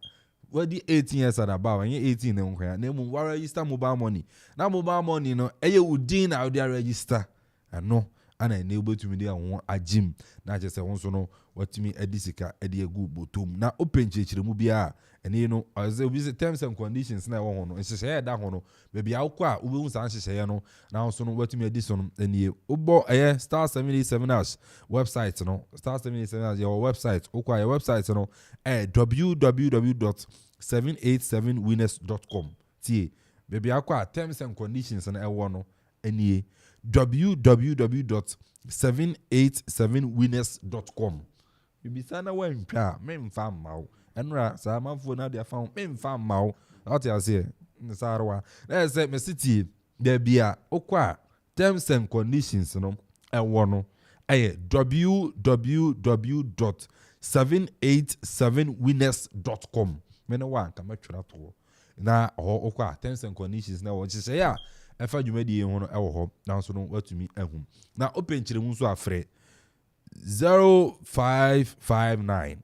wadi 18 years and above and 18 ne nkwa na mu wa register mobile money na mobile money no eye udin na odi register no ana ene obetumi de ho agim na je se ho so no watumi adi sika adi egu botom na open chechiremu bia ene no oze obi se terms and conditions na wo ho no nhyehyɛ da ho no bebi akɔ a obehu san nhyehyɛ no na so no watumi adi so no ene obo star 787 website no star 787 your website okwa your website no www.787winners.com tie bebi akɔ a terms and conditions na ɛwɔ no ene www.787winners.com bibisa na wantwa memfa mawo enra sa Amanfo na dia fa memfa mawo what you say nsarwa na say me city there bia okwa terms and conditions no ewo no www.787winners.com me no wa nka matwera to na okwa terms and conditions na wo chise ya efa dwumadi ho no ewo ho na so no watumi ehum na open chiremu so afre 0559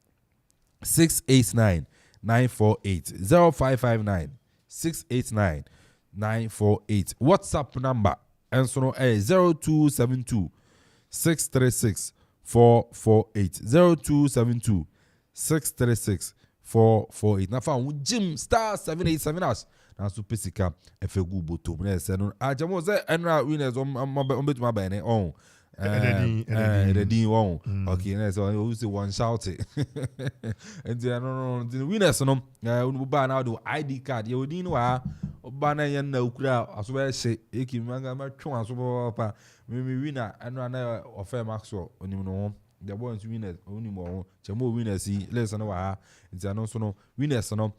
689 948 0559 689 948 WhatsApp number and so no 0272 636 448 0272 636 448 na fa Jim star 787 us na so pesika efegu botom na se no ajamo ze enra winners on betuma ba ne on Edin won. Okay, na so you say one shout it. And no the winners no ba na do ID card you din wa ba na yen na ukura aso ba hye eki manga ma twon aso pa me winner enra na ofa maxwell onim no the boy winners onim wo chemo winners lesson no wa nti no so no winners no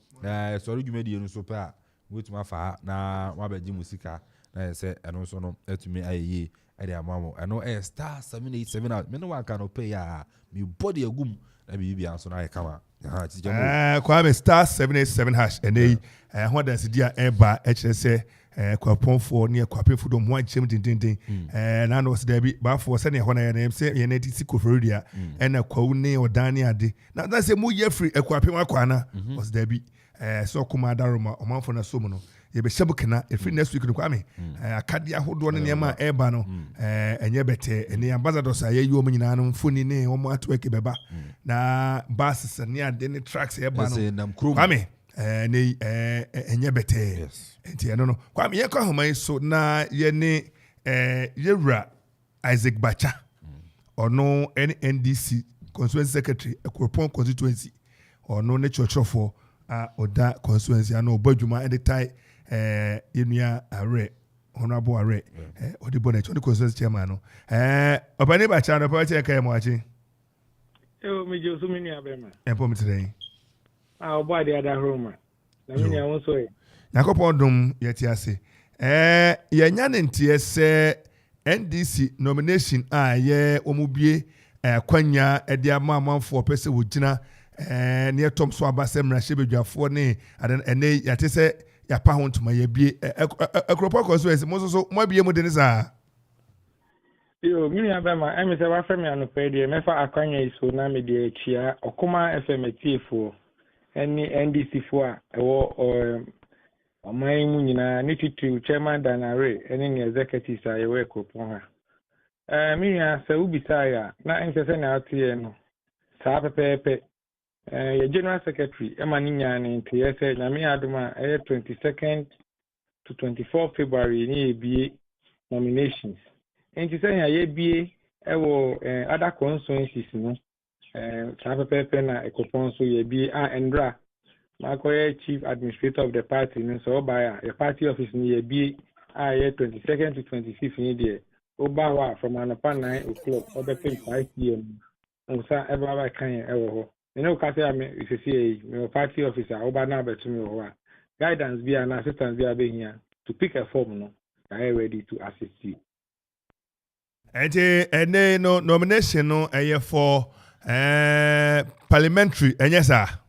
sorry dwumadi no so pa wetuma fa na wa ba ji musika na say eno so no etumi ayeye ade amamo eno star 787 out me no wa kan pay ya me body agum na bibi anso na kama ha ti jamo kwa me star 787 hash ene ho dance dia eba se Akropong-Akuapem ne Akuapem do mo anchem dindindin na no se da bi ba fo se ne ho na ye se ye na ti sikoforia na kwawu ne odane ade na da se mu ye free Akuapem akwana o se da bi so kuma daroma Amanfo na so mu no ye be shebukena every next week no kwame akadia hodo ne nema eba no enye bete ene ambassadors aye yi omu nyina no mfoni ne omu atweke beba na buses ne ade ne tracks eba no kwame ne enye bete enti eno no kwame ye kwa homan so na ye ne yewura Isaac Bacha ono NDC constituency secretary Akropong constituency ono ne chochofo oda constituency ano obadwuma editai yenua are honorable are odibo na choni constituency chairman no obani ba cha no pa che kai mo achi me je so mini abema empo mitre obo ade ada roma na mini awon so e Yakopon dum yeti ase yenya ne ntie se NDC nomination ye omubie kwanya ede Amanfo pese wogina ne tom so abase mrahye bedwafo ne ene yate se ya pa ho ntoma ya bie Akropong so ese mo so mo bie mu de ne sa yo mini abema emi se wa femi anope de mefa akwanya iso na me de chia Okoman FMTFo eni NDC fo a ewo oman mu nyina ne titu chairman danare eni ne executives a yewe Akropong ha mini se ubisa ya na nsese na atie no sa pepepe your general secretary Emaninya nti yese na me aduma 22nd to 24 February ni ebie nominations nti say ya ebie ewo other constituencies no pepe na Akropong so ebie Endra Makoye chief administrator of the party no so by a party office ni ebie 22nd to 25th ni there obawa from anopa 9 o'clock obe 5 p.m. Onsa eba kan ewo ho kase ame isisi me party officer oba na betumi ho guidance be and assistance be here to pick a form no I ready to assist you ene no nomination no for parliamentary enyesa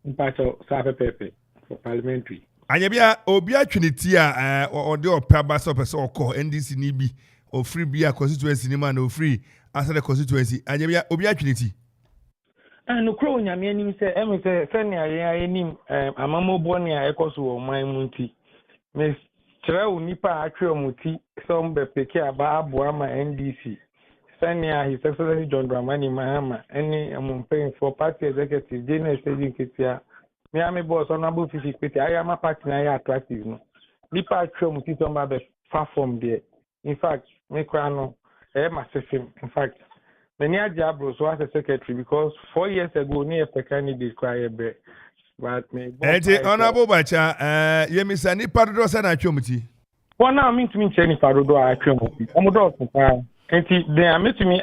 mpacho sa pepe for parliamentary anya bia obi atwiniti a ode opaba so pese okọ NDC ni bi o free bia constituency ni man o free asade constituency anya bia obi atwiniti no crow nyame anim se emi se senia ye anim amamobo ne a ekoso wo man mu nti me kire wo nipa atwe omuti so mbe peke aba abo ama NDC Senior, His Excellency John Dramani Mahama, any among paying for party executive, General Staging Kitia, Miami boss, honorable Fifi Kitty, I am a party I attractive. Nipa Chum, Titomba, the far from there. In fact, Mekrano, massive him. In fact, many Jabros was a secretary because 4 years ago, near Pekani described it. But me, honorable Bacha, Yemisa Nipa Dosa and Chumti. Well, now I mean to me, Chenny Parodo, I Chumti. I'm a dog. They are meeting me.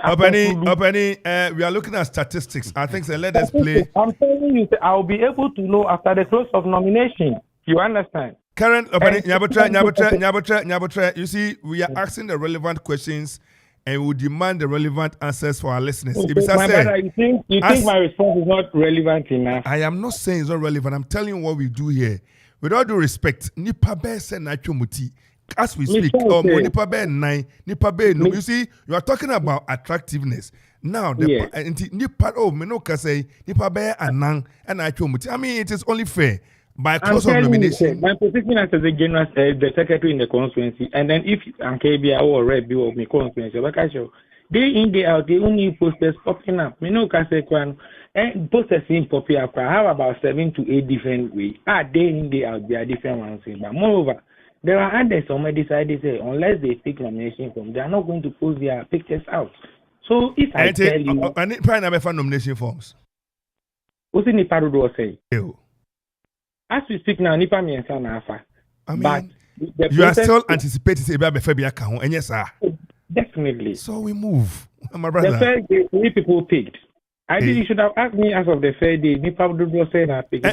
We are looking at statistics. I think so. Let us play. I'm telling you, I'll be able to know after the close of nomination. You understand? Current Nyabotre. You see, we are asking the relevant questions and we demand the relevant answers for our listeners. Okay, my brother, you think my response is not relevant enough? I am not saying it's not relevant. I'm telling you what we do here. With all due respect, Nipa Be se Nacho Muti. As we speak, Nipa Be nine, Nipa Be no. You see, you are talking about attractiveness. Now, Nipa Menoka say Nipa Be anang and Nacho Muti. I mean, it is only fair. By cause of nomination, my position as the general, the secretary in the constituency, and then if Ankebia or Red Bill of my constituency, like I show, day in day out, the only posters popping up. Me no can say and posters in popping up. I have about 7 to 8 different ways. Day in day out, there are different ones. But moreover, there are others who may decide to say unless they take nomination form, they are not going to post their pictures out. So if I tell you, I need to nomination forms. What's in the parado say? As we speak now, Nipa Miensa na afa. I mean, you are still anticipating say be Febia ka ho, and yes, sir. Definitely. So we move, my brother. The first day, 3 people picked. I think you should have asked me as of the third day. Nipa do say na picked.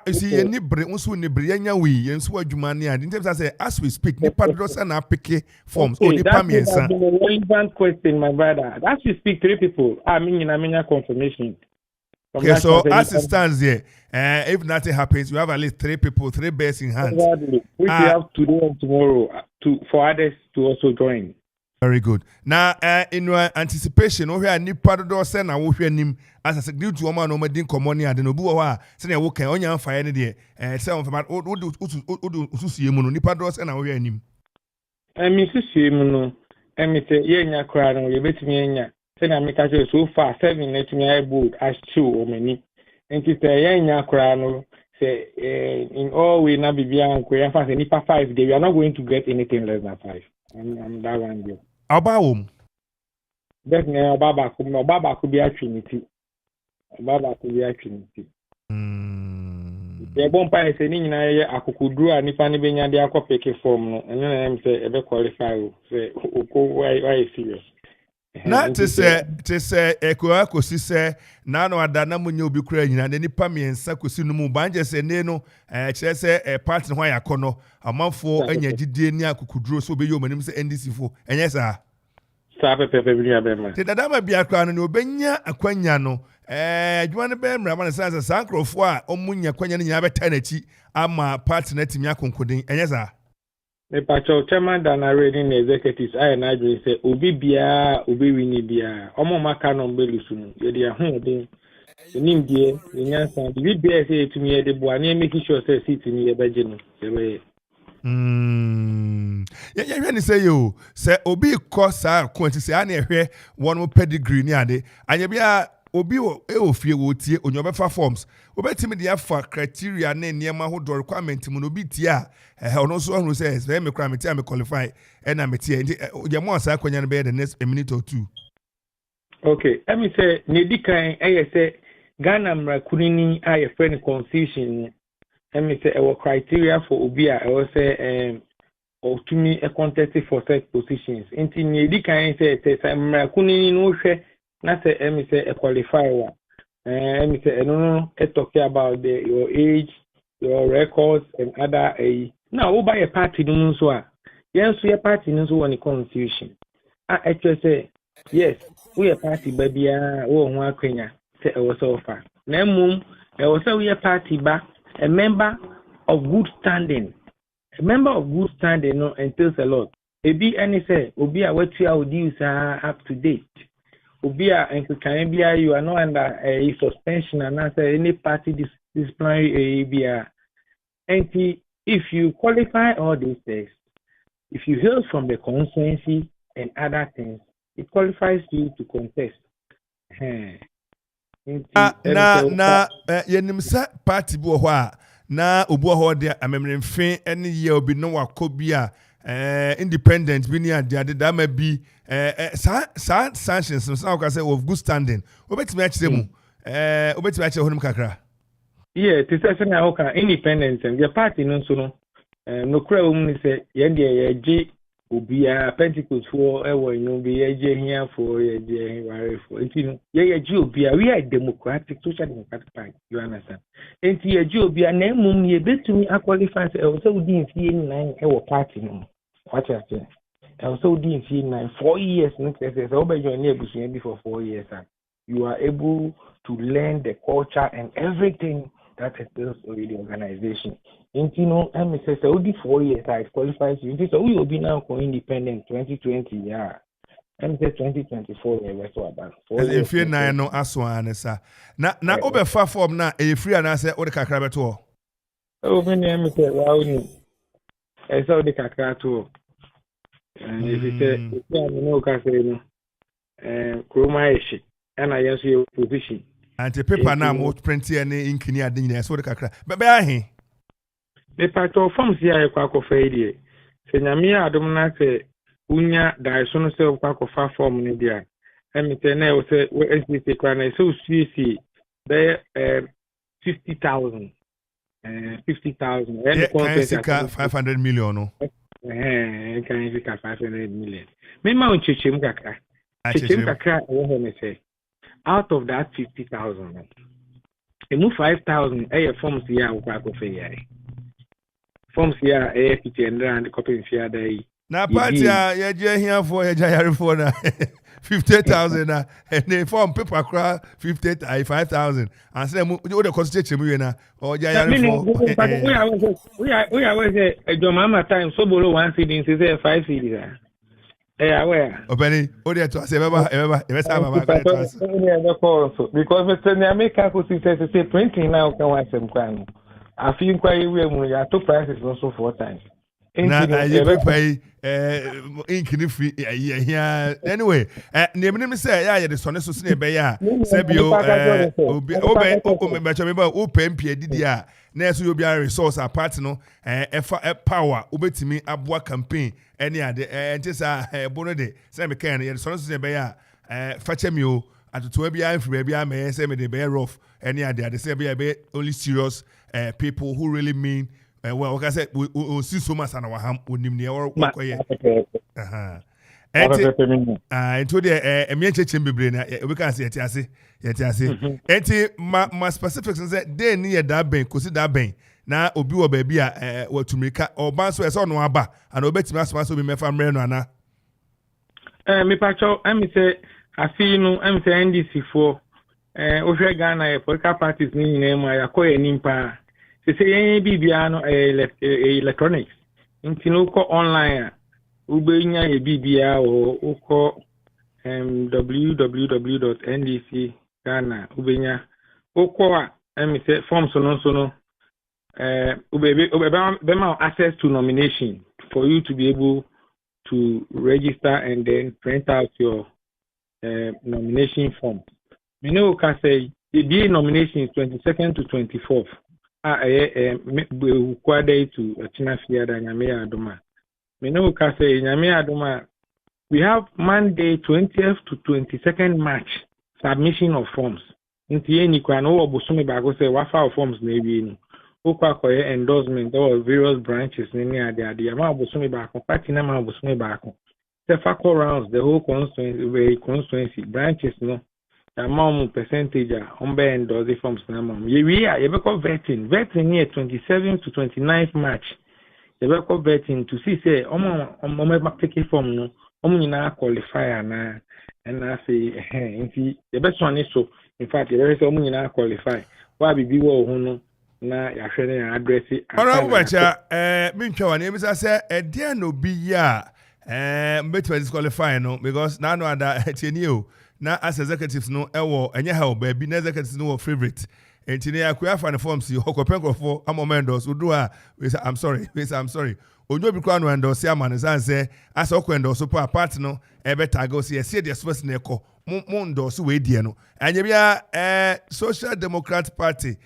You see, any bre unsu ni bre nya wi, ensu adwumani and in terms I say as we speak, Nipa do say na pick forms. Oh, Nipa Miensa. That's a relevant question, my brother. As we speak, 3 people. I mean, confirmation. Okay, so as it stands here, if nothing happens, you have at least 3 people, 3 bears in hand. Exactly. Which we have today and tomorrow for others to also join. Very good. Now, in your anticipation, we have Nipa do say na wo hwe nim as I said due to Oman no medin common and no bu wa say na wo kan onya mfa ne de say on fa odu susie mu no Nipa do say na wo hwe nim. Mi susie mu no mi say ye nya kra no ye betimi enya. Say na make sure so far 7 let me I bold as 2 or many. And to say nya kra no say in all we na bibia anko ya fa say Nipa 5 they we are not going to get anything less than 5. I'm that one there. Abawom. That na baba ko bi atwiniti. Baba ko bi atwiniti. The bon pa say ni nyina ye akukuduru a Nipa ne benya de akopeke form no. Eno na em say e be qualify o. Say why serious. Na to say ekoa kosi say na no ada na munye obi kura nyina ne Nipa miensa kosi no mu banje say ne no kire say part no ya kono Amanfo anya gidie ni akukuduro so be yo manim say NDC fo enye sa pepe bi abema te dada ma bia kra no obenya akwanya no adwuma ne be mra ma ne sa Akropong a omunya kwanya ne nyina beta na chi ama part na timi akonkodin enye sa the pacho chairman than already executives I and I say obi bia obi wini bia omo maka no belusu no ye dia ho de nim die nyansa bi bia say to me de bo ani make sure say seat ni ye beje no yeah when say you say obi course quantity say ani ehwe one pedigree ni ade anya bia obi ofie wo tie onyo befa forms obetimi de afa criteria na niema ho do requirement mu no bi tie a ono so onu say say me kra me tie me qualify na me tie je mo asa kwanya no be the next a minute or 2. Okay, let me say nedikan say Ghana mrakunini aye friend constitution let me say our criteria for obi a say or to me a contest for such positions enti nedikan say mrakunini no hwe na say say a qualifier me say no talk about your age, your records and other now we buy a party no so yes we a party no so on the constitution actually say yes we a party baby wo ho akwanya say e was so far na mum e was we a party ba a member of good standing no entails a lot ebi any say obi a wetu a odi up to date obi a enkan bia you are not under a suspension and say any party disciplinary bia and if you qualify all these things if you hail from the constituency and other things it qualifies you to contest. Na yenim sa party bi wo ho a na obu ho de amemremfe ene ye obi no wakobia independent bi ni ade da ma bi sanctions so ka say of good standing obetimi a kire mu obetimi a kire honum kakra. Yeah, to say na o ka independent and the party no so no no kra ni say ye de ye obia Pentecost for ewo no be ye here for ye ware for enti ye obia we are democratic social democratic party, you understand enti ye obia na mum ye betumi qualify say o so udi nfie 9 ewo party no what you say o so udi nfie 9 4 years no say so be join ebusu be for 4 years and you are able to learn the culture and everything that is built with the organization. And you know, I say so only 4 years I qualifies you. So we will be now independent 2020, yeah. And say 2024 we were so about. If you no aswan sa. Na obefa form na e free and say o de kakra beto. Oh, me name say wow ni. E so de kakra to. And if you say no ka say no. Kroma eshi. And I answer your position. And the paper na mo print any ink ni ade nyina so de kakra. Be ahe. The part of forms here kwa ko faidi. Se nyame adom na se unya da so no se kwa ko fa form ni dia. Emi te na o se we SBC kwa na so CC be 50,000. 50,000. And can 500 million no. Can you 500 million. Me ma on chechim kakra. Chechim kakra wo ho me say. Out of that 50,000, you move 5,000. Forms here, forms here, and copy here. Now, party, you're here for a giant for 50,000, and they form paper crowd 5,000. And say, you the constitution, or giant we are a Jomama time, so below 1 CD, is 5 CD. Where? Openi, odi to say baba because Mr. Nyameka could say printing now can want some crime. I feel quite we are two prices also 4 times. Na you pay ink ni free here anyway name me say ya the son so sin be ya say bio obi open pie didi a na so obi resource apart no power obetimi aboa campaign any ade ntisa bono de say me kan ya son so sin be ya fache mi o atoto bia free bia me say me de be rough any ade say be only serious people who really mean well, like I said, we see so much on our ham. We need to work with you. Into the emergency chamber brain. We can see it. I see. Enti my specifics is that they need that bank. Cause that bank. Na obi wa baby what to make or bounce so no aba and obet me as so be me family no ana. Me pacho. I me say I feel no. I me say NDC for. Ohwe Ghana political parties ni name ya koye nimpa. Se say bibiano electronics nti no ko online ubenya e bibia o ko www.ndc.ghana ubenya ko a say forms no ubeba access to nomination for you to be able to register and then print out your nomination form. You know can say the nomination is 22nd to 24th. Kwade to Chinafia Nyame Adoma. Meno ka say Nyame Adoma. We have Monday 20th to 22nd March submission of forms. Nti eni kwa no obosome ba go say wafa forms na ebi ni. Okwa koye endorsement or various branches ni ade ma obosome ba ko party na ma obosome ba ko. The factor rounds the whole constituency branches no. Amount percentage on be endorse the forms na mom. We be call vetting here 27th to 29th March. They be call vetting to see say omo take form no omo nyina qualify na and I say nti the best one is so in fact the rest omo nyina qualify. Wa bibi wo hu no na ya hwere na address it. Ora wacha me ntwa wane bi say e dia no bi ya better disqualify no because na no ada tieni o. Na as executives no ewo enye ha baby na executives no favorite Entine akua fa ne form si Okopen Krofo amomendors udu we say I'm sorry. Onyo bi kwa no endorse amane say asa okọ endorse po apart no ebe tag o see the space na ekọ mo endorse we die no. Anya bia Social Democrat Party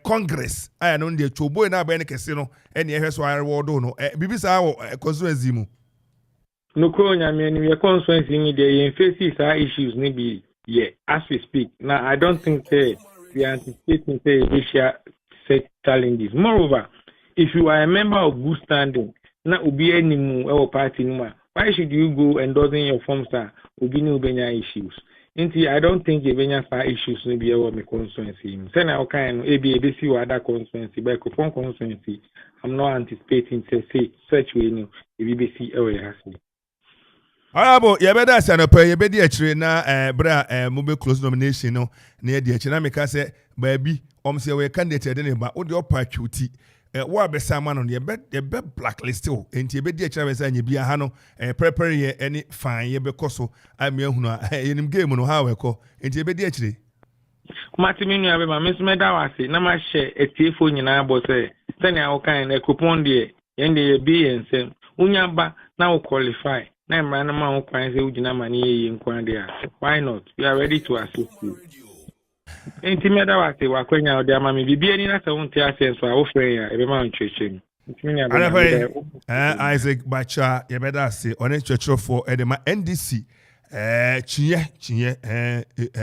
Congress aya no de chobo na ba ne kese no ene ehwe so award no bibisa wo constituency mu. No kronya me ni constituency ni dey faces our issues maybe as we speak. Now I don't think we are anticipating we shall set challenges. Moreover, if you are a member of good standing, na ubi any mu party numa, why should you go endorsing your forms that ubi no benya issues? I don't think benya issues may be our constituency. Say na okay no ABC or other constituency, but Akropong constituency, I'm not anticipating say such way no ABC area has. Alabo yebeda sanopa yebedi achire na bra mube close nomination no na yedi achire na meka se baabi omse we candidate de ne ba wo de opatwuti wo abesa ma no yebe blacklist o enti yebedi achire be sa nya bia ha no prepare ye any fine yebe koso ami ehunu yenim game no ha we ko enti yebedi achire Matimi nu abe ma mesmeda wase na ma share etiefo nyina bo se tani awokan na Akropong de yende ye bi ensem unya ba na wo qualify. Why not? We are ready to assist you. Intimate was a wakwenya de amami bibi ani na se wonte access so awofre ya ebe ma ntwetwe. Isaac Bacha yebeda se one church for edema NDC chinye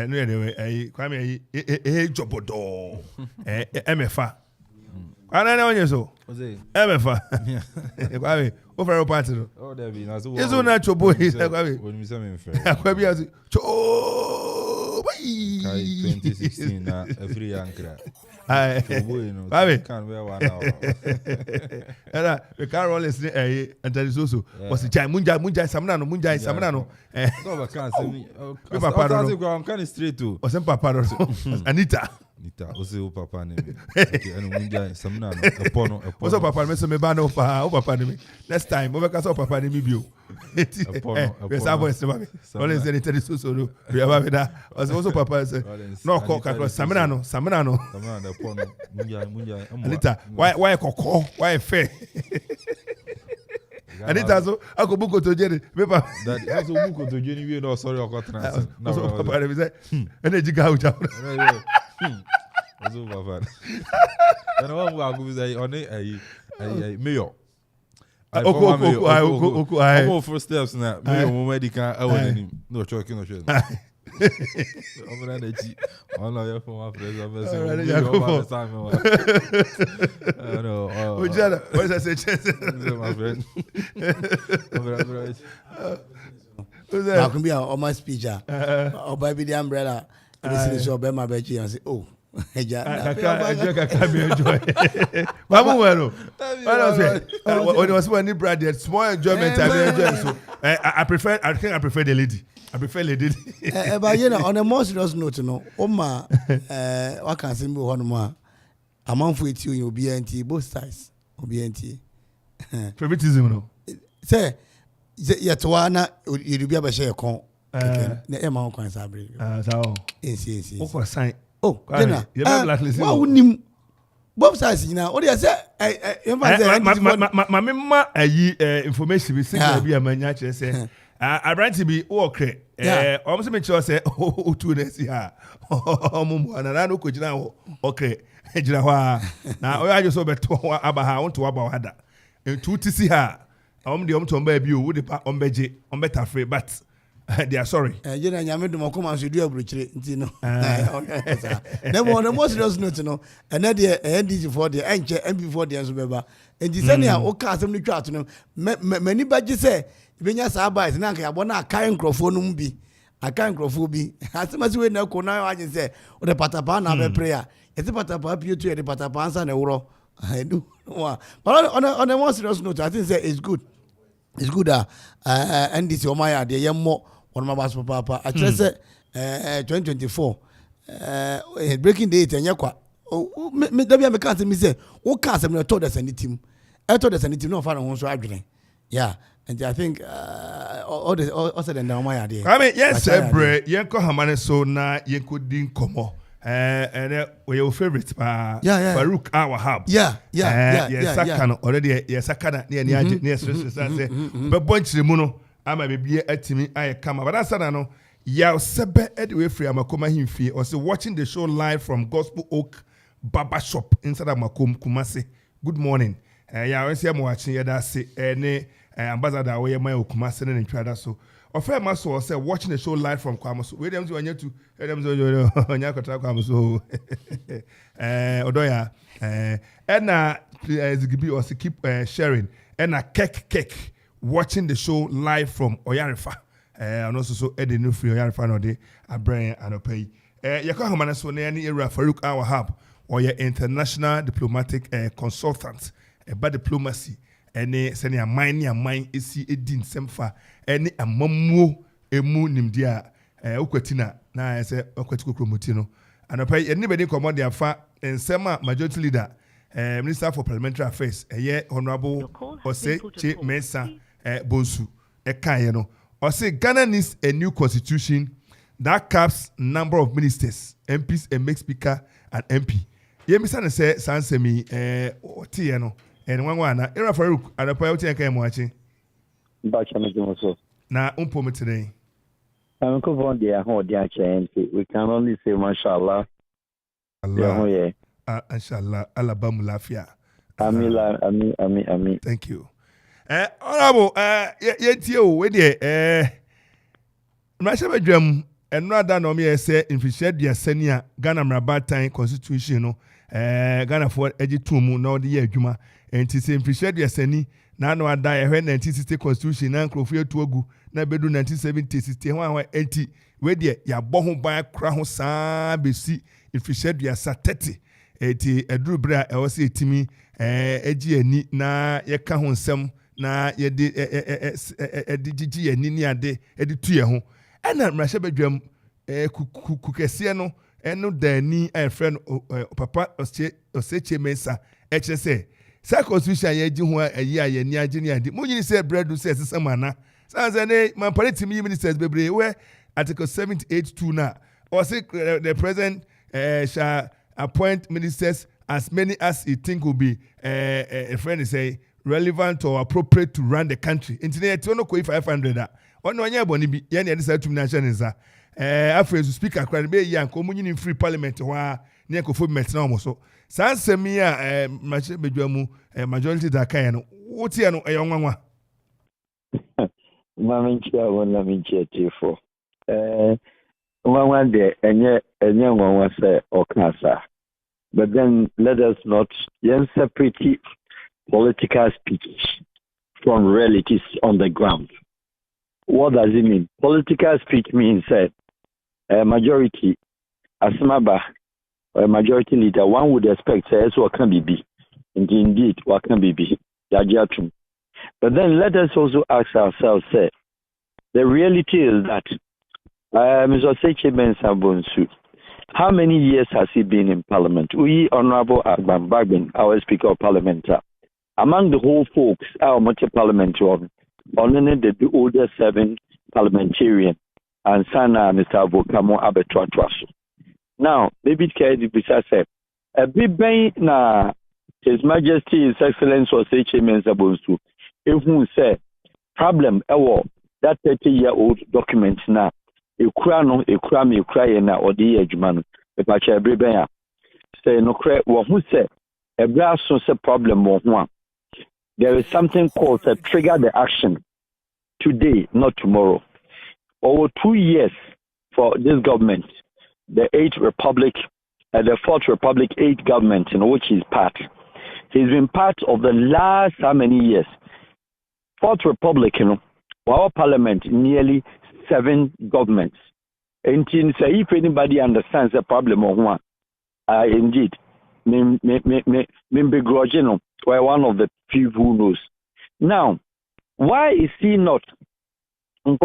no yede kwame jobodo MFA ana na onye so MFA kwame over party no oh there be na so yeso na chobo kwame when me say me fair kwame azu cho 2016 na every yankra chobo you know can wear one hour era we can roll is and so was chai munja samna no so ba kan say me papa no I'm kind of straight to o sem papa no Anita o se o papa ne okay anu munja samna no epono o so papa me so me ba no pa o papa ne me next time o be ka so papa ne mi bio epono we sa boy se ba me only say it so no we aba da o so papa say no ko ka samna no epono munja Anita why kokko why fair Anita so akobuko to jeni mepa that also buko to jeni we no sorry okotrans no papa ne say energy ga uja Ozo papa. Na wa mu agu say oni mayor. Oko I first steps na mayor mo medical awani no choki no shey. Omra na ji. Ona ya for my president no. Ojana, what I say my friend. I can be on my speech. Or by the umbrella. This is your Bema Bechi and say, oh. I can't be enjoy. Mamu wero. When it was when brother small enjoyment I enjoy so. I think I prefer the lady. I prefer lady. But you know, on a more serious note, no. Oma what can say me one more. Amanfo eti you BNT both sides. BNT. Favoritism no. Say yetwa na you be aba share kon. Na e ma ho kwan sabre. So. Yes. What sign? Oh, Jenna. Wa unim. Bob size nyina. O dey say ma ayi information bi signal bi amanya kire say abranti bi wo kre o se me kire say o tu na si ha o mu na no ko gina wo okay gina ho na o ya so beto aba ha wonto aba wada entu ti si ha de to mba bi o wo de pa ombeje ombeta free but they are sorry. Jenna nyame dum Okoman so du abruchire nti no. Na mo no most serious note no. And na dey NDC for the enche MP for the so beba. Nti se ne o ka asem no twa to no. Mani baje se benya sa advice na nka yabo na akan nkrofo no bi. Akan nkrofo bi. Asemase we na ko na anye se o de patapa na be prayer. Eti patapa pio to e de patapa ansa na woro. I do. But on a more serious note, I think say it's good. It's good NDC Omaya de yemmo on my bass papa. I just say 2024 breaking date and yakwa. Me dabia me can't me say o can't say me told us any team. I told us any team no fan on so adwene. Yeah. And I think all said and down my idea. I mean, yes, bre yenko hamane so na yenko din komo. and your favorite Farouk Awahab. Sakano already sakana near but bunch the mono ama be at me I come but that's no ya sebe edwe free amakoma himfie or say watching the show live from Gospel Oak Barber Shop inside Makom Kumasi. Good morning. Ya we say am watching ya that say ambassador we my Kumasi and Twada so Ofe Maso say watching the show live from Kwamaso. We them to anya to them so anya kotra Kwamaso. Odoya na Zigibi also keep sharing and a cake watching the show live from Oyarifa. And also so Eddie new free Oyarifa no day a brain and a pay. Yako hamana so ne any era Farouk Awahab or your international diplomatic consultant about diplomacy. Any sending a mine is see a din semfa any a mamu emu nimdia ukwetina na I say ukwetiko kromotino and pay anybody command their fa and sema majority leader Minister for Parliamentary Affairs Honorable Ose Che Mensa Bonsu Ekayeno or say Ghana needs a new constitution that caps number of ministers, MPs and make speaker and MP. Yemisa say Sansemi Tieno. And one era Farouk and a priority I came watching. Now, today. I'm going to change. We can only say, Mashallah. Allah. Inshallah. Alabama Lafia. Ami. Thank you. Honorable, yet you, with the Masha Drum, and rather no me say, if you shed your senior Ghana Mrabat constitution, Ghana for Editumu, no the year Juma. And to say appreciate your seni na no ada when 1960 constitution na Akropong Tuagu na bedu 1970 61 80 we de ya bo ho ban kra ho saa besi appreciate your 30 eti eduru bra e wo se etimi egi ani na ye ka ho nsem na ye de edigi ani ni ade edi tu ye ho na mrahye badwam kukese no eno dani a friend papa oseche mensa HSA sa constitution ye ji ho ayi aye ni age ni ade mo yin say bread say sesamana sanzane man party ministers bebre we article 782 na or say the president shall appoint ministers as many as he think will be a friend say relevant or appropriate to run the country internet no ko 500 ono anya boni bi ye na say tum nation nza afrezu speaker kran be yan ko munyi free parliament ho a ne ko fo met na omo so sansemi a bedwamu majority da kan no wotie no eyonwanwa Maminchia wona minchia tifo nwanwa de enye nwanwa say okasa but then let us not separate political speech from realities on the ground. What does it mean? Political speech means that a majority, asmaba, a majority leader, one would expect says what can be. Indeed, what can be. But then let us also ask ourselves, say, the reality is that Mr. Seche Mensa Bonsu, how many years has he been in Parliament? We, Honorable Agban Bagbin, our Speaker of Parliament, among the whole folks, our multi-parliamentary, only the older 7 parliamentarian, and Sana Mr. Avokamo Abetwatwaso. Now, maybe Kedi Bisa said, a big bang na His Majesty, His Excellency, or Seche Mensa Bonsu, if we say, problem, that 30-year-old document now, a crown, or the Edgemanu, the Pacha Bribaya. Say, no credit, what who said, a brass problem or one. There is something called a trigger the action today, not tomorrow. Over 2 years for this government, the 8th Republic, the 4th Republic 8th government, in which he's part. He's been part of the last how many years? 4th Republic, our parliament, nearly 7 governments. And if anybody understands the problem of one, indeed, me begrudging, we're one of the few who knows. Now, why is he not? When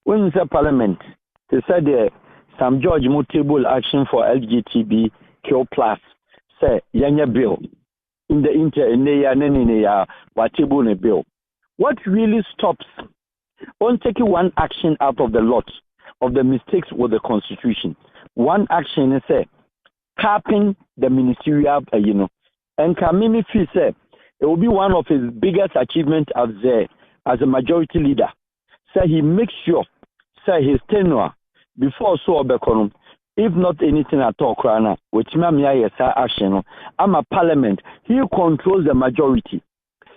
we say parliament, they said some judge mo table action for LGBTQ plus say yanya bill in the table a bill. What really stops on taking one action out of the lot of the mistakes with the constitution? one action is capping the ministerial, and Kamimi feel say it will be one of his biggest achievements as a majority leader. Say he makes sure, say his tenure before so Obekonum, if not anything at all, Krana, which Mamia action, I'm a parliament. He controls the majority.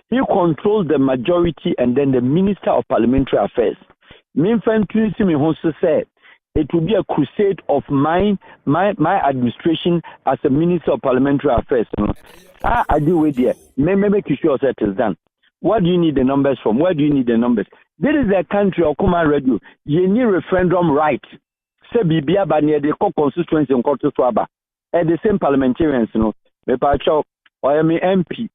He controls the majority and then the Minister of Parliamentary Affairs. Minfan Tunisimi Honsu said it will be a crusade of my administration as a Minister of Parliamentary Affairs. I do with you. Maybe sure that is done. What do you need the numbers from? Where do you need the numbers? This is a country of Okoman Radio. You need referendum right. Say Bibia near the constituency in Kotu Swaba. At the same parliamentarians, Mepacho or MP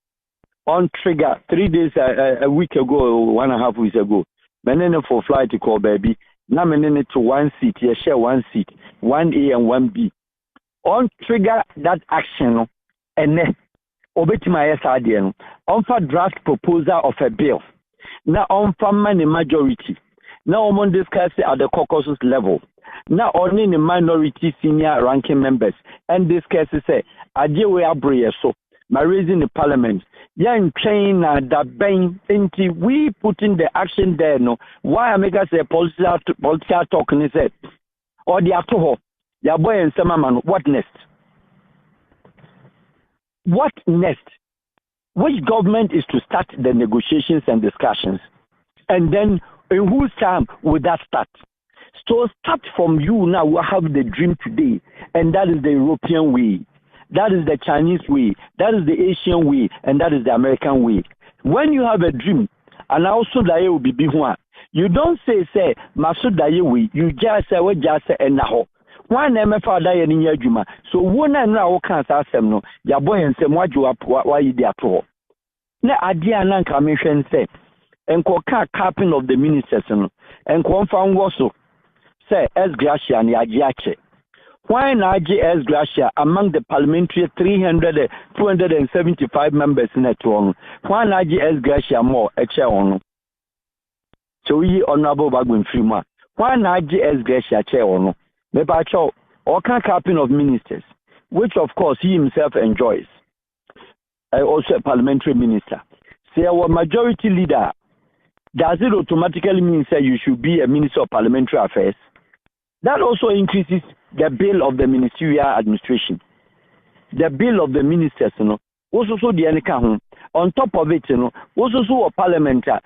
on trigger 3 days a week ago, 1.5 weeks ago. Menene for flight to call baby. Now menene to one seat, you share one seat, 1A and 1B. On trigger that action, and then Obetima SRDN, on for draft proposal of a bill. Now on for money majority. Now on discuss at the caucus level. Now only the minority senior ranking members. And this case say, Ajewe Abreye so, by raising the parliament. Young train that bang into we putting the action there. No, why I make us a political talk and said, or the after your boy and some man, what next? What next? Which government is to start the negotiations and discussions? And then in whose time will that start? So start from you now. We have the dream today, and that is the European way. That is the Chinese way, that is the Asian way, and that is the American way. When you have a dream, and also that will be one, you don't say, Masuda way, you just say, we just say, and now. One MFA die in your juma. So one and now can't ask them, no, your boy and say, what you are, why you there to. Now, idea and commission say, and coca capping of the ministers, and confirm also, say, as Gracia and Yajiache. Why Naji Gracia among the parliamentary 275 members in that one? Why Naji Gracia more a chair on? So ye honorable Bagwin Freeman. Why Naji Gracia chair on? Mepacho or capping of ministers, which of course he himself enjoys. Also a parliamentary minister. Say our majority leader. Does it automatically mean that you should be a minister of parliamentary affairs? That also increases the bill of the ministerial administration. The bill of the ministers, also the Anika. On top of it, also a parliamentary,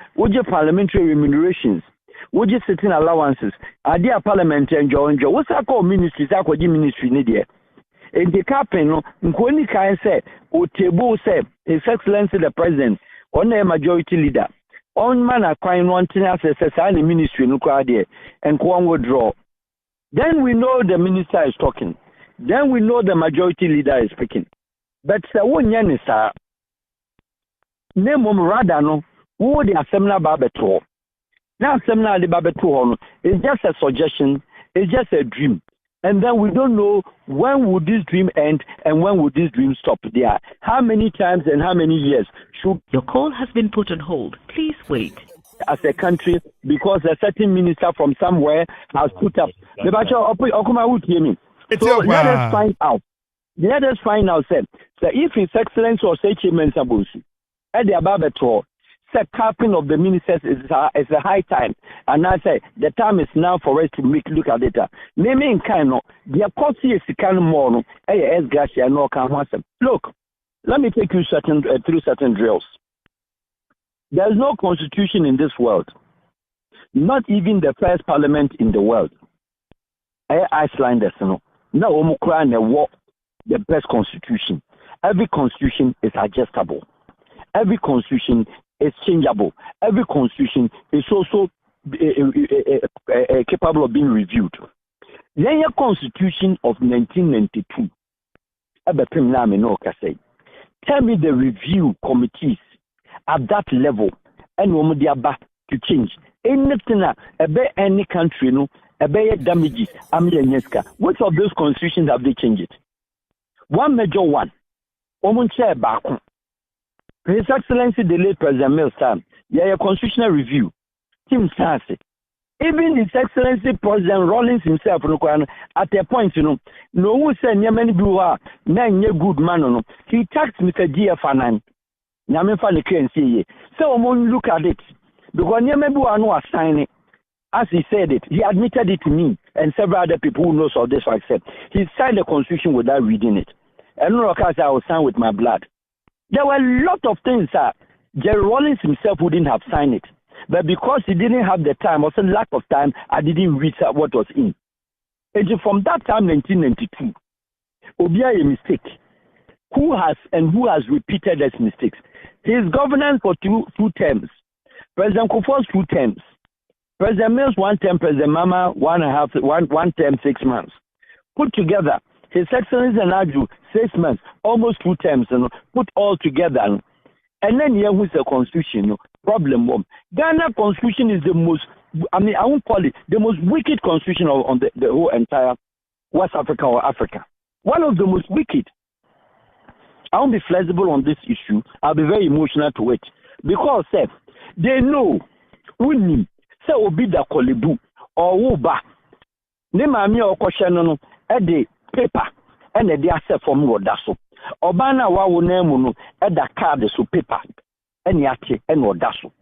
parliamentary remunerations, sitting allowances, are there parliamentary enjoy? What's that called ministries? I call ministry needed. In the campaign, Nkoni can say, Otebo said, His Excellency the President, on a majority leader, on man acquiring one thing as a ministry, no crowd and Kwan will draw. Then we know the minister is talking. Then we know the majority leader is speaking. But one yan sir, name rather no, who the assembly babeto. Now assembly the babeto is just a suggestion, it's just a dream. And then we don't know when would this dream end and when would this dream stop there. How many times and how many years should your call has been put on hold. Please wait. As a country, because a certain minister from somewhere has put up the Okuma would hear me. So let us find out. Let us find out, sir. So if His Excellency or say Chairman Sabusi, at the Ababetor, say capping of the ministers is a high time. And I say the time is now for us to look at it. Naming kind of the policy is kind of more as Gracia no can want them. Look, let me take you through certain drills. There is no constitution in this world, not even the first parliament in the world. Icelanders, no the best constitution. Every constitution is adjustable. Every constitution is changeable. Every constitution is also capable of being reviewed. The Constitution of 1992. Tell me the review committees at that level and when they are back to change anything about any country, about damages. Which of those constitutions have they changed it? One major one. His Excellency the late President Mills time, a constitutional review. Tim Sansi. Even His Excellency President Rawlings himself, at a point, no one said, Yemen Bua, man, ye good man, no. He taxed Mr. GF9. Yamen Fan the see. So, look at it. Because Yemen Bua no sign it. As he said it, he admitted it to me and several other people who knows all this I said. He signed the constitution without reading it. And no case I will sign with my blood. There were a lot of things that Jerry Rawlings himself wouldn't have signed it. But because he didn't have the time, or some lack of time, I didn't read what was in. And from that time, 1992, Obia a mistake. Who has repeated those mistakes? His governance for two terms. President Akuffo's 2 terms. President Mills 1 term, President Mama 1 term, 6 months. Put together, His Excellency and Aju 6 months, almost 2 terms, put all together. And then here was the constitution. Problem one. Ghana constitution is the most, I won't call it the most wicked constitution on the whole entire West Africa or Africa. One of the most wicked. I won't be flexible on this issue. I'll be very emotional to it. Because they know who say obi da kolebu or woba. Ne mami o kwahye e de paper and e de accept from woda so. Oba na wa wo na mu no e da card so paper and yake and woda so.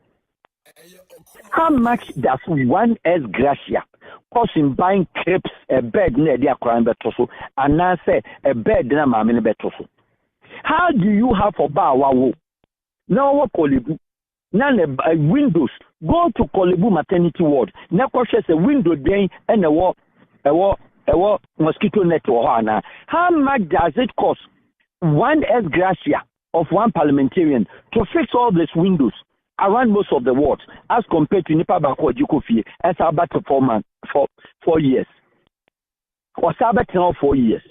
How much does 1 gracia cost in buying crepes, a bed near their crime betoso, and now say a bed na mami betoso? How do you have for Bawawo? Now what Kolebu? None windows. Go to Kolebu maternity ward. Now cautious a window drain and a mosquito net or hana. How much does it cost 1 gracia of 1 parliamentarian to fix all these windows around most of the wards as compared to Nipa Bako Jikofi as about performance for 4 years? Or Sabbath now 4 years.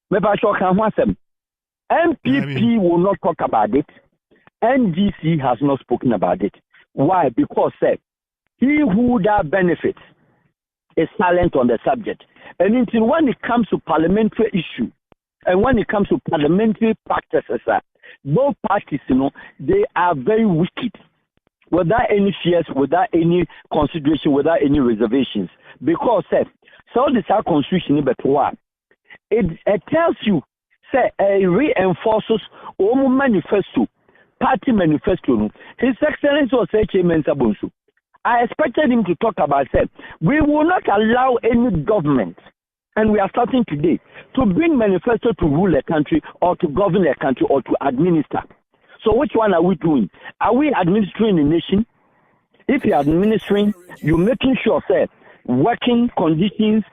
Maybe I shall come once. MPP will not talk about it. NDC has not spoken about it. Why? Because he who that benefits is silent on the subject. And until when it comes to parliamentary issue and when it comes to parliamentary practices, both parties, they are very wicked, without any fears, without any consideration, without any reservations. Because so this our constitution, it tells you, it reinforces Omo manifesto. Party manifesto. His Excellency was Chairman Sabonsu. I expected him to talk about we will not allow any government, and we are starting today, to bring manifesto to rule a country or to govern a country or to administer. So which one are we doing? Are we administering a nation? If you are administering, you're making sure working conditions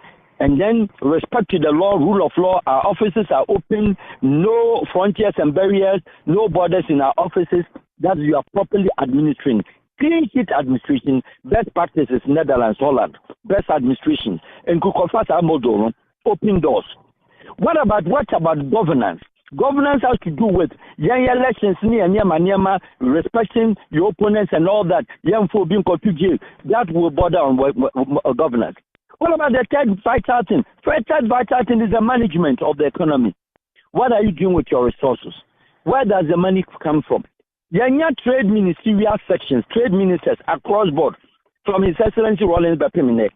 and then respect to the law, rule of law, our offices are open, no frontiers and barriers, no borders in our offices, that you are properly administering. Clean sheet administration, best practices, Netherlands, Holland, best administration, and Kukofasa model, open doors. What about governance? Governance has to do with young elections, respecting your opponents and all that, young folk being called to jail. That will border on governance. What about the third vital thing? Third vital thing is the management of the economy. What are you doing with your resources? Where does the money come from? Yanya trade ministerial sections, trade ministers across board, from His Excellency Rawlings Baffuor.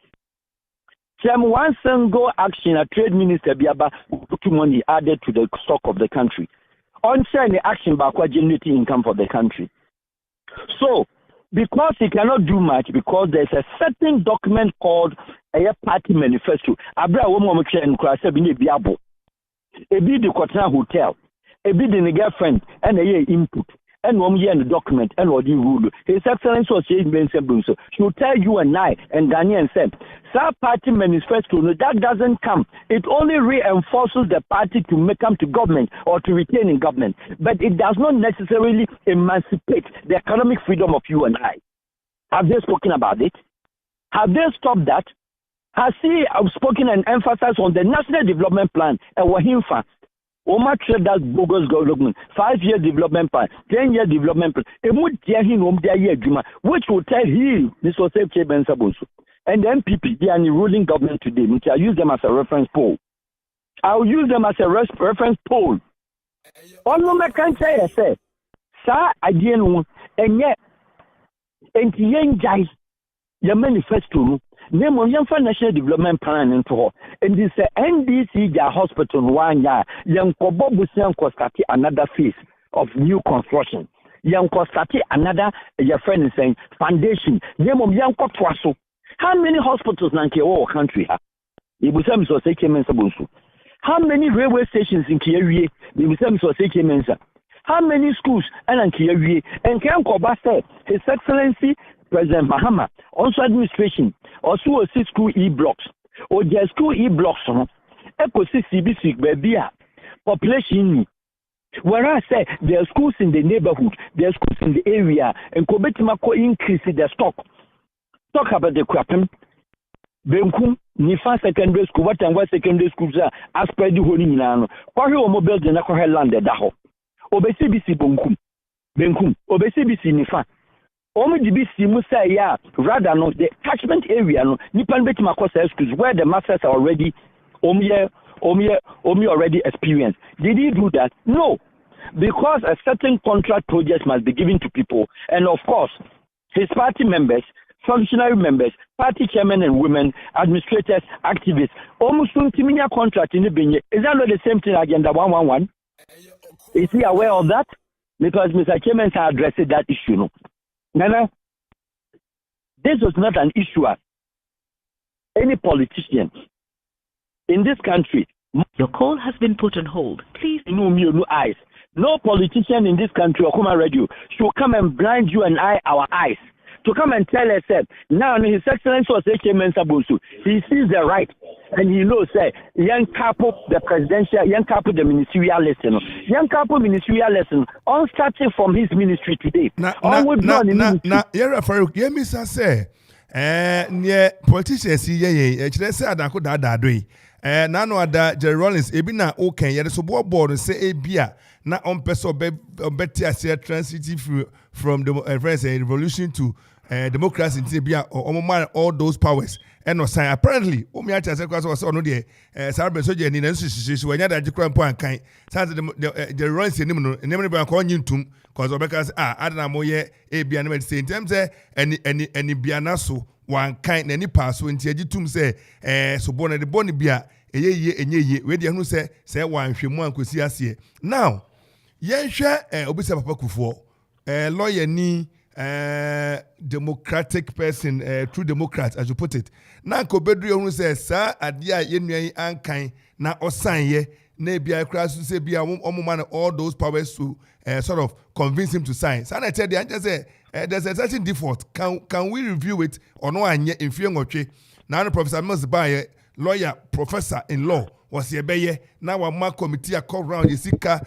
One single action a trade minister biaba put money added to the stock of the country. On the action back generating income for the country. So because he cannot do much, because there's a certain document called a party manifesto. Abra woman and Krasabi Biabo. A bid the Kotna Hotel, a bid in a girlfriend, and a year input, and 1 year in the document, and what you rule. His Excellency was saying, she will tell you and I, and Daniel said, Sir party manifesto, that doesn't come. It only reinforces the party to come to government or to retain in government, but it does not necessarily emancipate the economic freedom of you and I. Have they spoken about it? Have they stopped that? Has he spoken and emphasized on the National Development Plan and Wahimfa? Oma trade that bogus government, 5-year development plan, 10-year development plan, which will tell him this was a Chairman Sabonsu. And the MPP, they are in the ruling government today, which I use them as a reference poll. I'll use them as a reference poll. All no man can say, sir, I didn't want, and yet, and the young guys, your manifesto no name on your national development plan into her. And this NDC hospital one year, young Kobobusian Kostati another phase of new construction. Young Kostati another your friend is saying foundation. Name of young Kotwaso. How many hospitals in the country have? How many railway stations in Kiewie? How many schools and Kiewie? And Ken Koba said, His Excellency President Mahama, also administration, also a school e-blocks, or just school e-blocks, Echo CBC, baby, population. Whereas there are schools in the neighborhood, there are schools in the area, and Kobetimako increase the stock. Talk about the Akuapem, Benkum, Nifa Secondary School, what and what secondary schools are, as per the holy Milano, Quarry mobile the Nako landed Daho. OBCBC Benkum, OBCBC Nifa. Only the BC Musa, yeah, rather not the catchment area, no, Nipan Betimako schools where the masters are already already experienced. Did he do that? No. Because a certain contract project must be given to people, and of course, his party members, functionary members, party chairmen and women, administrators, activists, almost soon contract in the Benye. Is that not the same thing Agenda 111? Is he aware of that? Because Mr. Chairman has addressed that issue. No. Nana, this was not an issue as any politician in this country. Your call has been put on hold. Please. No eyes. No politician in this country, Okoman Radio, should come and blind you and I, our eyes. To come and tell us that now His Excellency was H.M. Sabusu. He sees the right and he knows that young couple the presidential, young couple the ministerial lesson. Young couple ministerial lesson all starting from his ministry today. Now, yeah, Farouk, yeah, Mr. Say, yeah, politicians, yeah, say Adako Dadadui. Nano ada Jerry Rollins, ebina okay, yeah, so board say ebia. Na on person better as transitive from the revolution to democracy in all those powers and no sign apparently me at as was on the Sarbe Soja in the when you had the crime point kind the runs in name by calling to because because I don't know ye a bian say in terms any bianaso one kind any pass when tum say so born the boni bia ye where the who say one shimo and see now Yensha obisa papa Akuffo lawyer ni democratic person true democrat as you put it na ko bedru ehun say sa ade a yenua ankan na osanye na bia kra so say bia omoma all those powers to sort of convince him to sign so na tell the answer say there's a certain default can we review it or no anye mfie nwotwe na no Professor Mosbaye lawyer professor in law was ye beye now a mark committee a call round yesika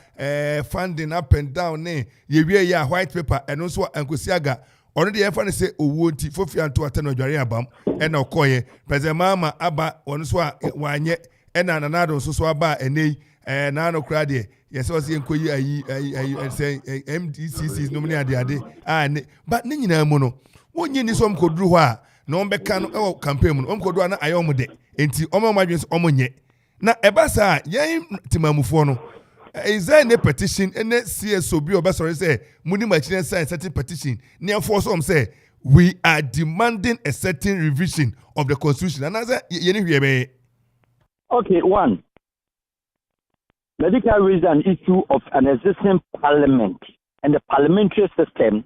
funding up and down ne ye ya white paper and also Ankosiaga already e fan say owo nti fofi anto atano dware abam e na okoye president mama aba won so wanye e na nanado so aba enei na no kra de yes was enkoyi ayi say MDCC nominate ade ne but ne nyina mu no wonye ni so mkoduru ho a na ombeka no campaign mu no omkoduru na ayomude enti omamadwen omonye na ebasa yen timamufo no is there any petition any CSO bi obasori say muni machine sign certain petition near force say we are demanding a certain revision of the constitution and as yeni hwebe. Okay, one, medical reason an issue of an existing parliament and the parliamentary system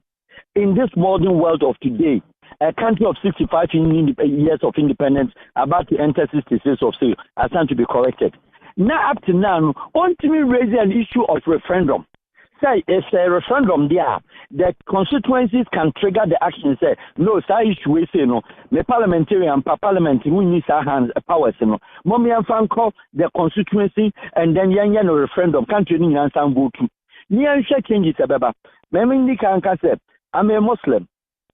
in this modern world of today. A country of 65 years of independence, about to enter 66 of say, I stand to be corrected. Now, up to now, only raising an issue of referendum. Say, if a referendum there, the constituencies can trigger the action. Say, no, say issue we say no. The parliamentarian, parliament, we need our hands powers. No, mommy and fan call the constituency, and then yan referendum. Country need answer go to. Nian changes ababa. Memini can say, I'm a Muslim.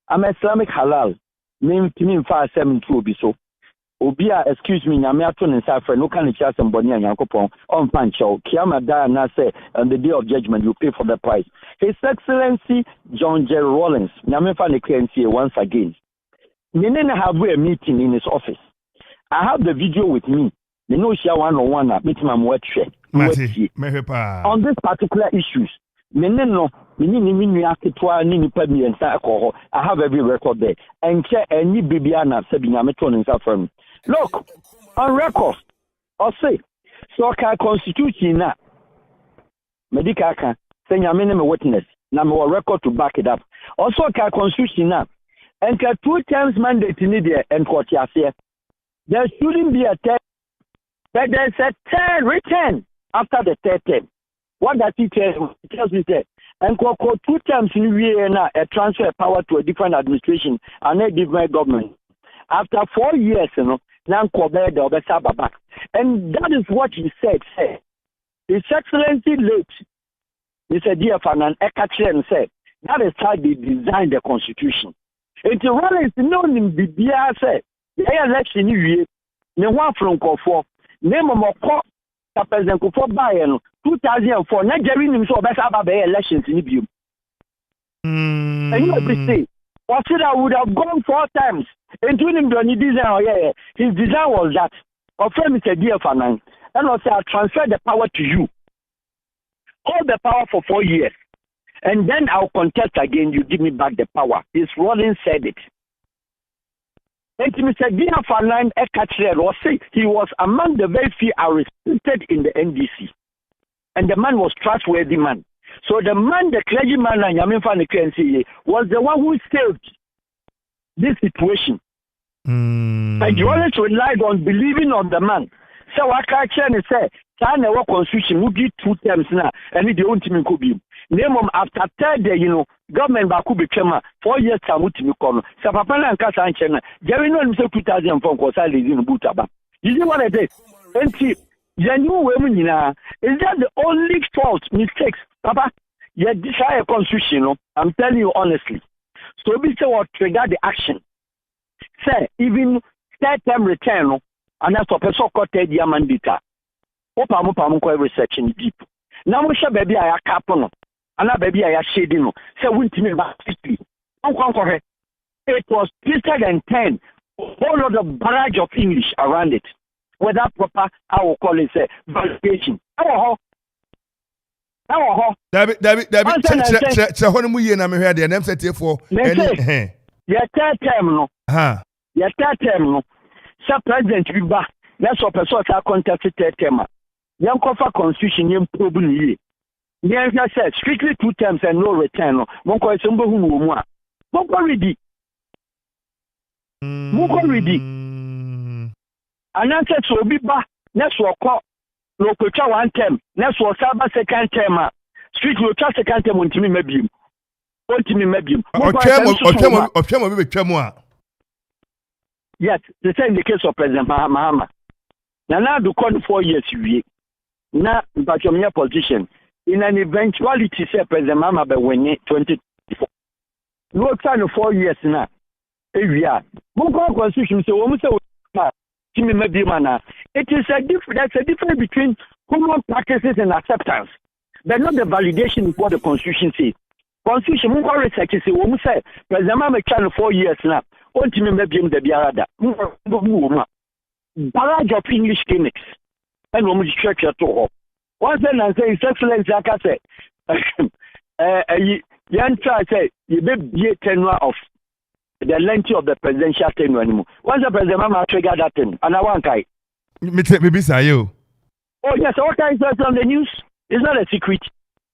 I'm Islamic halal. Name to me 572 be so. Obia, excuse me, I'm not in Safra, no can chance somebody and Akropong on Pancho. Kiama Diana say on the day of judgment you pay for the price. His Excellency John Jerry Rollins, Namefa Nekrensi once again. Nene have a meeting in his office. I have the video with me. The no share 101 meeting my on this particular issues. Meneno Mini akitwa ni nipa miensa ekọ I have every record there. Enche any bibia na sabina meton in from. Look, on record, or say, so ka constitution na medical can say nyame me witness. Na me record to back it up. Also ka constitution na enka 2 times mandate ni there and court here. There shouldn't be a third, but there's a third return after the third term. What does it tell? It tells me that and 2 times in Vienna a transfer power to a different administration and a different government. After 4 years, now back. And that is what he said. His Excellency late, Mr. Diafanan Ekachen said, that is how they designed the constitution. And the one is known in the said, the election you one from Kofi, name of Moko, President Akuffo Bayern, 2004, Nigerian himself about the elections in Ibiu. And you have say, what said I would have gone 4 times, including the design. His design was that, of Mr. Diafanan, and also I transfer the power to you. Hold the power for 4 years. And then I'll contest again, you give me back the power. His Rollins said it. And Mr. Diafanan Ekachre was saying he was among the very few arrested in the NDC. And the man was trustworthy man. So the man, the clergyman and Amanfo was the one who saved this situation. And you always relied on believing on the man. So I can't say, China constitution would be 2 terms now, and it won't even could be. Name after 3rd day, government baku became 4 years time would be come. So Papa and Kasa and China, Jerry no 2004 was I in Butaba. You see what I did? And see, the new women is that the only fault mistakes, Papa? You desire a constitution, I'm telling you honestly. So be say what trigger the action. Say, even 3rd term return, and that's a person called 3rd year mandate. Opa research in deep. Now we shall baby I capono, and now baby I shading. So we to me about 50. It was 310. Whole lot of barrage of English around it. Whether proper, I will call it validation. David, honeymoon year, I'm here. The name set for your 3rd term, no. Your 3rd term, no. Sir President Riba, that's what person are contested 3rd term. Young Kofa Constitution, young problem ye. Yes, I said strictly 2 terms and no return. Monko is somebody who will want. Monko ready. And answer to be back. Next will call local 1 term. Next will Saba 2nd term. Street will 2nd term on to me maybe. Yes, the same in the case of President Mahama. Now do call 4 years you now but your position in an eventuality say President Mahama be winning 2024. No time 4 years now. Area. Monko constitution say we say it is there's a difference between common practices and acceptance. But not the validation of what the constitution says. Constitution Monko research say we say President Mahama trying 4 years now. Barrage of English clinics and woman church at all. Once then I say, excellent, like I said, young child say, you be a tenure of the length of the presidential tenure anymore. Once the president Mama triggered that thing, and I want guy. Maybe say you. Oh, yes, what is that on the news? It's not a secret.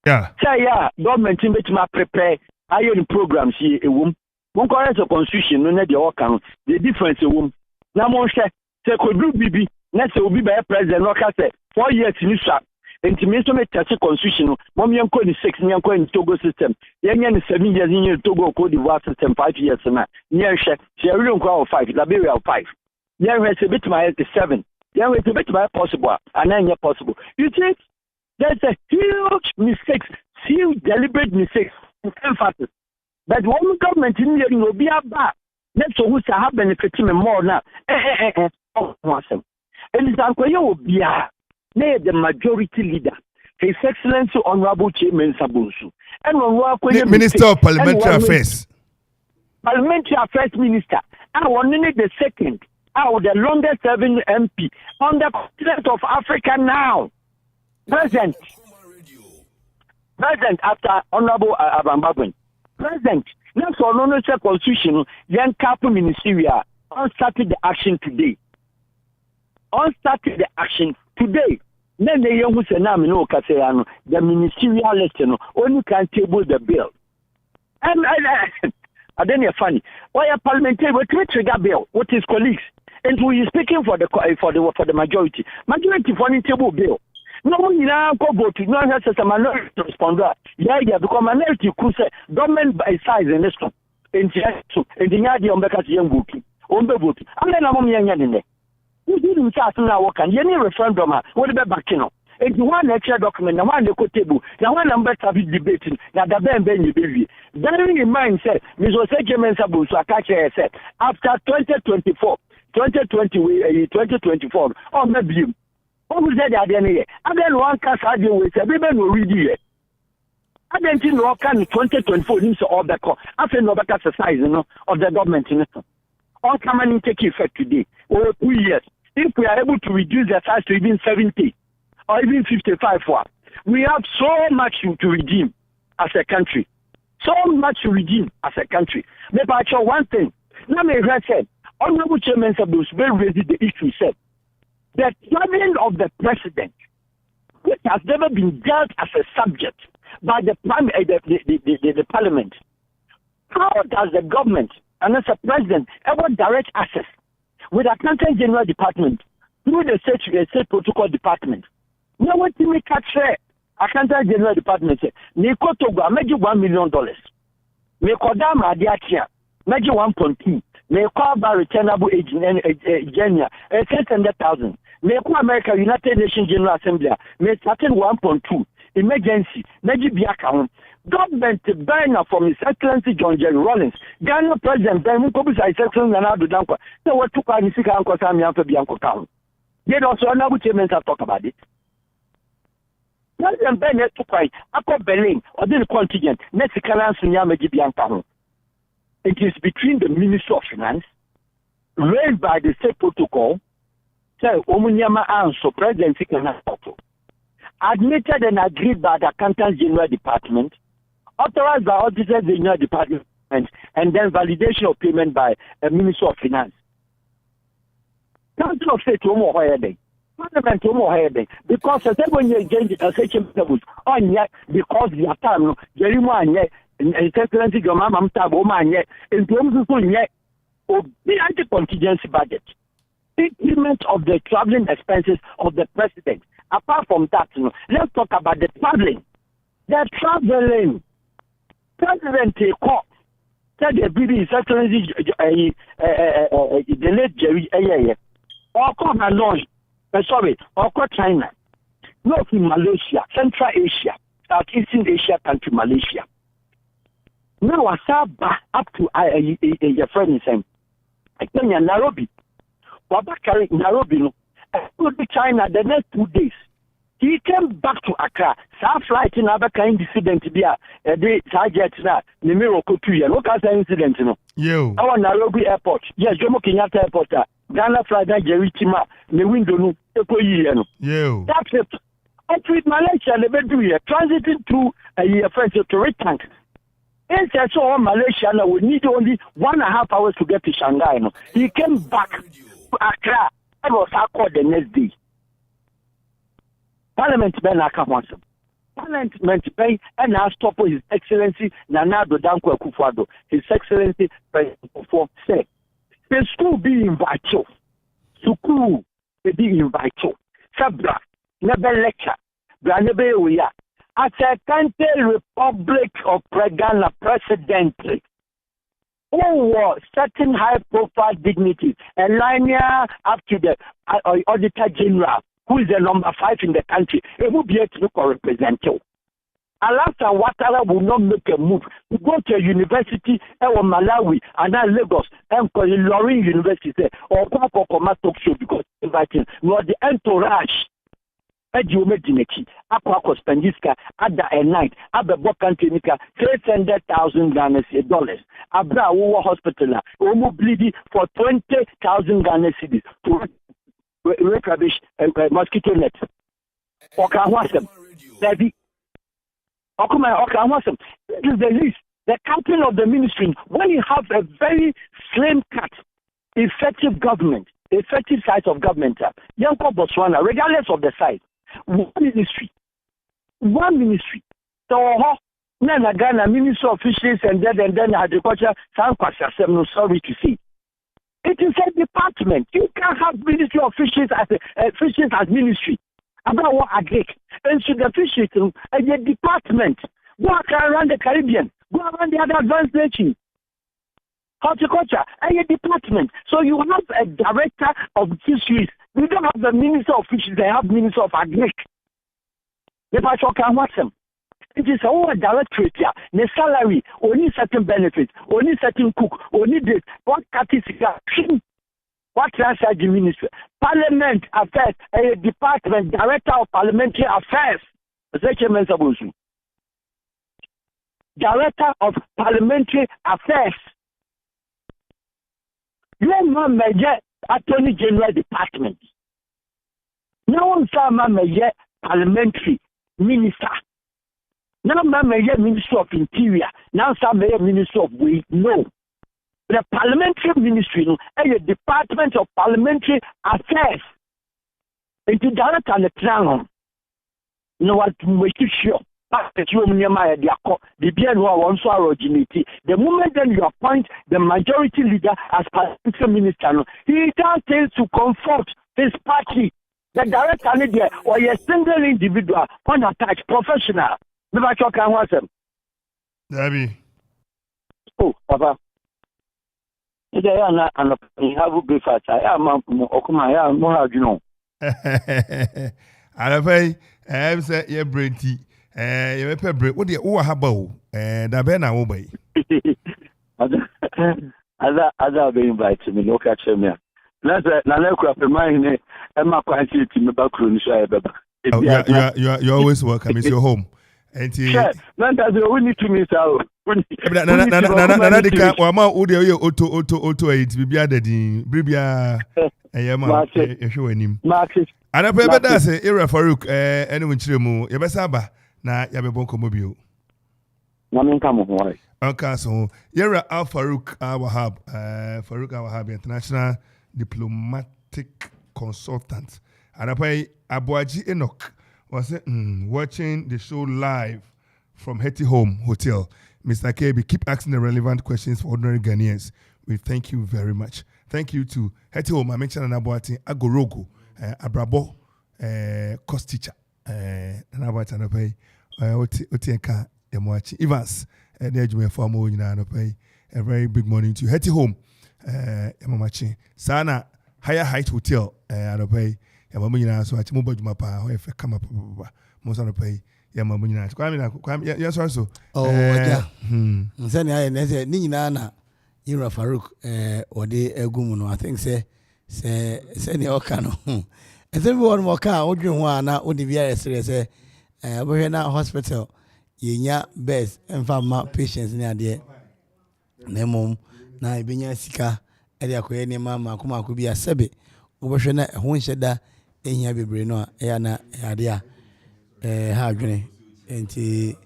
Yeah. Say, yeah, government team to prepare iron programs here, a woman. One correct constitution, no need your account. The difference a woman. Now, one say, could do BB, next will be by president, no case, 4 years in Israel. And to me, so make a constitution, Mom Yanko is 6 years in Togo system, Yan 7 years in Togo Cote d'Ivoire system, 5 years and that. Near Sierra Leone 5, Liberia 5. Yan has a bit my 7. Yan has a bit my possible, and 9 years possible. You think there's a huge mistake, huge deliberate mistake, emphasis. But one government in here will be about. Let's who have benefited more now. Awesome. And it's Ankoyo Bia, the majority leader, His Excellency Honorable Chairman Sabunsu, and Minister of Parliamentary Affairs. Parliamentary Affairs Minister. I want the second. The longest serving MP on the continent of Africa now. Present. President after Honorable Abambagwen. President, next on no constitution, young couple ministerial on started the action today. On started the action today. Then the young who say now no Casayano, the ministerial list only can table the bill. And I don't know funny. Why a parliamentary will trigger bill with his colleagues, and we is speaking for the majority. Majority for the table bill. No one now go vote. No one has a minority responder. Yeah, because minority could say government by size in this one. In the idea of the young voting. On the vote. And then I'm young in there. You didn't start now work and any referendum. What about back in? And one extra document, one the table, now one number to be debating, now the Ben baby. Bearing in mind, said, Mr. Sejaman Sabu, so I catch said, after 2024, 2024, on the view. What was that idea? And then one cast idea with everyone will read it. I don't think no can 2024 needs all the call. After no better exercise of the government in it. All can take effect today or 2 years. If we are able to reduce the size to even 70 or even 55 we have so much to redeem as a country. So much to redeem as a country. Maybe I show one thing. Now me said, Honorable Chairman Sabus raised the issue said the traveling of the president, which has never been dealt as a subject by the parliament. How does the government and as a president ever direct access with Accountant General Department through the state protocol department? Now what do we catch Accountant General Department say, Niko Togo, I made you $1 million. Niko Dama Adiatia, made you 1.2. Niko Bar returnable agent, Genia, 600,000. Niko America United Nations General Assembly, made certain 1.2. Emergency, Meji Biaka. Government banner from His Excellency John Jerry Rawlings, Ghana President Ben Mukobi His Excellency Nana Dankwa. So what took on Sika Uncle Sammy and Bianco Town? Yet also another chairman have talked about it. President Ben took by Upper Berlin or the contingent, Mexican and Meji Bianca. It is between the Minister of Finance, raised by the state protocol, say Omunyama Anso, President Sikana admitted and agreed by the Accountant General Department, authorized by Officers General Department, and then validation of payment by the Minister of Finance. Council of State Parliament because when you change the section levels on yet because the time Jerry Excellency Gamma Taboma yet in terms of yet the anti-contingency budget. Increment of the traveling expenses of the president. Apart from that, let's talk about the traveling. The traveling. President said the BB is Excellency the late Jerry or or China, North in Malaysia, Central Asia, Southeastern Asia country Malaysia. Now I saw back up to your friend is saying, I think Nairobi. Wabakari Nairobi, go to China the next 2 days. He came back to Accra. Some flight in Abaka incident there. The target now. Nimiro Kotuya. Look at the incident. Our Nairobi airport. Yes, Jomo Kenyatta airport. Ghana flight Jerry Tima. The window no. That's it. Up with Malaysia, they do here. Transiting through a French to return. And so Malaysia now we need only 1.5 hours to get to Shanghai. No. He came back to Accra. I was called the next day. Parliament Ben Akawanso. Parliament Ben and now stop His Excellency Nana Dankwa-Akufo. His Excellency President Akufo said, the school be invited. School be invited. Sabra, never lecture. Branebe we are. As a country Republic of Ghana president. Certain high-profile dignities, and line up to the Auditor General, who is the number 5 in the country, it will be able to represent you. Alaska Ouattara will not make a move to go to a university or Malawi and then Lagos and Lorin University or Okoman talk show because inviting not the entourage. Edumedineki, Aqua Spendiska, Ada a night, Abba Cantinica, 300,000 Ghana dollars. Abra War Hospital, Omo bleeding for 20,000 Ghana cedis to refurbish a mosquito net. Okawasem, Levy. Okoman, okay, I want some. This is the list. The captain of the ministry, when you have a very slim cut, effective government, effective size of government, Yanko Botswana, regardless of the size, one ministry. So, Nana Ghana, Minister of Fisheries and then Agriculture, I'm sorry to see. It is a department. You can't have Ministry of Fisheries as ministry. About what agric. And so the fisheries a department. Go around the Caribbean. Go around the other advanced nations. Horticulture, a department. So you have a director of fisheries. We don't have the Minister of Fisheries. They have Minister of Agric. The pastor can watch them. It is all a directorate here. The salary, only certain benefits, only certain cook, only this. What category? What transfer the ministry? Parliament Affairs, a department, Director of Parliamentary Affairs. Director of Parliamentary Affairs. Your man may get Attorney General Department. No one saw man may get Parliamentary Minister. Now man may get Minister of Interior. Now some may get Minister of Way. No. The Parliamentary Ministry is a Department of Parliamentary Affairs. It is director and the crown. No one to make sure. The moment then you appoint the majority leader as parliamentary minister, he does things to comfort his party. The director leader or a single individual, unattached, professional. Never talk and watch them. Debbie. Oh, Papa. Today I have a breakfast. I am Okoman. I am more, you know. I have said, yeah, Brenty. You may break. What do you have about? The Bena obey. Other being invited me, look at me. You're always welcome. It's your home. And we need to miss out. Nanadika, Wama, Auto 8, Bibia, Bribia, and show him. And I remember that's a era Farouk, anyone Chilmu, Yabasaba, na Yababonko Mobile. Uncle, Yera Al Farouk Awahab, Farouk Awahab, international diplomatic consultant. And I pay Abuaji Enoch was watching the show live from Hetty Home Hotel. Mr. KB, keep asking the relevant questions for ordinary Ghanaians. We thank you very much. Thank you to Hetty Home. I mentioned Abuati Agorogo, Abrabo, cost teacher, and Abuati Anopay, Otienka, Yamuachi, Evans, and the Edgeman Farmo in Anopay. A very big morning to you. Hetty Home, Yamamachi, Sana, Higher Height Hotel, Anopay. Yamamina, so I mobile my power if I come up, most on the pay. Yamamina, yes, also. Oh, yeah. Send I Nina, Ira Farouk, or the Egumuno, I think, say, your cano. And then one more car, Odriwana, Odivia, say, we're now hospital, Yenya, best, and found patients near there. Nemum, na Binya Sika, Ediaque, Mamma, Kuma could be a sebe. Overshana, who said that. Enya bebre no ya na ade ha adwene enti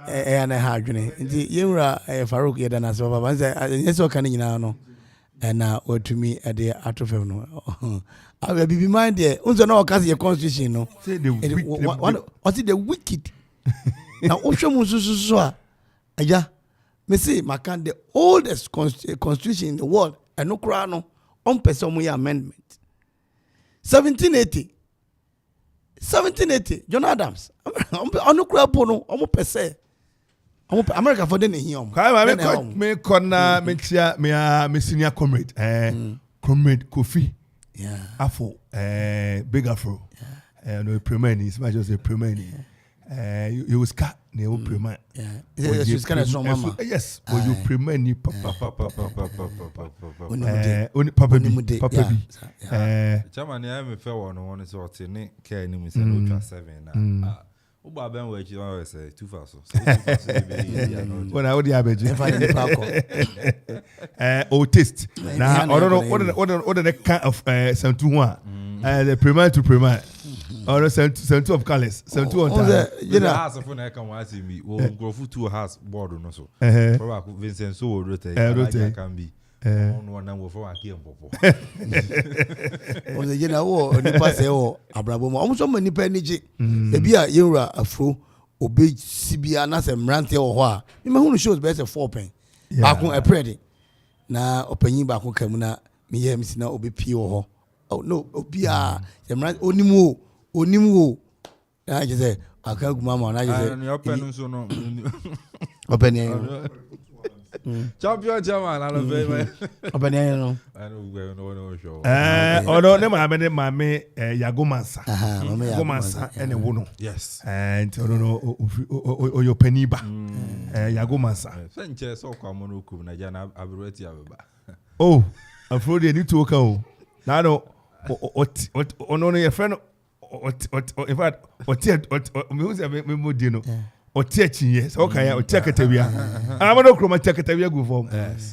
ya na ha adwene enti yewura Farouk yeda na so baba nse enyeso kan nyina no na otumi ade atofem no aba bibi mind there unzo na okase ye constitution no say the wicked na ohwemu sususu a aja me say makan the oldest constitution in the world eno kra no on person amendment 1780 John Adams on no almost per se America for den here me kona me senior comrade comrade Kofi Afo big Afro no premier is just a premier you was cat ne o premier yes kind of strong mama yes or you premier ni papa chairman ya me fe won so otene care ni say no twa 7 na uba ben we ji won say 2 so when I would abeji o taste na order the kind of some 2 the premier to premier Or 72 of colors, 72 on time. You know, house of when I come and see me. Well, go for 2 house board or so. Probably Vincent so rotate. Can be. One number for a key. You know, nipa say oh abrabo almost so many penny. Ebi a yura afro obe sibia na se mrante wo ho a. Me hu no shows be say 4 pen. Ba ko apredi. Na opanyin ba ko kam na me ye mi sina obe pie wo ho. Oh no, obi a se mrante onimu. I just say aka guma na just say. Open so no. Open Champion German, I love it. Open here no. I know show. Although them mame Yagomansa. Yagomansa and a wono. Yes. And or your peniba. Yagomansa. Sanchez so come on ku na jana abreti abeba. Oh, afro they need to work out. Now no your friend in fact me mo di no. Otiachi so okay otiakatawia amado kroma tiakatawia go form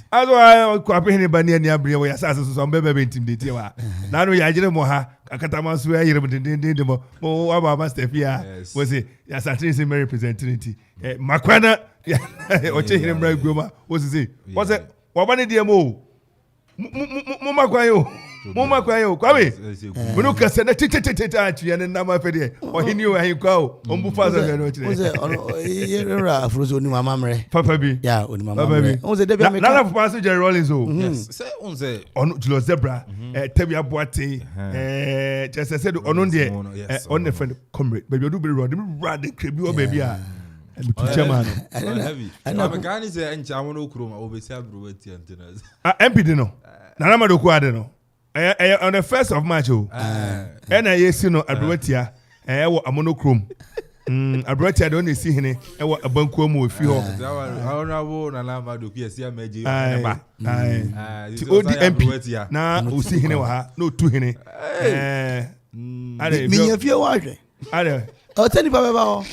aso Twumhene bani ni abre we yasase so mbebe intimidate wa na no ya jire mo ha akatama so ya yire ndende mo aba master fia we say yasase is my representative makwana Twumhene mbra goma we say wabane die mo makwan yo kwabe bunu kase na tete atwe ne na ma fede ohini o ahin kwa o ombu fa za no chire yera afrozo ni mama mre papa bi ya oni mama mre on se debia me na papa so Jerry Rollins o yes say on say on Julius Zebra Tabia Boate just said on de on the friend comrade baby do be road the crebi o baby a chairman heavy I'm going say encha wono kroma obesi abrowati antennas MPD no na ma do ku ade no on the 1st of March and I see no Abrotia monochrome Abrotia don't see him a banco mo if you honorable Nana do see meji ODMP na o see him no to him me if you watch o tell you baba o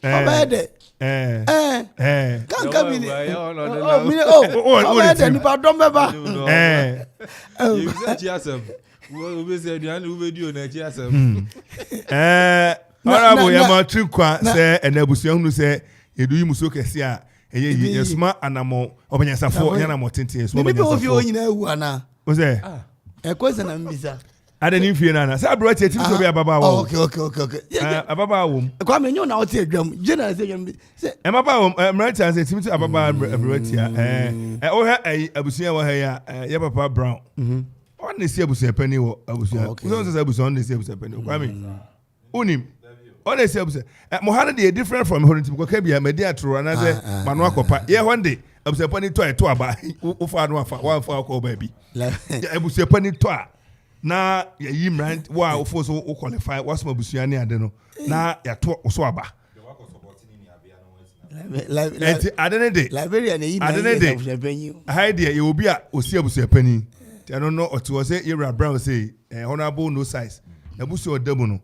obede can't come in. Oh, then you pardon me. You said Chiasem. We said you and we do next Chiasem. Honorable Yamatrikwa say, and Ebusian who say, you do Musokesia, and you smart animal, or when you're Yanamo Tintin. Maybe if you know, was there a question and visa. I didn't feel an answer. I brought it to be a baba. Okay. A baba. Come in, you know, take them. General say, I'm about American says to Ababa Abrotia. Oh, I was here, Papa Brown. On the Sebusia penny or Abusia, on the Sebusia penny. Unim. On the Sebusia. Mohamed, different from Horizon Kokabia, Mediatro, another Manuaco. Yeah, one day, I was a penny to a bar. Who found one for our baby. I was a penny to na ya yimran wa ofo so qualify was mabusuani ade no na ya to so aba like adene de Liberia na yimran hide there you obi a osi abusuapani I don't know what was say Ira Brown say honorable no size na busu odamu no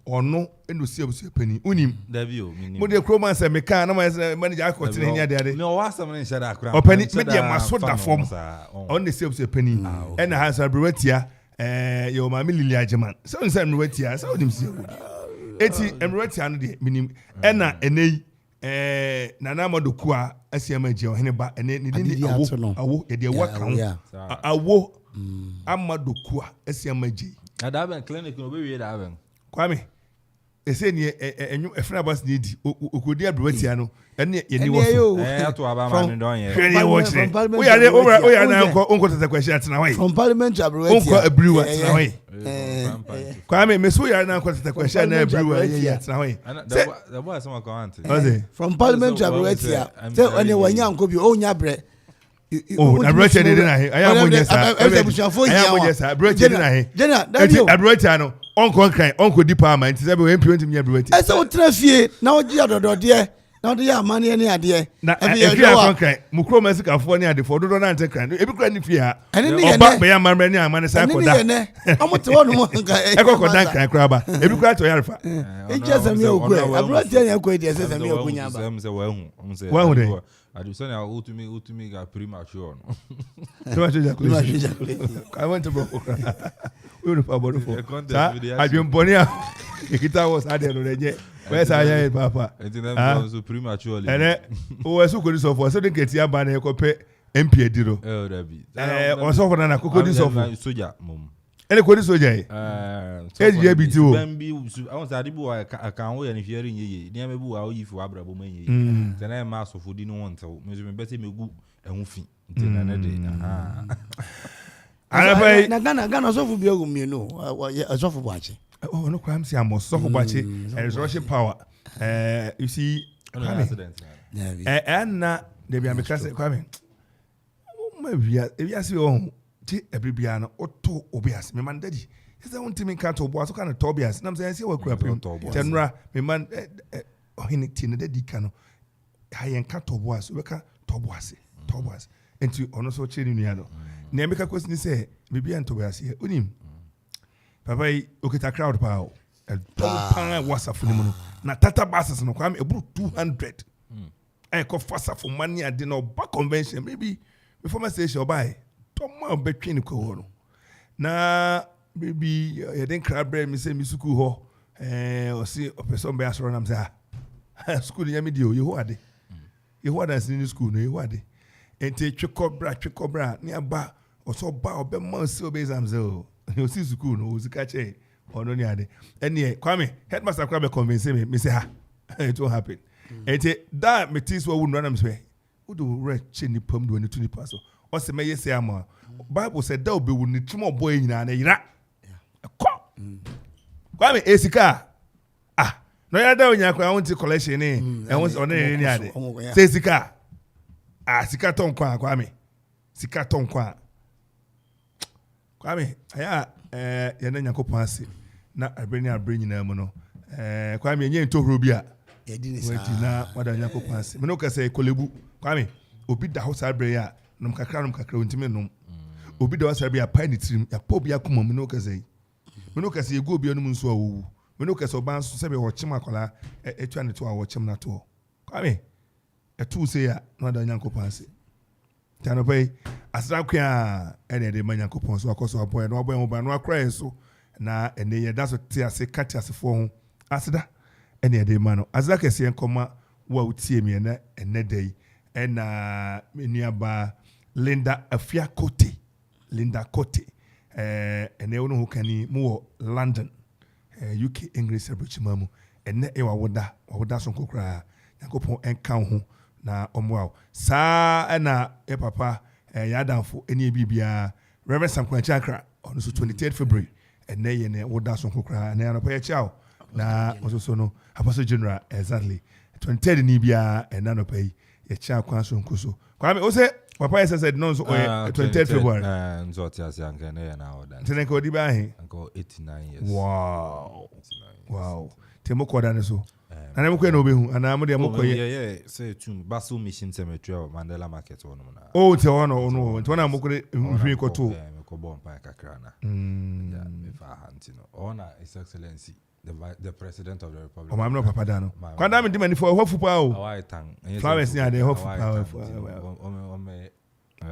ono eno si abusuapani unim davio mo de kroma say meka na manager akoti ne nya de me o wasa me nshada akra opani me de maso da form on the si abusuapani and Hansa Brewetia your mammy Lily Ajaman. So in some Retia, so him see. Eti Emretia and the minim Enna Nana Modukua, SMJ or Henneba, and then awo, a dear work awo Amadukua, SMJ. Adaban clinic will be having. Kwame, they say a friend of us need Ukudia Bretiano, and you to Abama and we are now uncle to the question now. From Parliament, Uncle a brewer. Kwame, Miss, we are now to the question a brewer. Yes, now. There was some account. From Parliament, Abretia. Tell anyone young could be own your bread. Oh, I brought it in. I am yes, I brought it in. I brought it. Uncle cry, Uncle Department is every implement me every. I saw traffic now, dear. Now they are money any idea. Now, if you are crying, Mukro Mexico for any for do not enter crime. Every crime if you are. And then back by a man, man, is I want to one crabber. Every cry to Alpha. It's just a meal. I brought you a quid, yes, a meal. I do say now to me got premature. Premature ejaculation. I went to bro. We don't about for. I dream bonia. Kita was had there. Where's I papa? So prematurely. And then oh so good so for so get ya ban e ko pe MP diro. Oh that be. On so for na kokodi so for. Soldier mom. Any kodi soja yi. LGBT o. Bambi I want say adibu kan wo ye ne fiere nyeye. Ni amebu wa oyi fu abrabo manye. Say na ma so for di no want o. Me bese me gu ehun fi. Nti na na de. Ara na Ghana so fu bi ogu mi no. So fu bache. Oh no kwam si amo so fu bache. Resurrection power. You see accident. Na de bi ameka say kwame. Ma via e via si o ti ebibia no oto obias me man daddy ese wonti me kan to bo aso kan to obias na me say wa kura pem tenra me man ohini ti ne daddy kan no ha yen kan to bo aso we kan to bo ase enti ono so che ni nua no na me ka kwesini say bibia nto obias he onim papa yi okita crowd pa o pan whatsapp ni mu no na tata buses no kwam eburu 200 ko fasa for money ade no back convention maybe before my station buy Toma between ko na baby you didn't crab bread me say me suku ho o si person be asoro nam say school yami di o yeho ade yeho ade sin school no yeho ade enti twekobra ni aba o so ba o be man si obe exam ze o si school no o sika che ono ni ade eni kwame headmaster kwame convince me say ha it won't happen enti that me tis wo wunu na me say wo do re che ni pam do ni to ni paso o se me yesi ama Bible said that be will need more boy in an era. Kwame esika no ya da onya kwa wonti collection ni e won on ni ade say sika sika ton kwa kwame sika ton kwa kwame aya ya na nyakopon ase na abreni na mu no kwame nye ntohuro bi a ye di ni sa wati na wada nyakopon ase me no ka say kolebu kwame obi da house abreni a num kakra wontime num obi da wasa bia pai ni trim ya po bia kuma me no kase egu obi anum nso awu me no kase oban so se be wo chima kola etwa ne to a wo chim na to kwame etu se ya no da nyankopon ase tano pai asra kwa ene de manyankopon so akoso aboy no aboy oban no akra so na ene ye da so ti ase kati ase fo ho aseda ene de ma no azra kase enkoma wa utie mi na ene dai ena menuaba Linda Kote ene wono ho kani mu London UK English abuchimamu ene e wawoda so kokra yakopon enka ho na omwa sa na e papa yadanfo ene bibia Reverend Sam Kwanchakra on so 23 February ene ye ne woda so kokra na pa chao na so no apostle general exactly 23 ni bia ena no pay ye cha kwa so nkoso kwame o se papa said no so 23 February nzo ti ase anka na na oda tene ko di ba he anko 89 years wow temo ko da ne so ana mo ko na obehu ana mo de mo ko ye say tune Basil Mission Cemetery Mandela Market wono na te wono to na mo ko hwi ko to ko bon pa kakra na ya me fa hantino ona His Excellency the President of the Republic. I'm not Papa Dano. Kwanda me dimani for hofu pa o. Flowers ni ade hofu pa.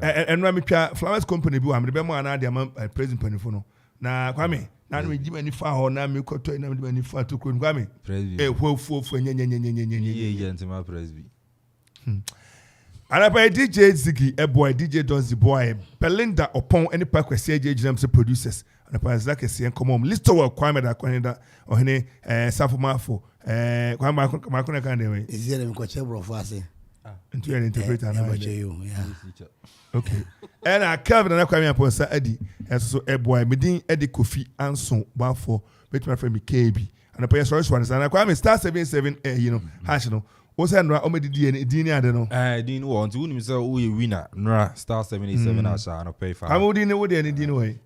And me twa Flowers Company bi wa me be mo ana ade am president panifo no. Na kwame na me dimani fa ho na me koto na me dimani fa to ko kwame. Hofu nye. Ye agent ma presby. Ana pa DJ Ziggy boy DJ Donzi boy Belinda Opon any pa kwese agent se producers. Na pa zake se enkomom list of kwame da kwenda ohene safomafo kwamba makuna kande we izele mkoche brofo ase ntu ya interpreter na bache yo okay and Kevin na kwame aponsa adi so boy medin edi Kofi Ansong Baffuor betuma frame KB and pa sorry so na kwame star 77 hash no o se nra o medidi ni ade no din wo nti woni se o ye winner nra star 787 asha no pay for am wodi ne wodi ni din we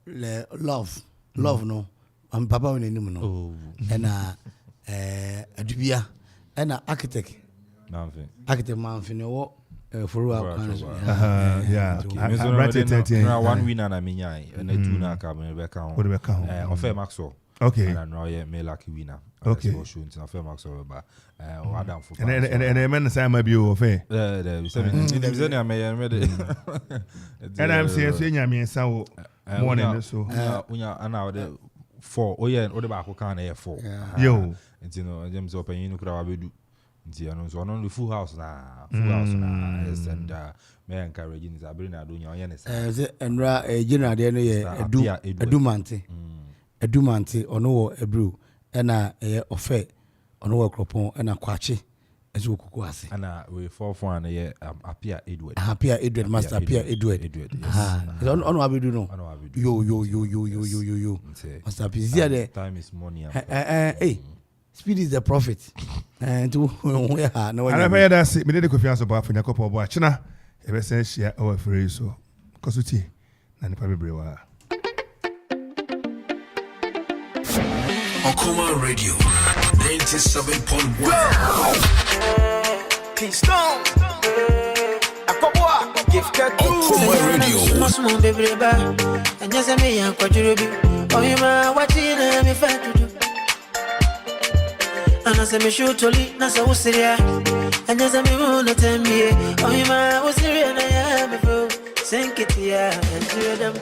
le love no am papa woni ni mu no na adubia na architect manfi ne wo follow up yeah right 1 winner na menyai na 2 na ka me be ka ho o fe Maxwell Okay. And I know me lucky winner. Okay. Show into a film also about Adam for. And I meant say maybe you fair. We say I and I'm saying say nyame nsa wo morning so. Unya ana the 4. Oh yeah, what about can air 4. Yo. And you know, James open you kura wabedu. Nti ano so on the full house na. Yes, and me encouraging is abiri do nya onye ne say. Enra general de no ye Edumante ono wo ebru na ofe ono wo Akropong na kwache ezo kuku ase. Ana we 4 na ye appear Edward. Appear Edward master appear Edward. Yes. Ono abedu no. Yo. Master Pizia there. Time is money. Hey. Speed is the prophet. And to we are no. And I hear that me dey Kofi Ansong Baffuor nyakopo bo achina e be say share our free so. Kosuti na nipa bebre wa. Okoman Radio 97.1. Kingston. Akobwa. Give Okoman Radio. Small baby ba. And just me and kwajurubi. Oh you ma watching me fat to do. And as me shoot to lead na so serious. And just me wanna tell me. Oh you ma was serious na ya me feel. Sink it yeah and do them.